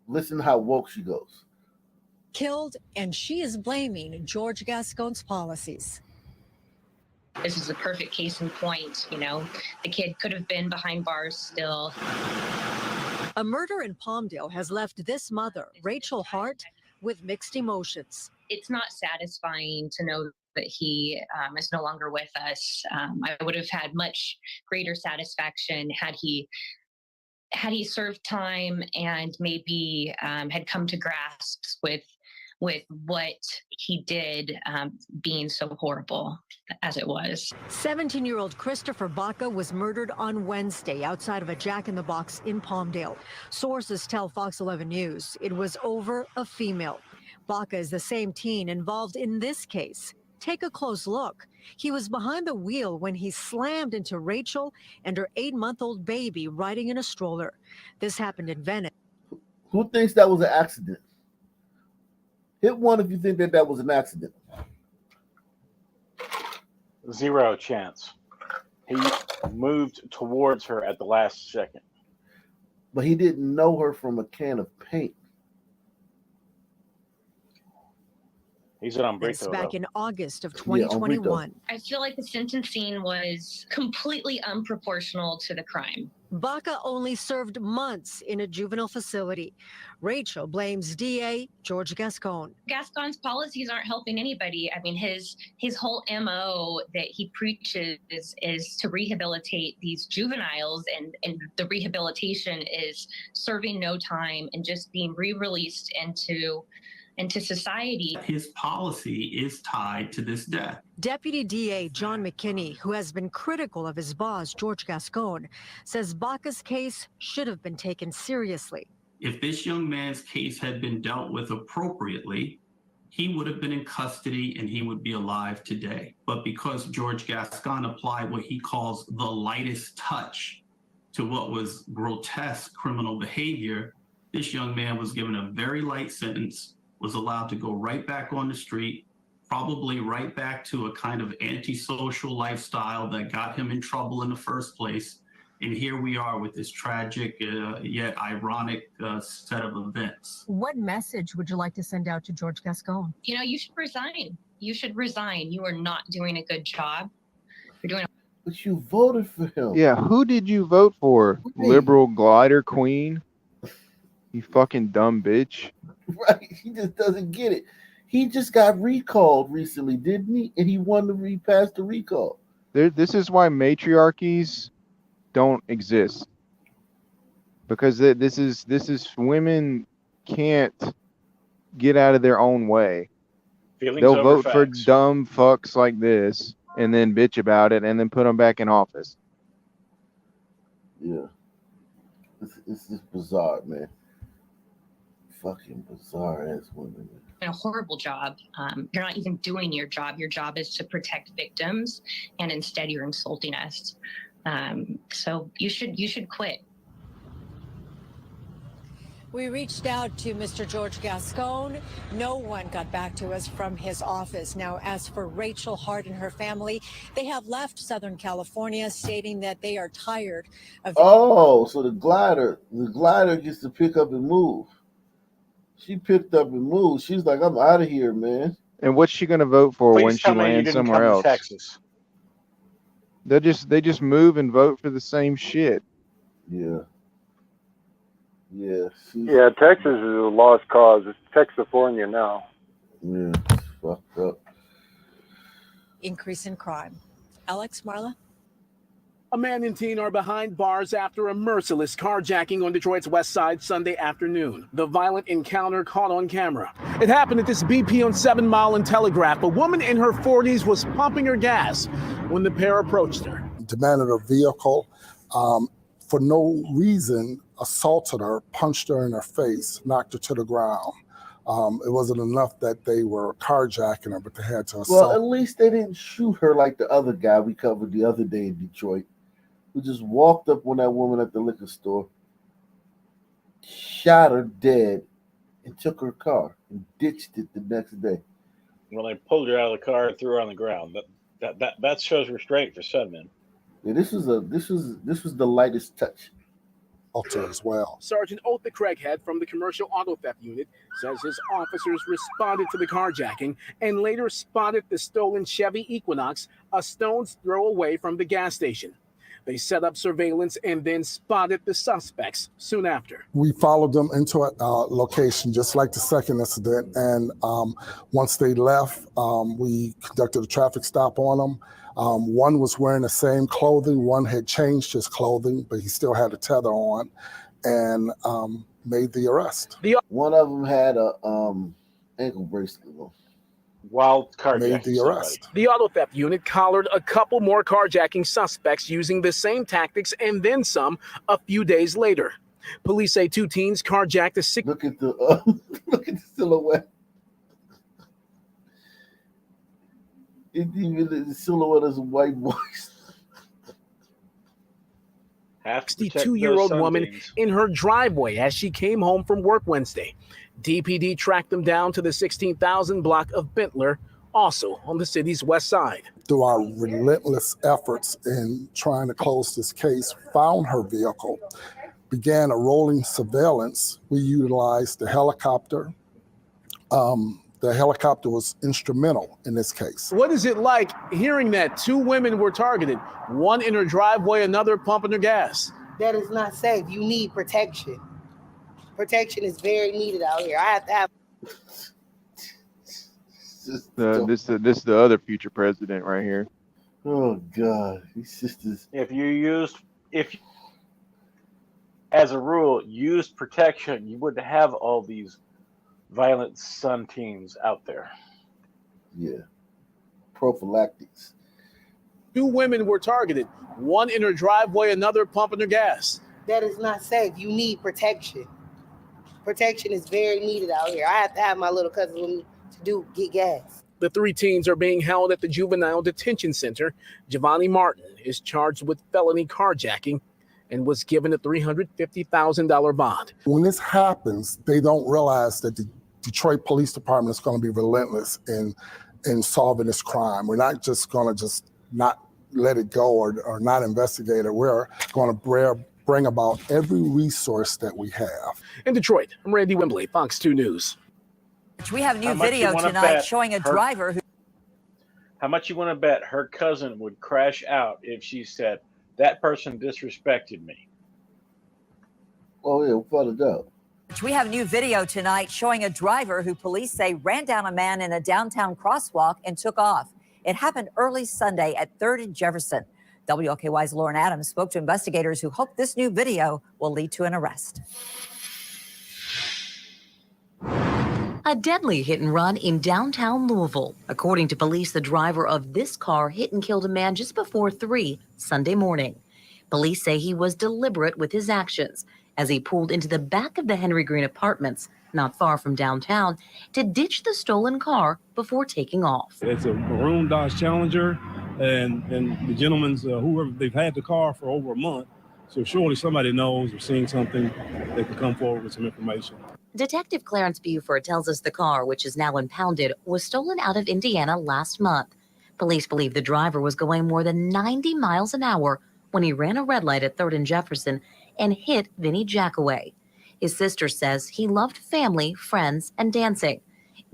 listen to how woke she goes. Killed, and she is blaming George Gascon's policies. This is a perfect case in point. You know, the kid could have been behind bars still. A murder in Palmdale has left this mother, Rachel Hart, with mixed emotions. It's not satisfying to know that he is no longer with us. I would have had much greater satisfaction had he served time and maybe had come to grasps with what he did being so horrible as it was. 17-year-old Christopher Baca was murdered on Wednesday outside of a Jack in the Box in Palmdale. Sources tell Fox 11 News it was over a female. Baca is the same teen involved in this case. Take a close look. He was behind the wheel when he slammed into Rachel and her 8-month-old baby riding in a stroller. This happened in Venice. Who thinks that was an accident? Hit one if you think that was an accident. 0 chance. He moved towards her at the last second. But he didn't know her from a can of paint. He's an This hombrito. back though. in August of Yeah, 2021. I feel like the sentencing was completely unproportional to the crime. Baca only served months in a juvenile facility. Rachel blames DA George Gascon. Gascon's policies aren't helping anybody. I mean, his whole MO that he preaches is to rehabilitate these juveniles, and the rehabilitation is serving no time and just being re-released into society. His policy is tied to this death. Deputy DA John McKinney, who has been critical of his boss, George Gascon, says Baca's case should have been taken seriously. If this young man's case had been dealt with appropriately, he would have been in custody and he would be alive today. But because George Gascon applied what he calls the lightest touch to what was grotesque criminal behavior, this young man was given a very light sentence, was allowed to go right back on the street, probably right back to a kind of antisocial lifestyle that got him in trouble in the first place. And here we are with this tragic yet ironic set of events. What message would you like to send out to George Gascon? You know, you should resign. You should resign. You are not doing a good job. You're doing. But you voted for him. Yeah, who did you vote for? Liberal glider queen? You fucking dumb bitch. Right. He just doesn't get it. He just got recalled recently, didn't he? And he won the passed the recall. This is why matriarchies don't exist. Because this is women can't get out of their own way. Feelings They'll over vote for facts. dumb fucks like this and then bitch about it and then put them back in office. Yeah. It's just bizarre, man. Fucking bizarre ass women. A horrible job. You're not even doing your job. Your job is to protect victims, and instead you're insulting us. So you should quit. We reached out to Mr. George Gascon. No one got back to us from his office. Now, as for Rachel Hart and her family, they have left Southern California, stating that they are tired of. Oh, so the glider gets to pick up and move. She picked up and moved. She's like, I'm out of here, man. And what's she gonna vote for Please when she tell me you lands didn't somewhere come to else? Texas. They just move and vote for the same shit. Yeah. Yeah. Yeah, Texas is a lost cause. It's Texafornia now. Yeah, it's fucked up. Increase in crime. Alex, Marla? A man and teen are behind bars after a merciless carjacking on Detroit's west side Sunday afternoon. The violent encounter caught on camera. It happened at this BP on 7 Mile and Telegraph. A woman in her 40s was pumping her gas when the pair approached her. Demanded a vehicle, for no reason, assaulted her, punched her in her face, knocked her to the ground. It wasn't enough that they were carjacking her, but they had to assault. Well, at least they didn't shoot her like the other guy we covered the other day in Detroit, who just walked up on that woman at the liquor store, shot her dead, and took her car and ditched it the next day. when they pulled her out of the car and threw her on the ground. That shows restraint for some men. Yeah, this was the lightest touch. Alter as well. Sergeant Otha Craighead from the Commercial Auto Theft Unit says his officers responded to the carjacking and later spotted the stolen Chevy Equinox a stone's throw away from the gas station. They set up surveillance and then spotted the suspects soon after. We followed them into a location just like the second incident, and once they left, we conducted a traffic stop on them. One was wearing the same clothing. One had changed his clothing, but he still had a tether on, and made the arrest. One of them had a ankle bracelet on. While carjacking made the arrest. The auto theft unit collared a couple more carjacking suspects using the same tactics and then some a few days later. Police say 2 teens carjacked a Look at the look at the silhouette. Even the silhouette is a white voice. 62-year-old woman in her driveway as she came home from work Wednesday. DPD tracked them down to the 16,000 block of Bentler, also on the city's west side. Through our relentless efforts in trying to close this case, found her vehicle, began a rolling surveillance. We utilized the helicopter. The helicopter was instrumental in this case. What is it like hearing that 2 women were targeted, one in her driveway, another pumping her gas? That is not safe. You need protection. Protection is very needed out here. I have to have. This is the other future president right here. Oh God, these sisters. If as a rule, used protection, you wouldn't have all these violent son teens out there. Yeah. Prophylactics. 2 women were targeted, one in her driveway, another pumping her gas. That is not safe. You need protection. Protection is very needed out here. I have to have my little cousin with me to get gas. The 3 teens are being held at the Juvenile Detention Center. Giovanni Martin is charged with felony carjacking and was given a $350,000 bond. When this happens, they don't realize that the Detroit Police Department is going to be relentless in solving this crime. We're not just going to not let it go or not investigate it. We're going to bring about every resource that we have. In Detroit, I'm Randy Wembley, Fox 2 News. We have new video tonight showing a driver who. How much you want to bet her cousin would crash out if she said, that person disrespected me? Oh, yeah, without a doubt. We have new video tonight showing a driver who police say ran down a man in a downtown crosswalk and took off. It happened early Sunday at 3rd and Jefferson. WLKY's Lauren Adams spoke to investigators who hope this new video will lead to an arrest. A deadly hit and run in downtown Louisville. According to police, the driver of this car hit and killed a man just before 3 Sunday morning. Police say he was deliberate with his actions as he pulled into the back of the Henry Green Apartments, not far from downtown, to ditch the stolen car before taking off. It's a maroon Dodge Challenger, and the gentleman's, whoever, they've had the car for over a month, so surely somebody knows or seeing something that can come forward with some information. Detective Clarence Buford tells us the car, which is now impounded, was stolen out of Indiana last month. Police believe the driver was going more than 90 miles an hour when he ran a red light at 3rd and Jefferson and hit Vinnie Jackaway. His sister says he loved family, friends, and dancing.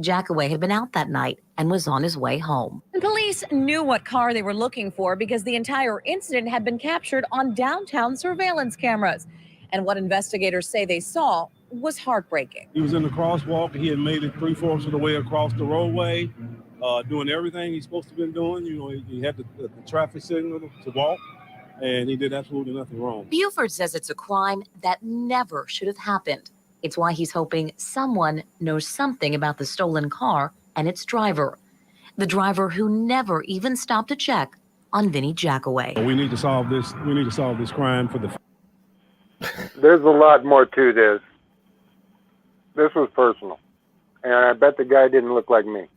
Jackaway had been out that night and was on his way home. Police knew what car they were looking for because the entire incident had been captured on downtown surveillance cameras. And what investigators say they saw was heartbreaking. He was in the crosswalk. He had made it 3/4 of the way across the roadway, doing everything he's supposed to be doing. You know, he had the traffic signal to walk, and he did absolutely nothing wrong. Buford says it's a crime that never should have happened. It's why he's hoping someone knows something about the stolen car and its driver. The driver who never even stopped to check on Vinnie Jackaway. We need to solve this. We need to solve this crime for the. There's a lot more to this. This was personal, and I bet the guy didn't look like me.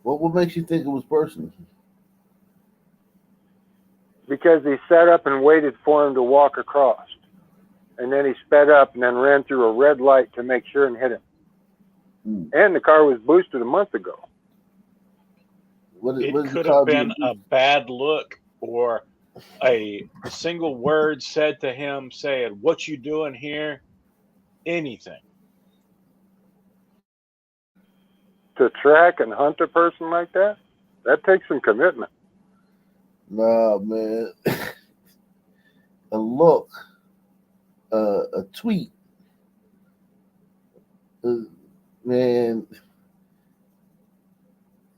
What makes you think it was personal? Because he sat up and waited for him to walk across, and then he sped up and then ran through a red light to make sure and hit him. And the car was boosted a month ago. It could have been a bad look or a single word said to him saying, "What you doing here?" Anything. To track and hunt a person like that takes some commitment. Nah, man. A look, a tweet, man,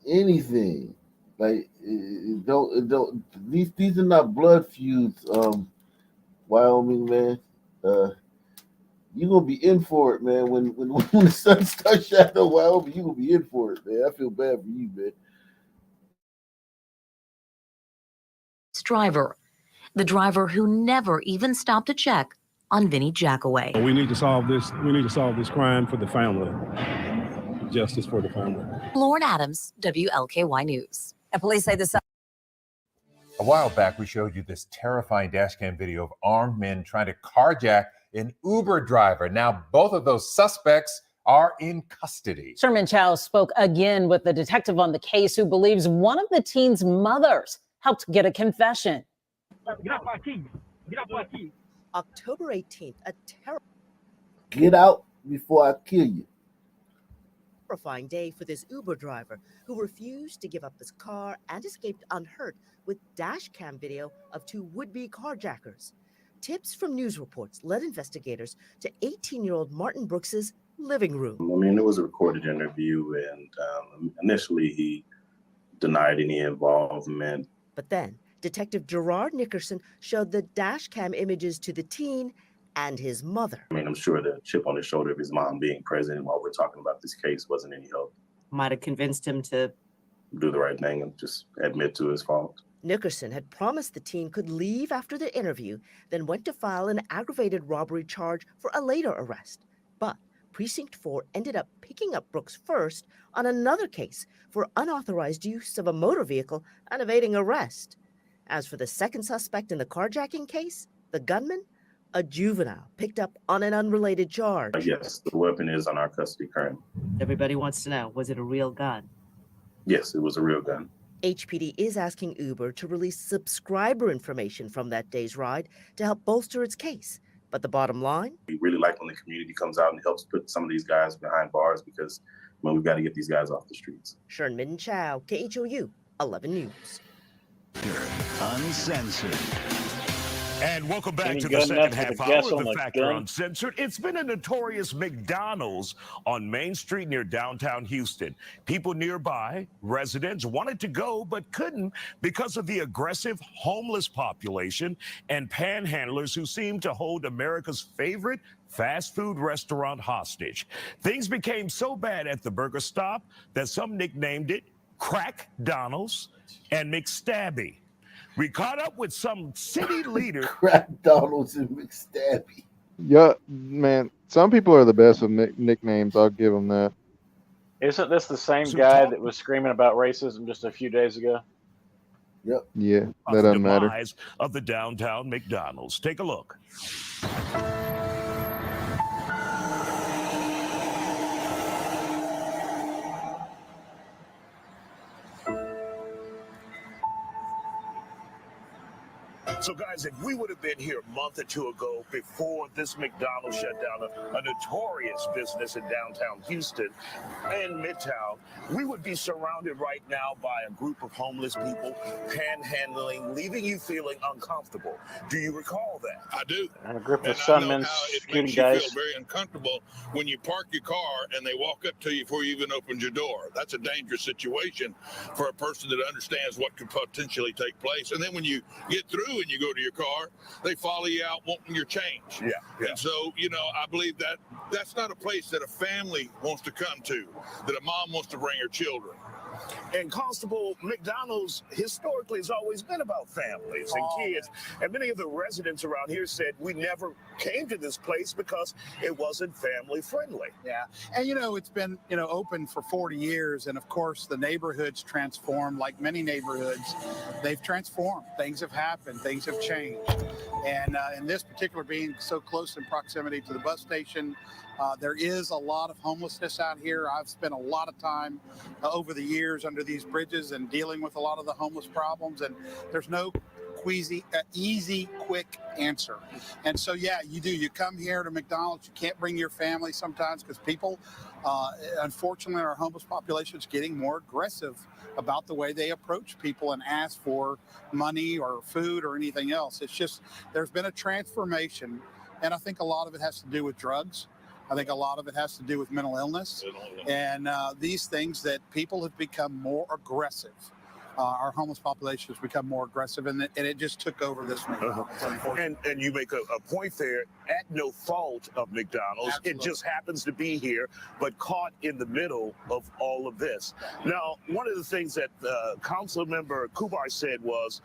anything. Like, these are not blood feuds, Wyoming, man. You're gonna be in for it, man. When the sun starts shining, Wyoming, you're gonna be in for it, man. I feel bad for you, man. Driver, the driver who never even stopped to check on Vinny Jackaway. We need to solve this. We need to solve this crime for the family. Justice for the family. Lauren Adams, WLKY News. And police say this. A while back, we showed you this terrifying dashcam video of armed men trying to carjack an Uber driver. Now, both of those suspects are in custody. Sherman Chow spoke again with the detective on the case who believes one of the teen's mothers helped get a confession. October 18th, a Get out before I kill you. terrifying day for this Uber driver who refused to give up his car and escaped unhurt with dash cam video of two would-be carjackers. Tips from news reports led investigators to 18-year-old Martin Brooks's living room. I mean, it was a recorded interview, and initially he denied any involvement. But then, Detective Gerard Nickerson showed the dash cam images to the teen and his mother. I mean, I'm sure the chip on the shoulder of his mom being present while we're talking about this case wasn't any help. Might have convinced him to Do the right thing and just admit to his fault. Nickerson had promised the teen could leave after the interview, then went to file an aggravated robbery charge for a later arrest. But Precinct 4 ended up picking up Brooks first on another case for unauthorized use of a motor vehicle and evading arrest. As for the second suspect in the carjacking case, the gunman, a juvenile picked up on an unrelated charge. Yes, the weapon is on our custody currently. Everybody wants to know, was it a real gun? Yes, it was a real gun. HPD is asking Uber to release subscriber information from that day's ride to help bolster its case. But the bottom line? We really like when the community comes out and helps put some of these guys behind bars because, we've got to get these guys off the streets. Sherman Chow, KHOU 11 News. Uncensored. And welcome back Any to good the enough second with a half guess hour of on the the Factor gun? Uncensored. It's been a notorious McDonald's on Main Street near downtown Houston. People nearby, residents, wanted to go but couldn't because of the aggressive homeless population and panhandlers who seem to hold America's favorite fast food restaurant hostage. Things became so bad at the burger stop that some nicknamed it Crack Donald's and McStabby. We caught up with some city leaders. Crack Donald's and McStabby. Yeah, man. Some people are the best with nicknames. I'll give them that. Isn't this the same guy that was screaming about racism just a few days ago? Yep. Yeah, that The doesn't matter. demise of the downtown McDonald's. Take a look. So, guys, if we would have been here a month or two ago before this McDonald's shut down, a notorious business in downtown Houston and Midtown, we would be surrounded right now by a group of homeless people panhandling, leaving you feeling uncomfortable. Do you recall that? I do. And a group of And I know Sunman how it security makes you guys. feel very uncomfortable when you park your car and they walk up to you before you even opened your door. That's a dangerous situation for a person that understands what could potentially take place. And then when you get through and you go to your car, they follow you out wanting your change. Yeah. And so, I believe that that's not a place that a family wants to come to, that a mom wants to bring her children. And Constable, McDonald's historically has always been about families and kids. And many of the residents around here said we never came to this place because it wasn't family friendly. Yeah. And, it's been, open for 40 years. And of course, the neighborhood's transformed like many neighborhoods. They've transformed. Things have happened. Things have changed. And in this particular being so close in proximity to the bus station, There is a lot of homelessness out here. I've spent a lot of time over the years under these bridges and dealing with a lot of the homeless problems, and there's no easy, quick answer. And so, yeah, you do. You come here to McDonald's, you can't bring your family sometimes because people, unfortunately, our homeless population is getting more aggressive about the way they approach people and ask for money or food or anything else. It's just, there's been a transformation, and I think a lot of it has to do with drugs. I think a lot of it has to do with mental illness and these things that people have become more aggressive. Our homeless population has become more aggressive, and it just took over this McDonald's. And you make a point there, at no fault of McDonald's. Absolutely. It just happens to be here, but caught in the middle of all of this. Now, one of the things that Council Member Kubar said was,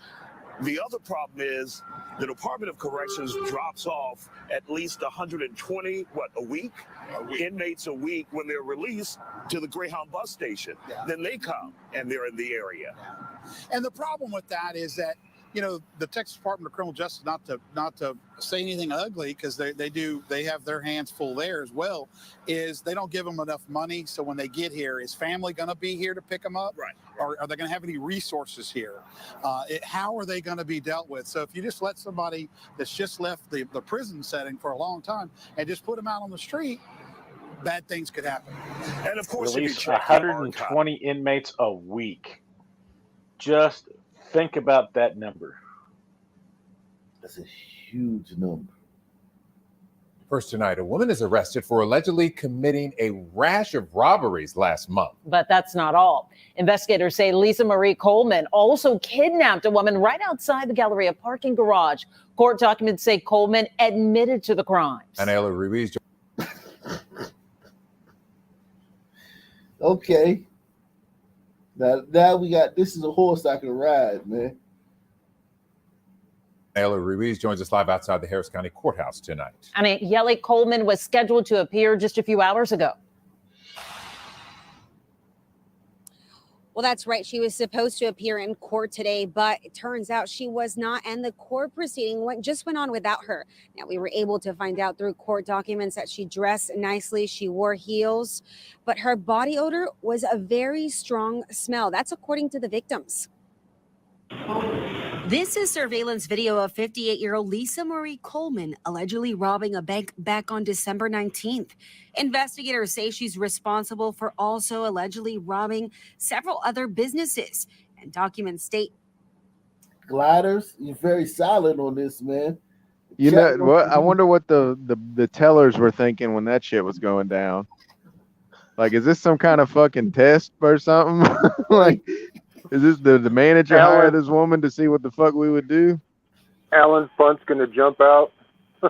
the other problem is the Department of Corrections drops off at least 120, a week? Inmates a week when they're released to the Greyhound bus station. Yeah. Then they come and they're in the area. And the problem with that is that, you know, the Texas Department of Criminal Justice, not to say anything ugly, because they have their hands full there as well, is they don't give them enough money. So when they get here, is family going to be here to pick them up? Right. Or are they going to have any resources here? How are they going to be dealt with? So if you just let somebody that's just left the prison setting for a long time and just put them out on the street, bad things could happen. And of course, Release 120 inmates a week. Just think about that number. That's a huge number. First tonight, a woman is arrested for allegedly committing a rash of robberies last month. But that's not all. Investigators say Lisa Marie Coleman also kidnapped a woman right outside the Galleria parking garage. Court documents say Coleman admitted to the crimes. Anela Ruiz. Okay. Now we got, this is a horse I can ride, man. Anela Ruiz joins us live outside the Harris County Courthouse tonight. And Yeli Coleman was scheduled to appear just a few hours ago. Well, that's right. She was supposed to appear in court today, but it turns out she was not, and the court proceeding went on without her. Now, we were able to find out through court documents that she dressed nicely, she wore heels, but her body odor was a very strong smell. That's according to the victims. This is surveillance video of 58-year-old Lisa Marie Coleman allegedly robbing a bank back on December 19th. Investigators say she's responsible for also allegedly robbing several other businesses, and documents state. Gliders, you're very solid on this, man. You know what? I wonder what the tellers were thinking when that shit was going down. Like, is this some kind of fucking test or something? Like, is this the manager hired this woman to see what the fuck we would do? Alan Funt's gonna jump out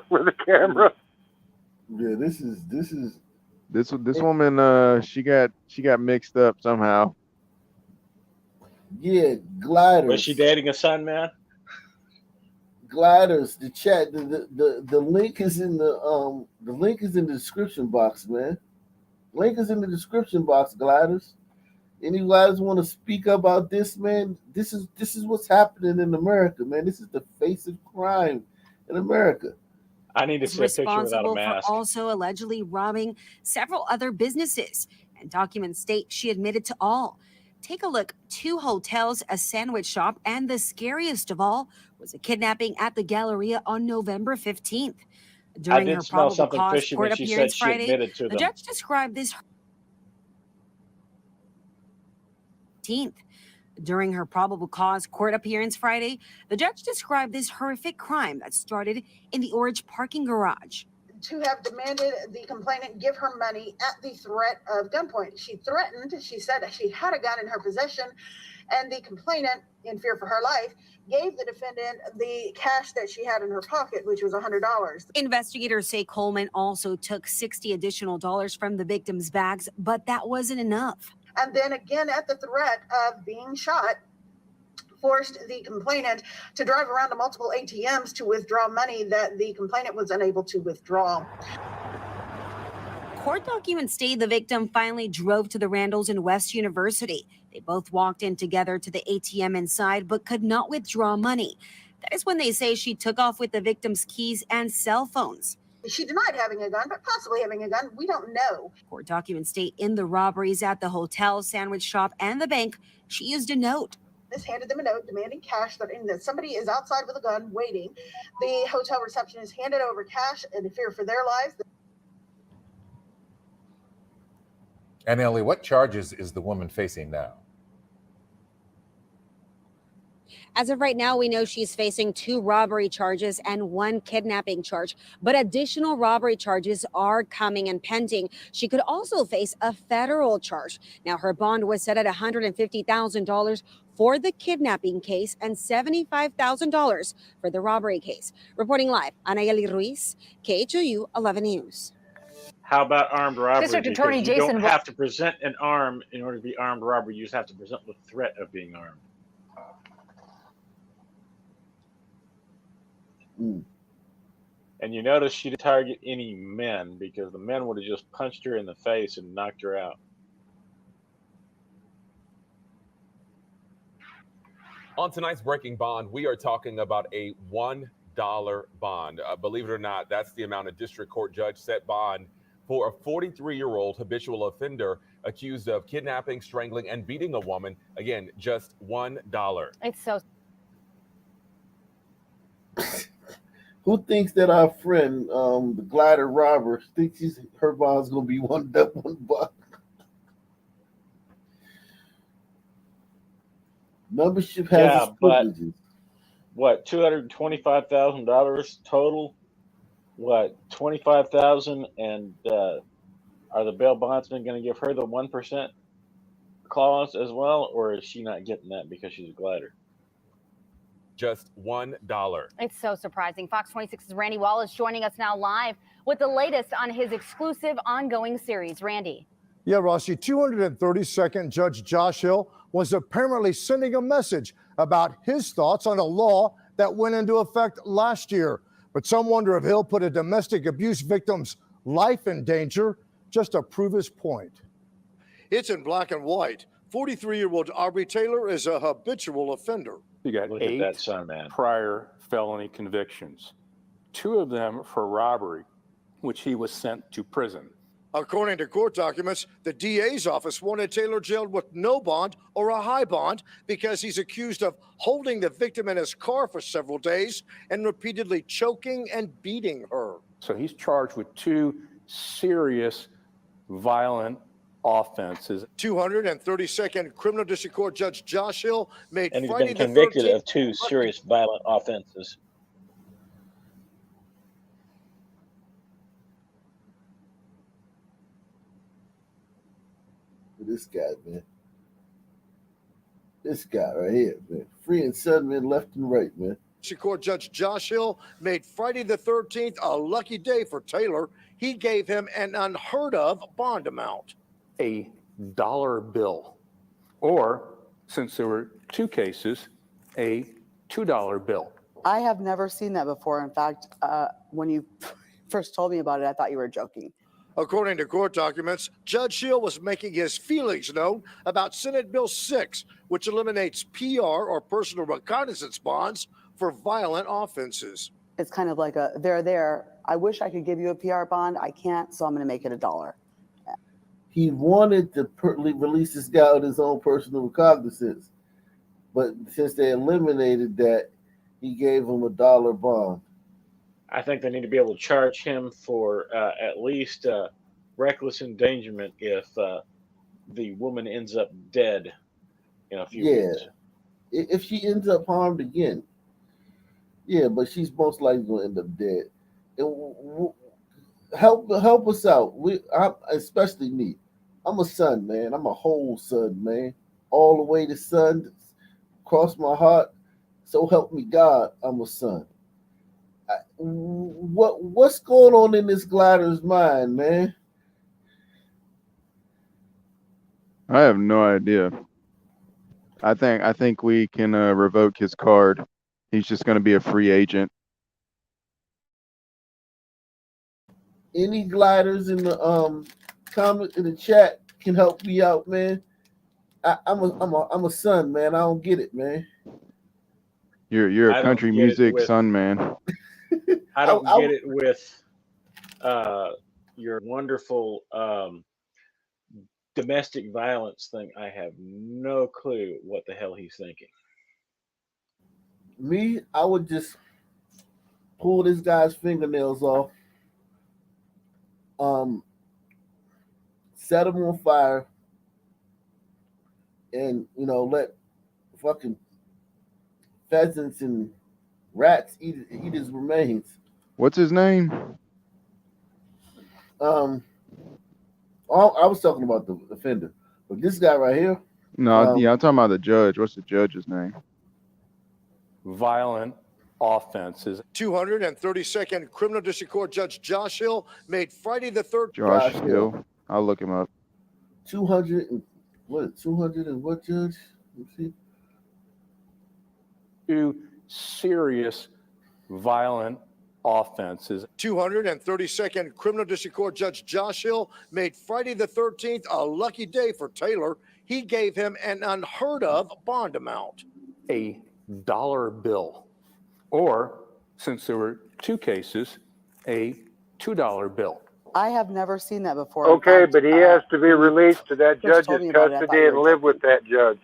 with a camera. Yeah, this woman. She got mixed up somehow. Yeah, gliders. Was she dating a son, man? Gliders. The chat. The link is in the link is in the description box, man. Link is in the description box. Gliders. Any gliders want to speak about this, man? This is what's happening in America, man. This is the face of crime in America. I need to see a picture without a Responsible mask. for also allegedly robbing several other businesses, and documents state she admitted to all. Take a look: 2 hotels, a sandwich shop, and the scariest of all was a kidnapping at the Galleria on November 15th. During her smell probable something cause fishy court when she said appearance she Friday, admitted to the them. judge described this. During her probable cause court appearance Friday, the judge described this horrific crime that started in the Orange parking garage. To have demanded the complainant give her money at the threat of gunpoint. She threatened, she said that she had a gun in her possession, and the complainant, in fear for her life, gave the defendant the cash that she had in her pocket, which was $100. Investigators say Coleman also took $60 additional from the victim's bags, but that wasn't enough. And then again, at the threat of being shot, forced the complainant to drive around to multiple ATMs to withdraw money that the complainant was unable to withdraw. Court documents state the victim finally drove to the Randalls and West University. They both walked in together to the ATM inside, but could not withdraw money. That is when they say she took off with the victim's keys and cell phones. She denied having a gun, but possibly having a gun. We don't know. Court documents state in the robberies at the hotel, sandwich shop, and the bank, she used a note. This handed them a note demanding cash, that somebody is outside with a gun waiting. The hotel receptionist handed over cash in fear for their lives. And Ellie, what charges is the woman facing now? As of right now, we know she's facing 2 robbery charges and 1 kidnapping charge, but additional robbery charges are coming and pending. She could also face a federal charge. Now, her bond was set at $150,000 for the kidnapping case and $75,000 for the robbery case. Reporting live, Anayeli Ruiz, KHOU 11 News. How about armed robbery? District Because Attorney you Jason don't have to present an arm in order to be armed robbery. You just have to present the threat of being armed. And you notice she didn't target any men, because the men would have just punched her in the face and knocked her out. On tonight's Breaking Bond, we are talking about a $1 bond. Believe it or not, that's the amount a district court judge set bond for a 43-year-old habitual offender accused of kidnapping, strangling, and beating a woman. Again, just $1. It's so. Who thinks that our friend, the glider robber, thinks her bond's gonna be $1? Membership has its privileges. What, $225,000 total? What, $25,000, and are the bail bondsmen going to give her the 1% clause as well, or is she not getting that because she's a glider? Just $1. It's so surprising. Fox 26's Randy Wallace joining us now live with the latest on his exclusive ongoing series. Randy. Yeah, Rossi, 232nd Judge Josh Hill was apparently sending a message about his thoughts on a law that went into effect last year. But some wonder if Hill put a domestic abuse victim's life in danger just to prove his point. It's in black and white. 43-year-old Aubrey Taylor is a habitual offender. You got Look at 8 that son, man. prior felony convictions, 2 of them for robbery, which he was sent to prison. According to court documents, the DA's office wanted Taylor jailed with no bond or a high bond because he's accused of holding the victim in his car for several days and repeatedly choking and beating her. So he's charged with 2 serious violent offenses. 232nd Criminal District Court Judge Josh Hill made And he's Friday been the convicted 13th of 2 serious violent offenses. This guy, man. This guy right here, man. Freeing sudden men left and right, man. District Court Judge Josh Hill made Friday the 13th a lucky day for Taylor. He gave him an unheard of bond amount. A dollar bill, or since there were 2 cases, a $2 bill. I have never seen that before. In fact, when you first told me about it, I thought you were joking. According to court documents, Judge Hill was making his feelings known about Senate Bill 6, which eliminates PR or personal reconnaissance bonds for violent offenses. It's kind of like they're there. I wish I could give you a PR bond. I can't, so I'm going to make it $1. He wanted to release this guy with his own personal recognizance, but since they eliminated that, he gave him $1 bond. I think they need to be able to charge him for at least reckless endangerment if the woman ends up dead in a few weeks. If she ends up harmed again. Yeah, but she's most likely going to end up dead. And help us out. Especially me. I'm a son, man. I'm a whole son, man. All the way to son, cross my heart. So help me God, I'm a son. What's going on in this glider's mind, man? I have no idea. I think we can revoke his card. He's just going to be a free agent. Any gliders in the comment in the chat can help me out, man. I'm a son, man. I don't get it, man. You're a country music son, man. I don't get it with your wonderful domestic violence thing, I have no clue what the hell he's thinking. Me, I would just pull this guy's fingernails off, set him on fire, and let fucking pheasants and rats eat his remains. What's his name? I was talking about the offender, but this guy right here. No, yeah, I'm talking about the judge. What's the judge's name? Violent offenses. 232nd Criminal District Court Judge Josh Hill made Friday the 3rd. Josh Hill. I'll look him up. 200 and what? 200 and what, Judge? Let's see. 2 serious violent offenses. 232nd Criminal District Court Judge Josh Hill made Friday the 13th a lucky day for Taylor. He gave him an unheard of bond amount. A dollar bill. Or, since there were 2 cases, a $2 bill. I have never seen that before. In Okay, fact, but he has to be released to that Chris told judge's me about it. I thought custody you and were live with that judge.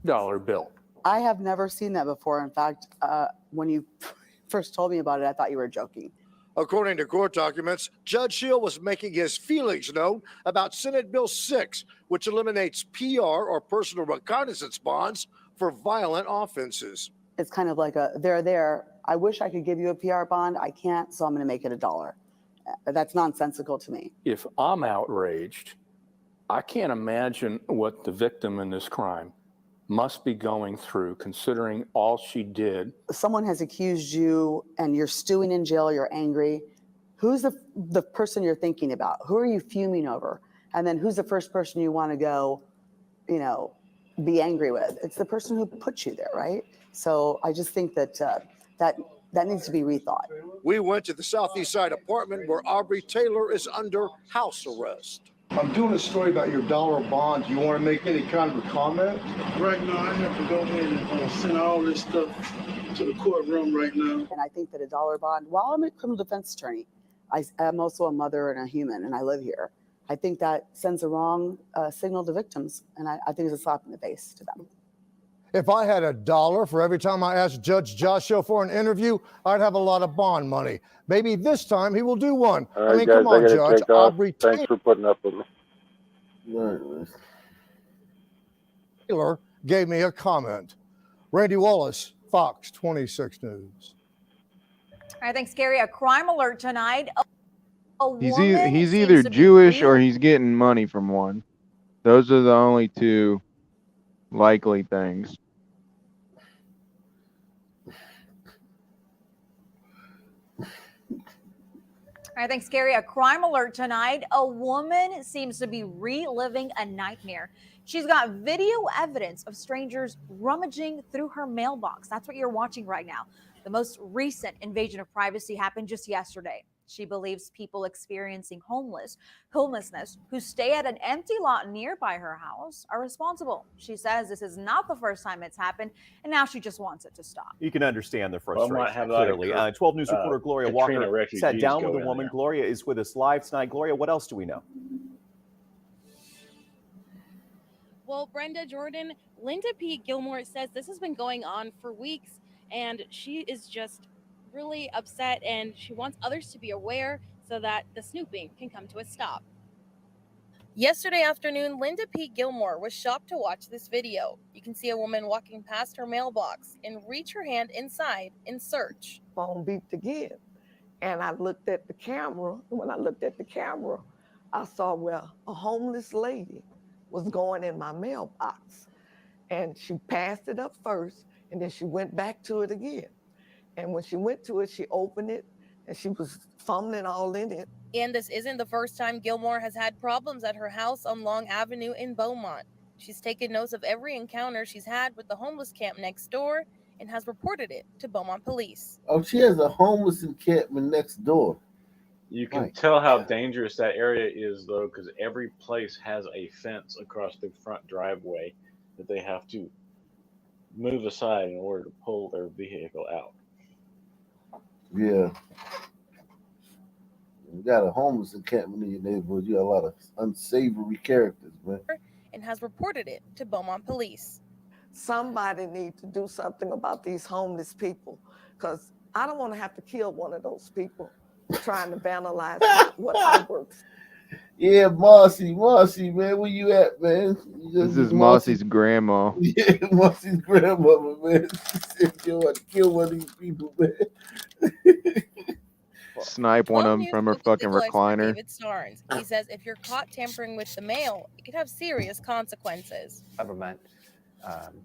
Dollar bill. I have never seen that before. In fact, when you first told me about it, I thought you were joking. According to court documents, Judge Hill was making his feelings known about Senate Bill 6, which eliminates PR or personal reconnaissance bonds for violent offenses. It's kind of like they're there. I wish I could give you a PR bond. I can't, so I'm going to make it $1. That's nonsensical to me. If I'm outraged, I can't imagine what the victim in this crime must be going through, considering all she did. Someone has accused you and you're stewing in jail, you're angry. Who's the person you're thinking about? Who are you fuming over? And then who's the first person you want to go, be angry with? It's the person who put you there, right? So I just think that that needs to be rethought. We went to the Southeast Side apartment where Aubrey Taylor is under house arrest. I'm doing a story about your dollar bond. Do you want to make any kind of a comment? Right now, I have to go in and send all this stuff to the courtroom right now. And I think that $1 bond, while I'm a criminal defense attorney, I'm also a mother and a human, and I live here. I think that sends a wrong signal to victims, and I think it's a slap in the face to them. If I had $1 for every time I asked Judge Josh Hill for an interview, I'd have a lot of bond money. Maybe this time he will do one. All right, I mean, guys, come on, I gotta Judge. take off. Aubrey Thanks for putting up with me. Taylor gave me a comment. Randy Wallace, Fox 26 News. All right, thanks, Gary. A crime alert tonight. He's either Jewish or he's getting money from one. Those are the only 2 likely things. All right, thanks, Gary. A crime alert tonight. A woman seems to be reliving a nightmare. She's got video evidence of strangers rummaging through her mailbox. That's what you're watching right now. The most recent invasion of privacy happened just yesterday. She believes people experiencing homelessness who stay at an empty lot nearby her house are responsible. She says this is not the first time it's happened, and now she just wants it to stop. You can understand the Well, I might frustration, have a lot of clearly. 12 News reporter Gloria Katrina Walker refugees sat down with go a in woman. there. Gloria is with us live tonight. Gloria, what else do we know? Well, Brenda Jordan, Linda P. Gilmore says this has been going on for weeks, and she is just really upset, and she wants others to be aware so that the snooping can come to a stop. Yesterday afternoon, Linda P. Gilmore was shocked to watch this video. You can see a woman walking past her mailbox and reach her hand inside in search. Phone beeped again, and I looked at the camera. When I looked at the camera, I saw where a homeless lady was going in my mailbox, and she passed it up first, and then she went back to it again. And when she went to it, she opened it, and she was fumbling all in it. And this isn't the first time Gilmore has had problems at her house on Long Avenue in Beaumont. She's taken notes of every encounter she's had with the homeless camp next door and has reported it to Beaumont police. Oh, she has a homeless encampment next door. You can tell how dangerous that area is, though, because every place has a fence across the front driveway that they have to move aside in order to pull their vehicle out. Yeah. You got a homeless encampment in your neighborhood. You got a lot of unsavory characters, man. And has reported it to Beaumont Police. Somebody need to do something about these homeless people, because I don't want to have to kill one of those people trying to vandalize what I work. Yeah, Marcy, man, where you at, man? This is Marcy's grandma. Yeah, Marcy's grandmother, man. She said you want to kill one of these people, man. Snipe one of them News from her with fucking legal expert recliner. David Starnes. He says if you're caught tampering with the mail, it could have serious consequences. Government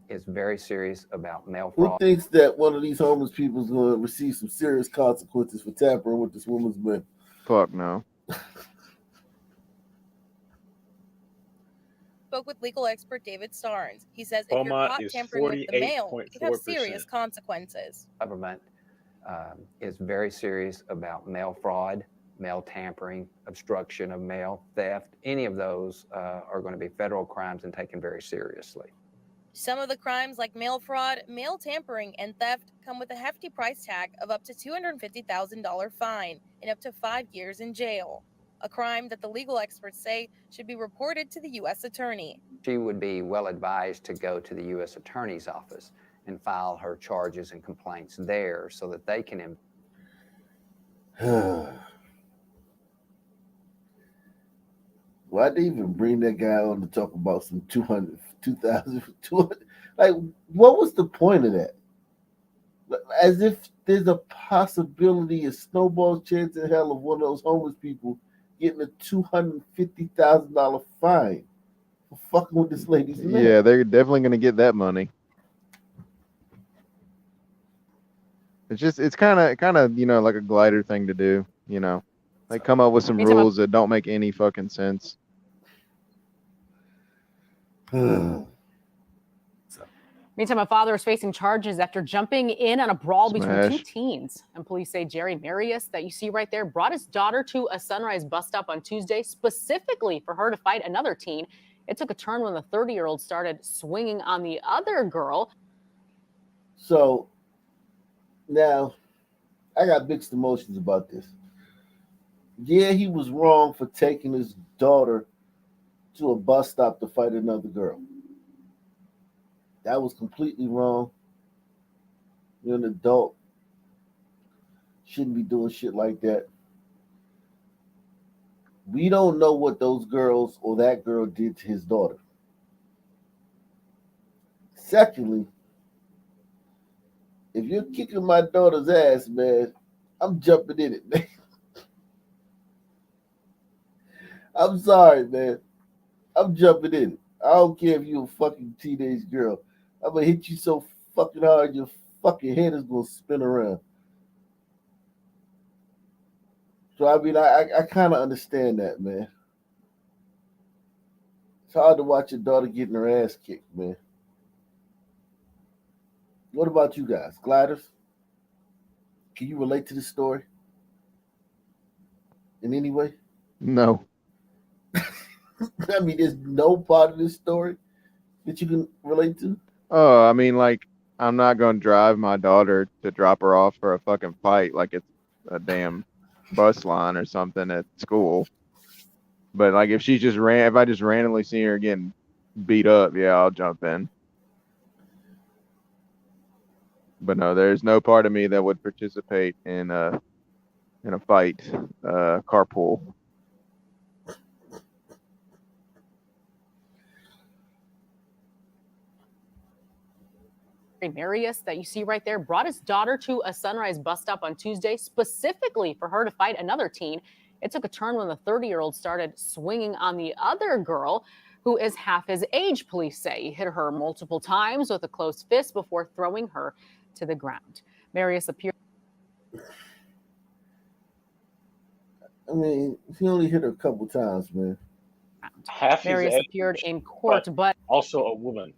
is very serious about mail Who fraud. thinks that one of these homeless people is going to receive some serious consequences for tampering with this woman's mail? Fuck no. Spoke with legal expert David Starnes. He says if Beaumont you're caught is tampering with the mail, it could have 48.4%. serious consequences. Government is very serious about mail fraud, mail tampering, obstruction of mail, theft. Any of those are going to be federal crimes and taken very seriously. Some of the crimes like mail fraud, mail tampering, and theft come with a hefty price tag of up to $250,000 fine and up to 5 years in jail. A crime that the legal experts say should be reported to the U.S. Attorney. She would be well advised to go to the U.S. Attorney's office and file her charges and complaints there so that they can. Why'd they even bring that guy on to talk about some 200, 2,000, 200? Like, what was the point of that? As if there's a possibility, a snowball's chance in hell of one of those homeless people getting a $250,000 fine for fucking with this lady's mail. Yeah, they're definitely gonna get that money. It's kind of like a glider thing to do. Like come up with some rules that don't make any fucking sense. Meantime, a father is facing charges after jumping in on a brawl between two Smash. teens. And police say Jerry Marius, that you see right there, brought his daughter to a Sunrise bus stop on Tuesday specifically for her to fight another teen. It took a turn when the 30-year-old started swinging on the other girl. So now I got mixed emotions about this. Yeah, he was wrong for taking his daughter to a bus stop to fight another girl. That was completely wrong. You're an adult. Shouldn't be doing shit like that. We don't know what those girls or that girl did to his daughter. Secondly, if you're kicking my daughter's ass, man, I'm jumping in it, man. I'm sorry, man. I'm jumping in it. I don't care if you're a fucking teenage girl. I'm gonna hit you so fucking hard your fucking head is gonna spin around. So I mean, I kind of understand that, man. It's hard to watch your daughter getting her ass kicked, man. What about you guys, gliders? Can you relate to this story in any way? No. I mean, there's no part of this story that you can relate to. Oh, I mean, like, I'm not going to drive my daughter to drop her off for a fucking fight like it's a damn bus line or something at school. But, like, if I just randomly see her getting beat up, yeah, I'll jump in. But no, there's no part of me that would participate in a fight, carpool. Marius, that you see right there, brought his daughter to a Sunrise bus stop on Tuesday specifically for her to fight another teen. It took a turn when the 30-year-old started swinging on the other girl, who is half his age, police say. He hit her multiple times with a closed fist before throwing her to the ground. Marius appeared. I mean, he only hit her a couple times, man. Half his Marius age, appeared in court, but also a woman.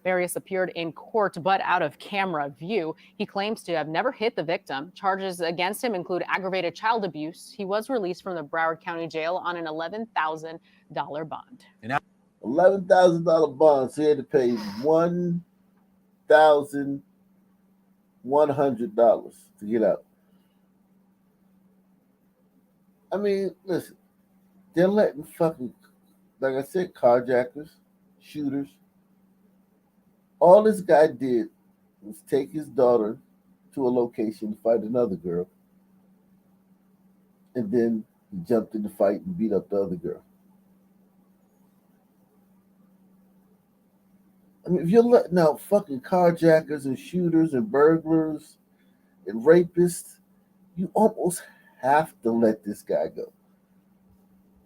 Marius appeared in court, but out of camera view. He claims to have never hit the victim. Charges against him include aggravated child abuse. He was released from the Broward County Jail on an $11,000 bond. $11,000 bond, so he had to pay $1,000 $100 to get out. I mean, listen, they're letting fucking, like I said, carjackers, shooters. All this guy did was take his daughter to a location to fight another girl, and then he jumped in the fight and beat up the other girl. I mean, if you're letting out fucking carjackers and shooters and burglars and rapists, you almost have to let this guy go,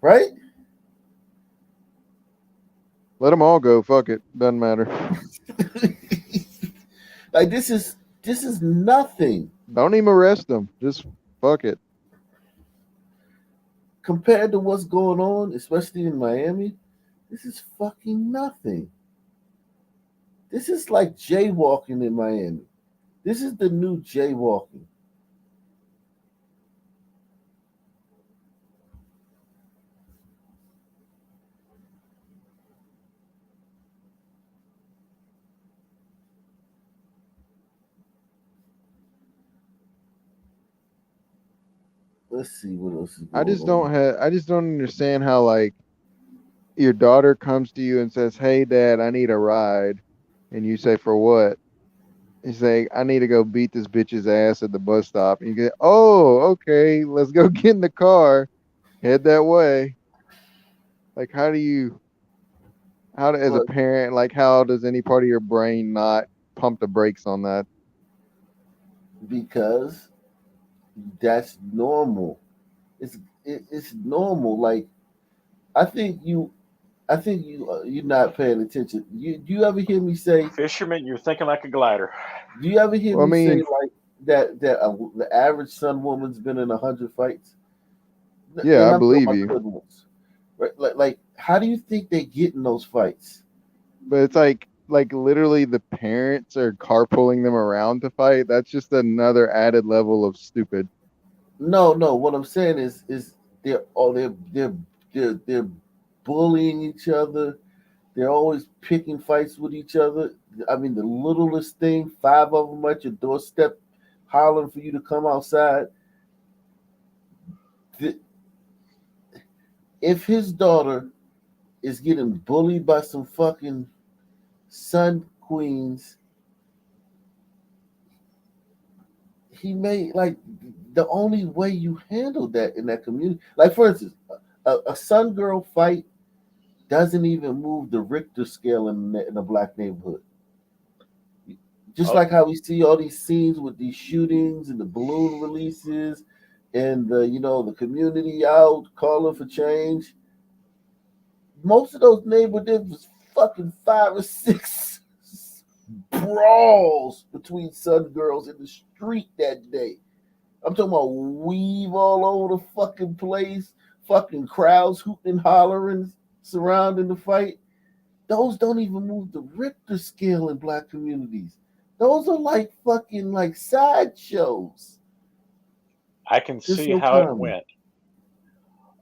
right? Let them all go. Fuck it. Doesn't matter. Like this is nothing Don't even arrest them. Just fuck it. compared to what's going on, especially in Miami. This is fucking nothing. This is like jaywalking in Miami. This is the new jaywalking. Let's see what else is I going just on. don't understand how like your daughter comes to you and says, "Hey dad, I need a ride." And you say, "For what?" You say, "I need to go beat this bitch's ass at the bus stop." And you go, "Oh, okay, let's go get in the car. Head that way." Like as a But parent, like how does any part of your brain not pump the brakes on that? because that's normal. It's normal. Like I think you you're not paying attention. You ever hear me say? Fisherman, you're thinking like a glider. Do you ever hear Well, I me say mean, like that the average Sun woman's been in 100 fights? yeah, And I I'm talking believe about you. good ones. Right? Like how do you think they get in those fights? But it's like literally the parents are carpooling them around to fight. That's just another added level of stupid. No. What I'm saying is they're bullying each other. They're always picking fights with each other. I mean, the littlest thing, 5 of them at your doorstep, hollering for you to come outside. If his daughter is getting bullied by some fucking Sun queens, he may like the only way you handle that in that community. Like for instance, a Sun girl fight doesn't even move the Richter scale in a black neighborhood. Just like how we see all these scenes with these shootings and the balloon releases and the community out calling for change. Most of those neighborhoods was fucking 5 or 6 brawls between Sun girls in the street that day. I'm talking about weave all over the fucking place, fucking crowds hooting and hollering surrounding the fight. Those don't even move the Richter scale in black communities. Those are like fucking like sideshows. I can Just see so how it common. went.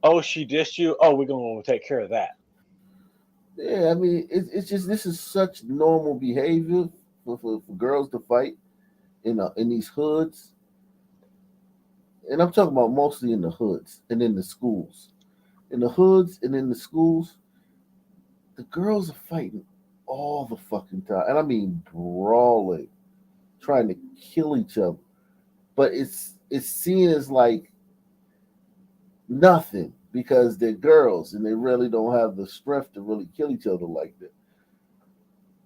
Oh, she dissed you. Oh, we're going to take care of that. Yeah, I mean, it's just this is such normal behavior for girls to fight in these hoods, and I'm talking about mostly in the hoods and in the schools. In the hoods and in the schools, the girls are fighting all the fucking time, and I mean brawling, trying to kill each other. But it's seen as like nothing because they're girls and they really don't have the strength to really kill each other like that.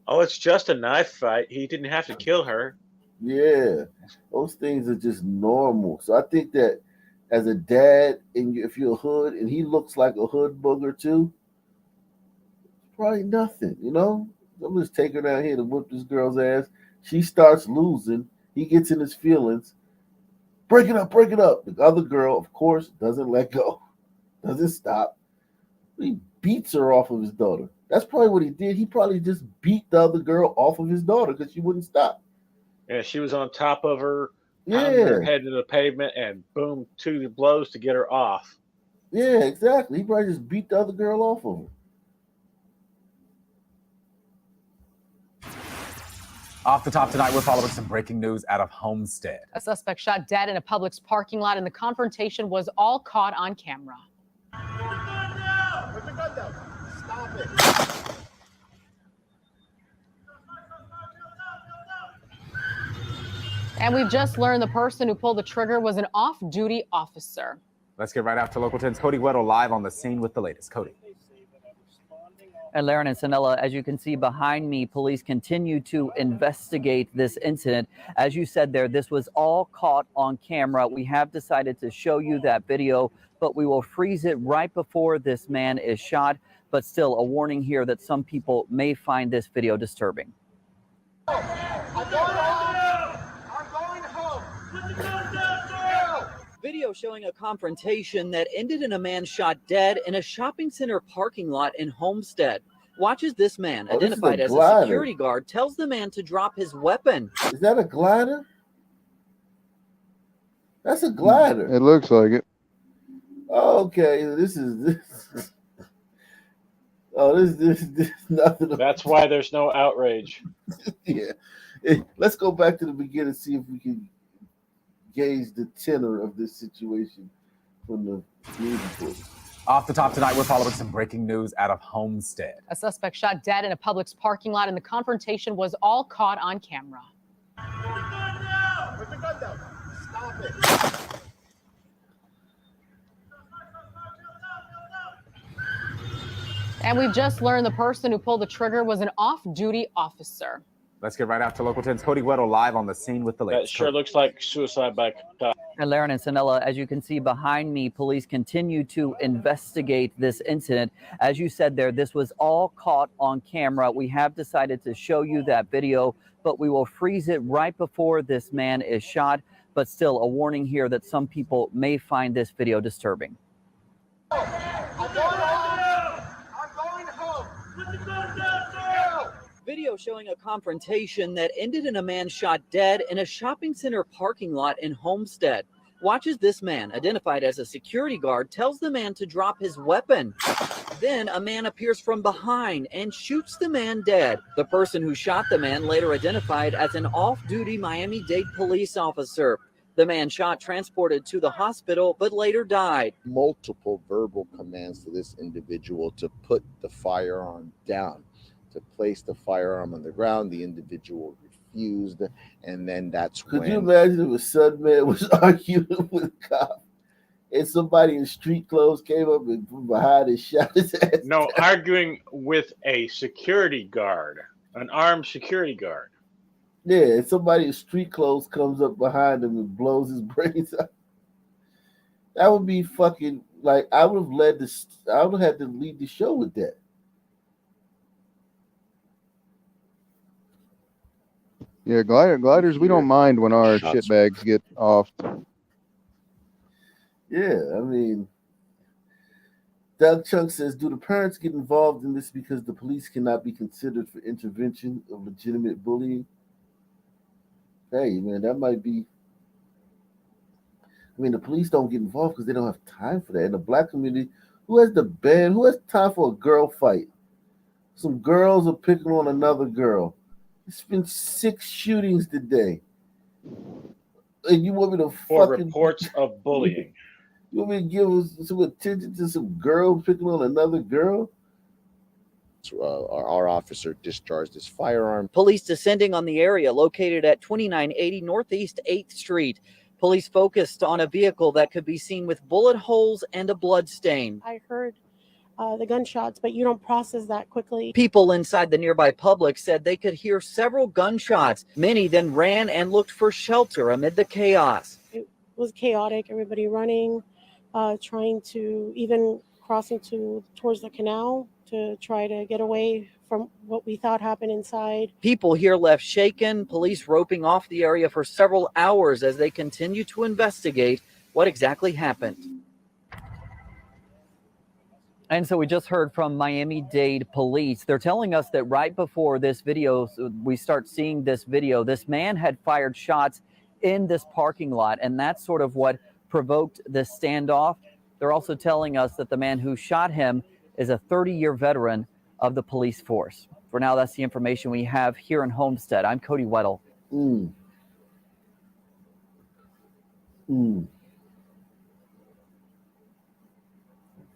Oh, it's just a knife fight. He didn't have to kill her. Yeah, those things are just normal. So I think that as a dad, and if you're a hood and he looks like a hood booger too, probably nothing. I'm just taking her down here to whip this girl's ass. She starts losing. He gets in his feelings. Break it up, break it up. The other girl, of course, doesn't let go, doesn't stop. He beats her off of his daughter. That's probably what he did. He probably just beat the other girl off of his daughter because she wouldn't stop. Yeah, she was on top of her, pounding her Yeah, head to the pavement, and boom, 2 blows to get her off. yeah, exactly. He probably just beat the other girl off of her. Off the top tonight, we're following some breaking news out of Homestead. A suspect shot dead in a Publix parking lot, and the confrontation was all caught on camera. Put the gun down. Stop it. And we've just learned the person who pulled the trigger was an off-duty officer. Let's get right after Local 10's Cody Guedo live on the scene with the latest. Cody. And Laren and Sanella, as you can see behind me, police continue to investigate this incident. As you said there, this was all caught on camera. We have decided to show you that video, but we will freeze it right before this man is shot. But still, a warning here that some people may find this video disturbing. Video showing a confrontation that ended in a man shot dead in a shopping center parking lot in Homestead. Watch as this man, identified as a security guard, tells the man to drop his weapon. Is that a glider? That's a glider. It looks like it. Okay, this is oh, this nothing. That's why there's no outrage. Yeah. Let's go back to the beginning and see if we can gauge the tenor of this situation from the news report. Off the top tonight, we're following some breaking news out of Homestead. A suspect shot dead in a Publix parking lot, and the confrontation was all caught on camera. Put the gun down. Stop it. And we've just learned the person who pulled the trigger was an off-duty officer. Let's get right after Local 10's Cody Guedo live on the scene with the That latest. sure looks like suicide by cop. And Laren and Sanella, as you can see behind me, police continue to investigate this incident. As you said there, this was all caught on camera. We have decided to show you that video, but we will freeze it right before this man is shot. But still, a warning here that some people may find this video disturbing. I'm going home. Put the gun down. Video showing a confrontation that ended in a man shot dead in a shopping center parking lot in Homestead. Watch as this man, identified as a security guard, tells the man to drop his weapon. Then a man appears from behind and shoots the man dead. The person who shot the man later identified as an off-duty Miami-Dade police officer. The man shot transported to the hospital, but later died. Multiple verbal commands to this individual to put the firearm down, to place the firearm on the ground. The individual refused, and then that's when... Could you imagine if a Sunman was arguing with a cop and somebody in street clothes came up and from behind and shot his ass? No, arguing with a security guard, an armed security guard. Yeah, and somebody in street clothes comes up behind him and blows his brains out. That would be fucking like I would have had to lead the show with that. Yeah, gliders, we don't mind when our shitbags get off. Yeah, I mean, Doug Chunk says, do the parents get involved in this because the police cannot be considered for intervention of legitimate bullying? Hey, man, that might be. I mean, the police don't get involved because they don't have time for that. In the black community, who has time for a girl fight? Some girls are picking on another girl. It's been 6 shootings today. And you want me to fucking reports of bullying? You want me to give some attention to some girl picking on another girl? Our officer discharged his firearm. Police descending on the area located at 2980 Northeast 8th Street. Police focused on a vehicle that could be seen with bullet holes and a blood stain. I heard the gunshots, but you don't process that quickly. People inside the nearby Publix said they could hear several gunshots. Many then ran and looked for shelter amid the chaos. It was chaotic, everybody running, trying to even crossing towards the canal to try to get away from what we thought happened inside. People here left shaken, police roping off the area for several hours as they continue to investigate what exactly happened. And so we just heard from Miami-Dade police. They're telling us that right before this video, we start seeing this video, this man had fired shots in this parking lot, and that's sort of what provoked this standoff. They're also telling us that the man who shot him is a 30-year veteran of the police force. For now, that's the information we have here in Homestead. I'm Cody Weddle.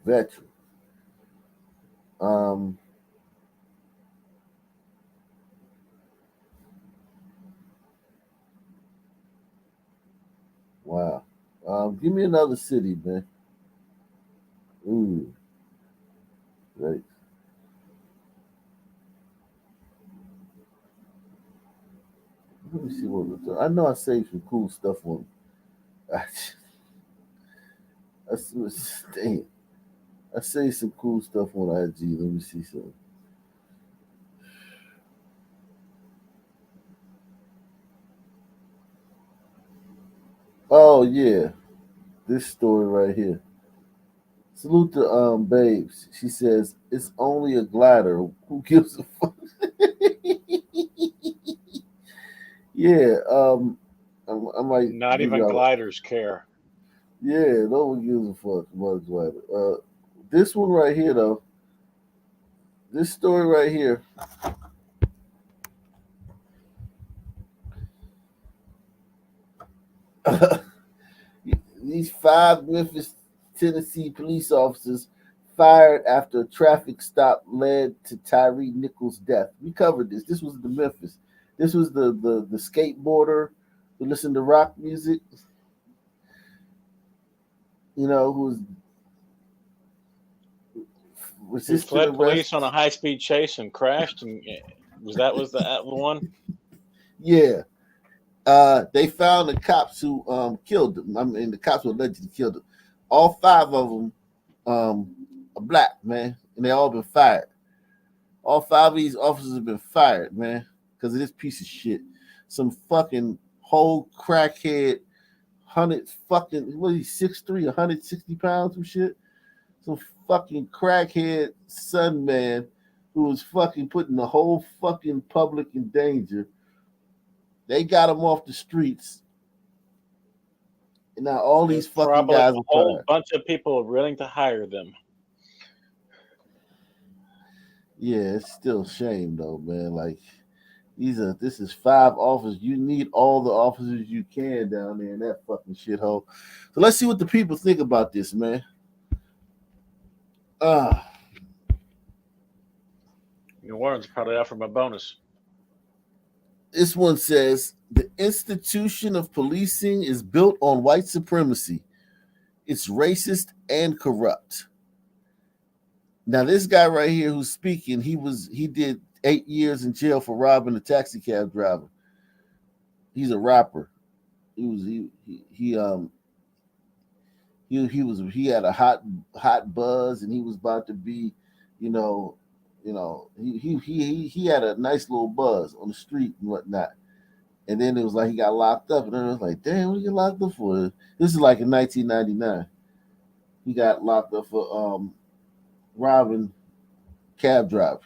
Veteran. Wow. Give me another city, man. Right. Let me see what I know. I saved some cool stuff on. Dang. I saved some cool stuff on IG. Let me see something. Oh yeah, this story right here. Salute to Babes. She says it's only a glider. Who gives a fuck? Yeah, I might Not give even y'all- gliders care. Yeah, no one gives a fuck about a glider. This one right here though. This story right here. These 5 Memphis, Tennessee police officers fired after a traffic stop led to Tyree Nichols' death. We covered this. This was the Memphis. This was the skateboarder who listened to rock music. You know, who was Who fled police on a high-speed chase and crashed, and was the one? Yeah. They found the cops who killed him. I mean, the cops who allegedly killed him. All 5 of them are black, man, and they all been fired. All 5 of these officers have been fired, man, because of this piece of shit. Some fucking whole crackhead, 6'3", 160 pounds, some shit. Some fucking crackhead son man who was fucking putting the whole fucking public in danger. They got him off the streets. And now all these fucking Probably guys a are whole fired. bunch of people are willing to hire them. Yeah, it's still a shame though, man. Like this is 5 officers. You need all the officers you can down there in that fucking shithole. So let's see what the people think about this, man. New Orleans probably offered him a bonus. This one says the institution of policing is built on white supremacy. It's racist and corrupt. Now, this guy right here who's speaking, he did 8 years in jail for robbing a taxi cab driver. He's a rapper. He had a hot buzz, and he was about to be, he had a nice little buzz on the street and whatnot. And then it was like he got locked up, and then it was like, damn, what did he get locked up for? This is like in 1999. He got locked up for robbing cab drivers.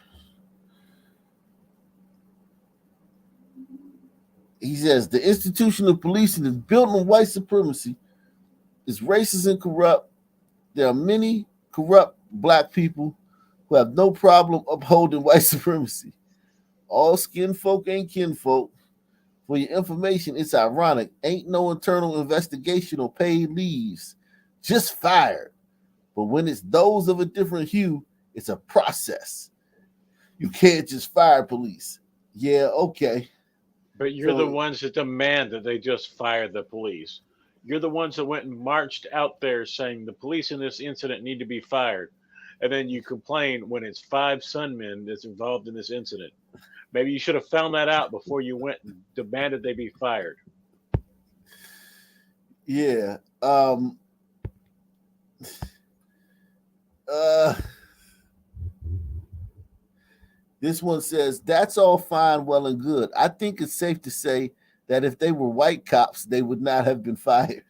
He says the institution of policing is built on white supremacy. It's racist and corrupt. There are many corrupt black people who have no problem upholding white supremacy. All skin folk ain't kinfolk. For your information, it's ironic. Ain't no internal investigation or paid leaves. Just fired. But when it's those of a different hue, it's a process. You can't just fire police. Yeah, okay. But you're the ones that demand that they just fire the police. You're the ones that went and marched out there saying the police in this incident need to be fired. And then you complain when it's 5 Sunmen that's involved in this incident. Maybe you should have found that out before you went and demanded they be fired. Yeah. This one says, that's all fine, well and good. I think it's safe to say that if they were white cops, they would not have been fired.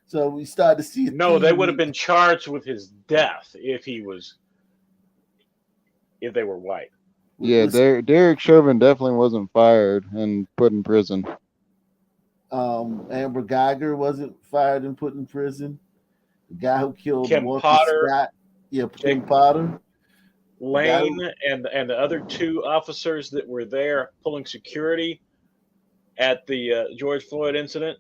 So we started to see. No, they would have been charged with his death if they were white. Yeah, Derek Chauvin definitely wasn't fired and put in prison. Amber Geiger wasn't fired and put in prison. The guy who killed Kim Walter Potter. Scott. Yeah, Kim Potter. Lane and the other 2 officers that were there pulling security at the George Floyd incident,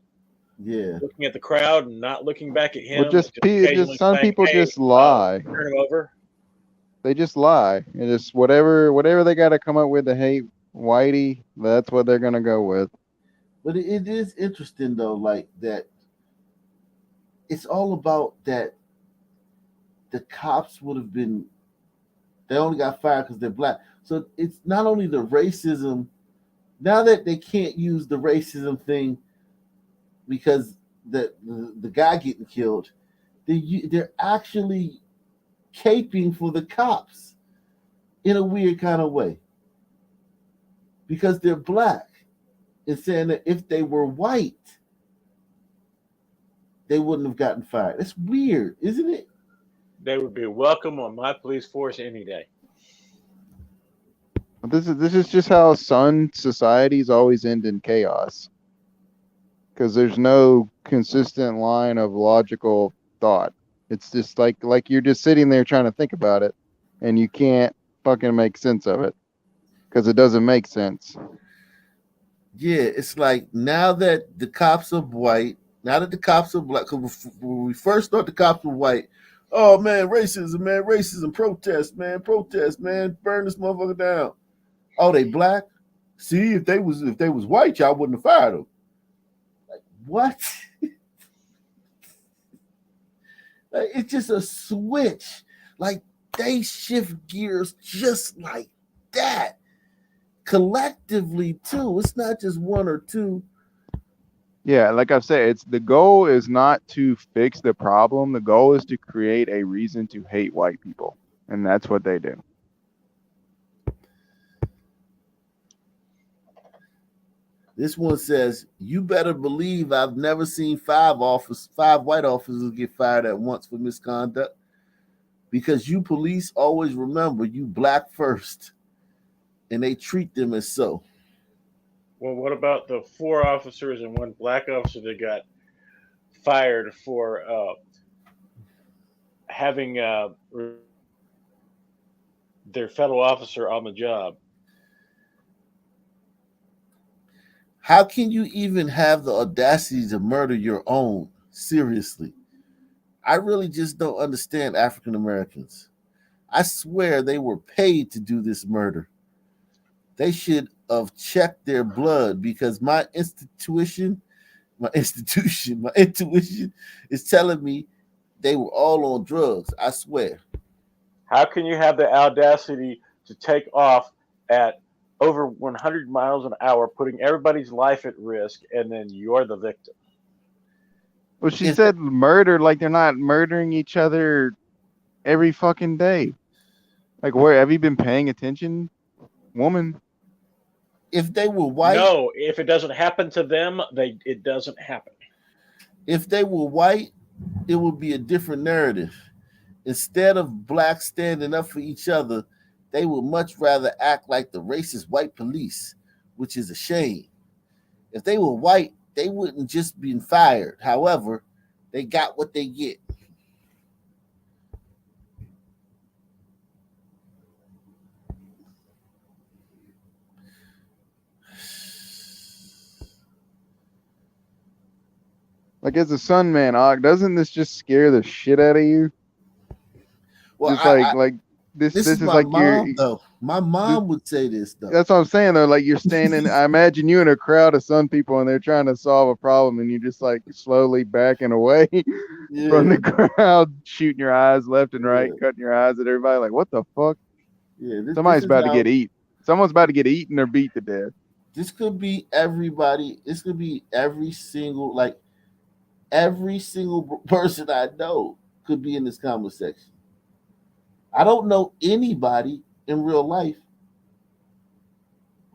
Yeah. looking at the crowd and not looking back at him. Well, just occasionally some saying, people "Hey, just lie. turn him over." They just lie. And just whatever they got to come up with to hate Whitey, that's what they're gonna go with. But it is interesting though, like that. It's all about that. The cops would have been. They only got fired because they're black. So it's not only the racism. Now that they can't use the racism thing because the guy getting killed, they're actually caping for the cops in a weird kind of way because they're black and saying that if they were white, they wouldn't have gotten fired. It's weird, isn't it? They would be welcome on my police force any day. This is just how some societies always end in chaos. Because there's no consistent line of logical thought. It's just like you're just sitting there trying to think about it, and you can't fucking make sense of it because it doesn't make sense. Yeah, it's like now that the cops are white, now that the cops are black, because when we first thought the cops were white, oh man, racism, protest, man, burn this motherfucker down. Oh, they black? See, if they was white, y'all wouldn't have fired them. Like what? Like, it's just a switch. Like they shift gears just like that. Collectively too. It's not just one or two. Yeah, like I've said, the goal is not to fix the problem. The goal is to create a reason to hate white people, and that's what they do. This one says, "You better believe I've never seen 5 white officers get fired at once for misconduct, because you police always remember you black first, and they treat them as so." Well, what about the 4 officers and 1 black officer that got fired for having their fellow officer on the job? How can you even have the audacity to murder your own? Seriously. I really just don't understand African Americans. I swear they were paid to do this murder. They should have checked their blood because my intuition is telling me they were all on drugs. I swear. How can you have the audacity to take off at over 100 miles an hour, putting everybody's life at risk, and then you're the victim? Well, she said murder like they're not murdering each other every fucking day. Like, where have you been paying attention, woman? If they were white, no. If it doesn't happen to them, it doesn't happen. If they were white, it would be a different narrative. Instead of blacks standing up for each other, they would much rather act like the racist white police, which is a shame. If they were white, they wouldn't just be fired. However, they got what they get. Like, as a son, man, doesn't this just scare the shit out of you? Well, just this is my like mom, though. My mom would say this though. That's what I'm saying though. Like, you're standing. I imagine you in a crowd of some people, and they're trying to solve a problem, and you're just like slowly backing away from the crowd, shooting your eyes left and right, cutting your eyes at everybody. Like, what the fuck? Yeah, somebody's about to get eaten. Someone's about to get eaten or beat to death. This could be everybody. This could be every single person I know could be in this conversation. I don't know anybody in real life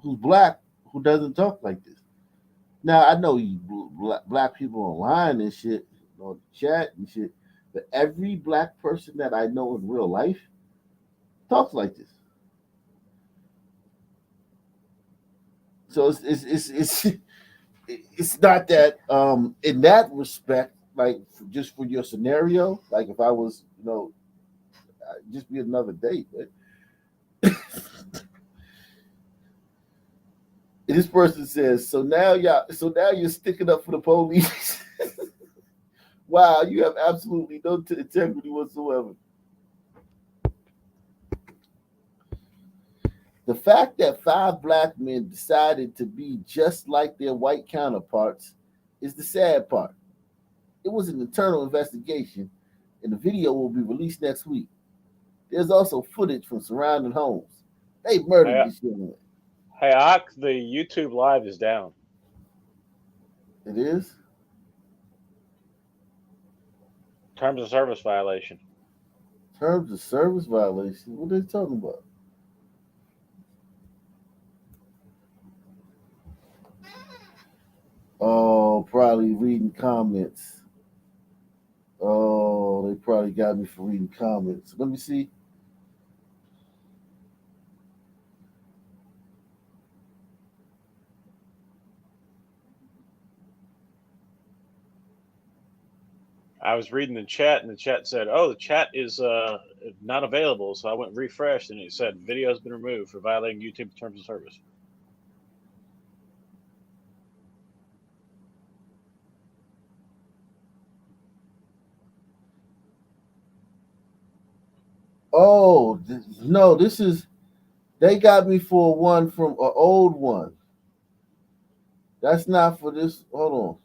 who's black who doesn't talk like this. Now, I know you black people online and shit, on chat and shit, but every black person that I know in real life talks like this. So it's not that in that respect, like just for your scenario, like if I was, just be another day, but This person says, so now you're sticking up for the police. Wow, you have absolutely no integrity whatsoever. The fact that 5 black men decided to be just like their white counterparts is the sad part. It was an internal investigation, and the video will be released next week. There's also footage from surrounding homes. They murdered this young man. Hey, Ak, the YouTube live is down. It is? Terms of service violation. Terms of service violation? What are they talking about? Oh, probably reading comments. Oh, they probably got me for reading comments. Let me see. I was reading the chat, and the chat said, "Oh, the chat is not available." So I went and refreshed, and it said, "Video has been removed for violating YouTube terms of service." Oh, no, this is, they got me for one from an old one. That's not for this. Hold on.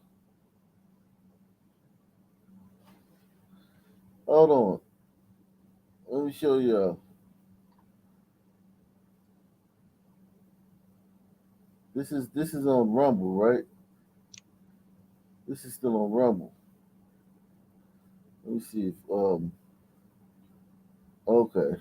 Hold on. Let me show you. This is on Rumble, right? This is still on Rumble. Let me see if okay.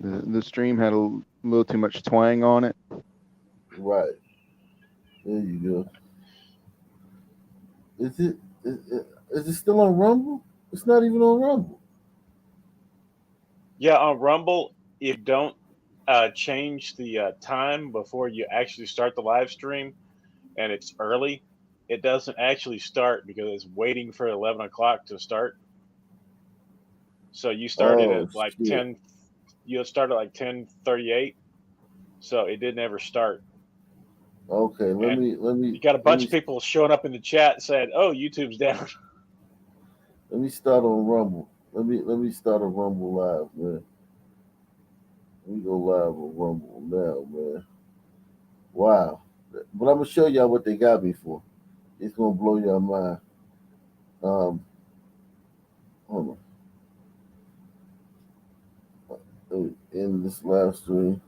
The stream had a little too much twang on it. Right. There you go. Is it still on Rumble? It's not even on Rumble. Yeah, on Rumble, if you don't change the time before you actually start the live stream, and it's early, it doesn't actually start because it's waiting for 11 o'clock to start. So you started at like 10. You started at like 10:38, so it didn't ever start. Okay, let me. You got a bunch of people showing up in the chat saying, "Oh, YouTube's down." Let me start on Rumble. Let me start on Rumble live, man. Let me go live on Rumble now, man. Wow. But I'm gonna show y'all what they got me for. It's gonna blow your mind. Hold on. In this live stream.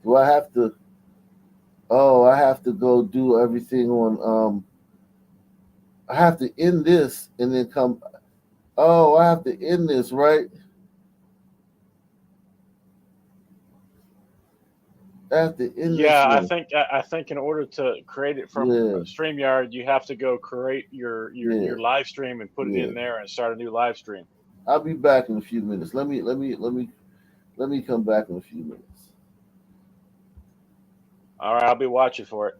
Do I have to? Oh, I have to go do everything on. I have to end this and then come. Oh, I have to end this, right? I have to end this. Yeah, one. I think in order to create it from StreamYard, you have to go create your live stream and put it in there and start a new live stream. I'll be back in a few minutes. Let me come back in a few minutes. All right, I'll be watching for it.